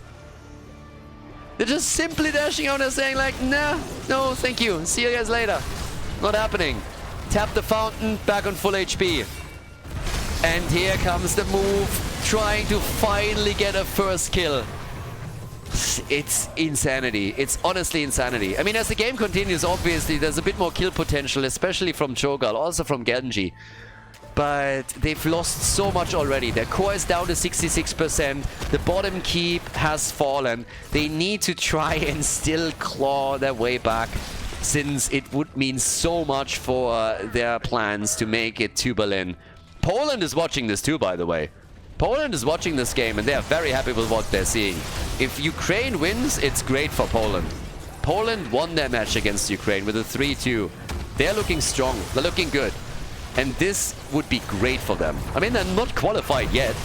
They're just simply dashing out and saying like, nah, no, thank you. See you guys later. Not happening. Tap the fountain, back on full HP. And here comes the move, trying to finally get a first kill. It's insanity. It's honestly insanity. I mean, as the game continues, obviously, there's a bit more kill potential, especially from Cho'Gall, also from Genji. But they've lost so much already. Their core is down to 66%. The bottom keep has fallen. They need to try and still claw their way back, since it would mean so much for their plans to make it to Berlin. Poland is watching this too, by the way. Poland is watching this game and they are very happy with what they're seeing. If Ukraine wins, it's great for Poland. Poland won their match against Ukraine with a 3-2. They're looking strong. They're looking good. And this would be great for them. I mean, they're not qualified yet,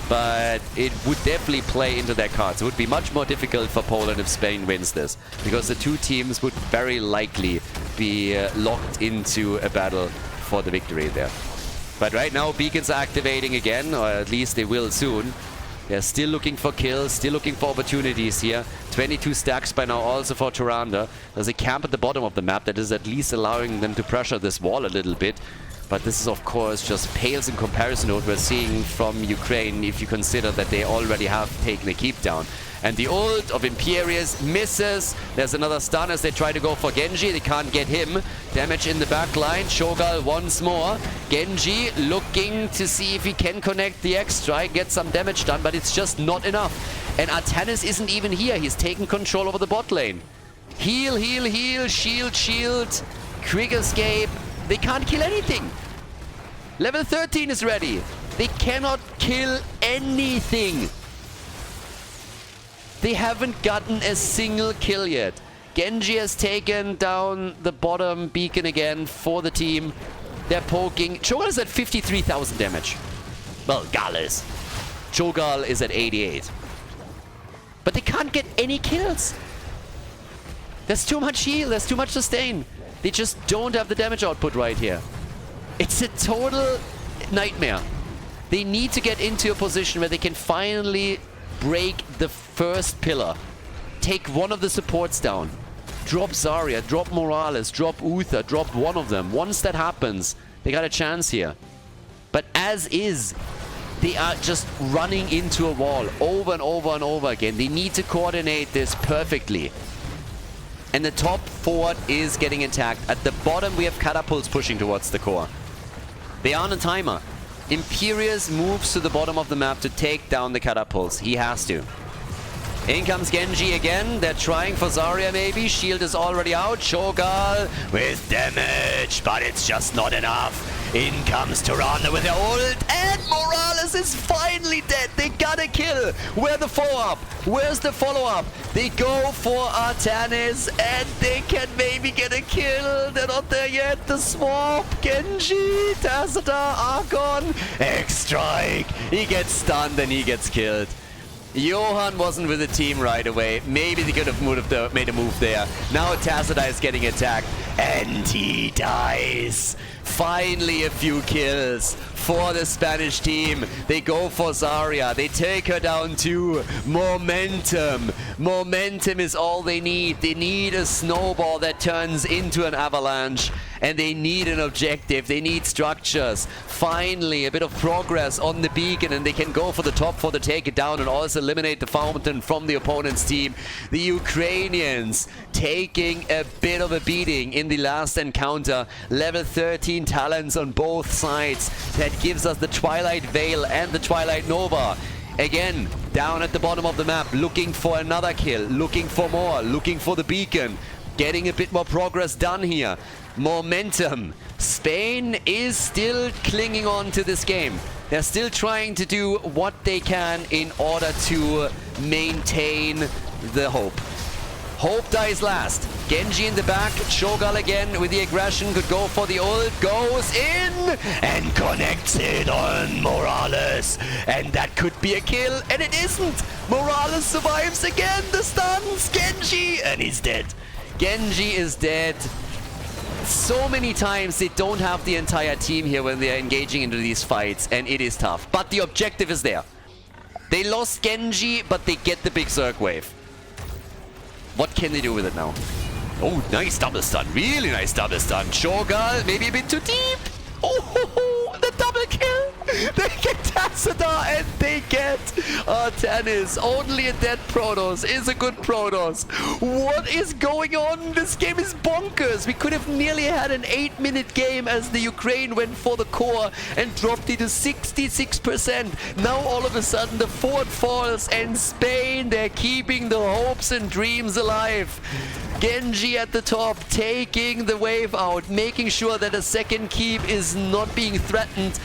but it would definitely play into their cards. It would be much more difficult for Poland if Spain wins this, because the two teams would very likely be locked into a battle for the victory there. But right now, beacons are activating again, or at least they will soon. They're still looking for kills, still looking for opportunities here. 22 stacks by now also for Tyrande. There's a camp at the bottom of the map that is at least allowing them to pressure this wall a little bit. But this is, of course, just pales in comparison to what we're seeing from Ukraine if you consider that they already have taken a keep down. And the ult of Imperius misses. There's another stun as they try to go for Genji. They can't get him. Damage in the back line. Cho'Gall once more. Genji looking to see if he can connect the X-Strike, get some damage done, but it's just not enough. And Artanis isn't even here. He's taken control over the bot lane. Heal, heal, heal. Shield, shield. Quick escape. They can't kill anything. Level 13 is ready. They cannot kill anything. They haven't gotten a single kill yet. Genji has taken down the bottom beacon again for the team. They're poking. Cho'Gall is at 53,000 damage. Well, Gall is. Cho'Gall is at 88. But they can't get any kills. There's too much heal. There's too much sustain. They just don't have the damage output right here. It's a total nightmare. They need to get into a position where they can finally break the first pillar. Take one of the supports down. Drop Zarya, drop Morales, drop Uther, drop one of them. Once that happens, they got a chance here. But as is, they are just running into a wall over and over and over again. They need to coordinate this perfectly. And the top fort is getting attacked. At the bottom, we have catapults pushing towards the core. They are on a timer. Imperius moves to the bottom of the map to take down the catapults. He has to. In comes Genji again. They're trying for Zarya maybe. Shield is already out. Shogal with damage, but it's just not enough. In comes Tirana with their ult, and Morales is finally dead. They got a kill. Where's the follow-up? Where's the follow-up? They go for Artanis, and they can maybe get a kill. They're not there yet. The swap. Genji, Tacita, Archon, X-Strike. He gets stunned and he gets killed. Johan wasn't with the team right away. Maybe they could have made a move there. Now Tacita is getting attacked, and he dies. Finally a few kills for the Spanish team. They go for Zarya. They take her down too. Momentum. Momentum is all they need. They need a snowball that turns into an avalanche. And they need an objective. They need structures. Finally, a bit of progress on the beacon, and they can go for the top for the take it down and also eliminate the fountain from the opponent's team. The Ukrainians taking a bit of a beating in the last encounter. Level 13 talents on both sides. That gives us the Twilight Veil and the Twilight Nova. Again, down at the bottom of the map, looking for another kill, looking for more, looking for the beacon. Getting a bit more progress done here. Momentum. Spain is still clinging on to this game. They're still trying to do what they can in order to maintain the hope. Hope dies last. Genji in the back. Shogal again with the aggression. Could go for the ult. Goes in and connects it on Morales. And that could be a kill. And it isn't. Morales survives again. The stuns. Genji. And he's dead. Genji is dead. So many times they don't have the entire team here when they're engaging into these fights, and it is tough. But the objective is there. They lost Genji, but they get the big Zerg wave. What can they do with it now? Oh, nice double stun. Really nice double stun. Shogal, maybe a bit too deep. Oh, the double kill. They get Tacita and they get Artanis. Only a dead Protoss is a good Protoss. What is going on? This game is bonkers. We could have nearly had an 8-minute game as the Ukraine went for the core and dropped it to 66%. Now all of a sudden the fort falls, and Spain, they're keeping the hopes and dreams alive. Genji at the top, taking the wave out, making sure that a second keep is not being threatened.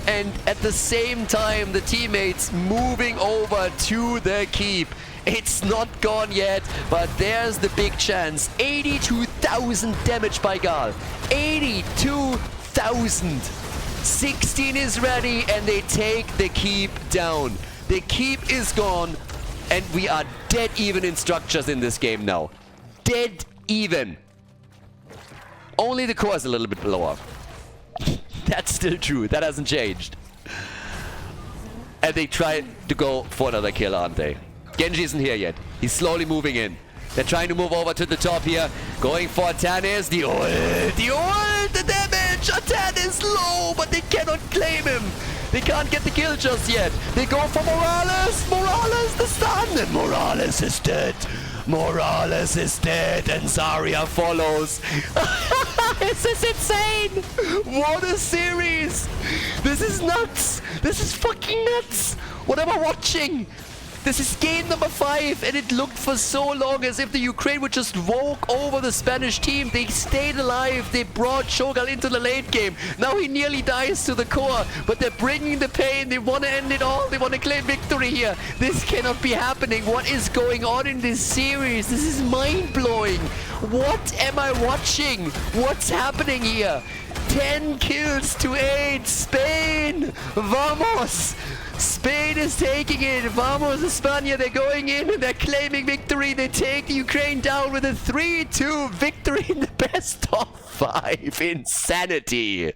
And at the same time, the teammates moving over to the keep. It's not gone yet, but there's the big chance. 82,000 damage by Gal. 82,000. 16 is ready, and they take the keep down. The keep is gone, and we are dead even in structures in this game now. Dead even. Only the core is a little bit lower. That's still true. That hasn't changed. And they try to go for another kill, aren't they? Genji isn't here yet. He's slowly moving in. They're trying to move over to the top here. Going for Artanis. The ult. The ult. The damage. Artanis low, but they cannot claim him. They can't get the kill just yet. They go for Morales. Morales, the stun. And Morales is dead. Morales is dead, and Zarya follows. This is insane! What a series! This is nuts! This is fucking nuts! What am I watching? This is game number 5, and it looked for so long as if the Ukraine would just walk over the Spanish team. They stayed alive. They brought Shogal into the late game. Now he nearly dies to the core, but they're bringing the pain. They want to end it all. They want to claim victory here. This cannot be happening. What is going on in this series? This is mind-blowing. What am I watching? What's happening here? 10 kills to 8. Spain! Vamos! Spain is taking it. Vamos, España. They're going in and they're claiming victory. They take the Ukraine down with a 3-2 victory in the best of 5. Insanity.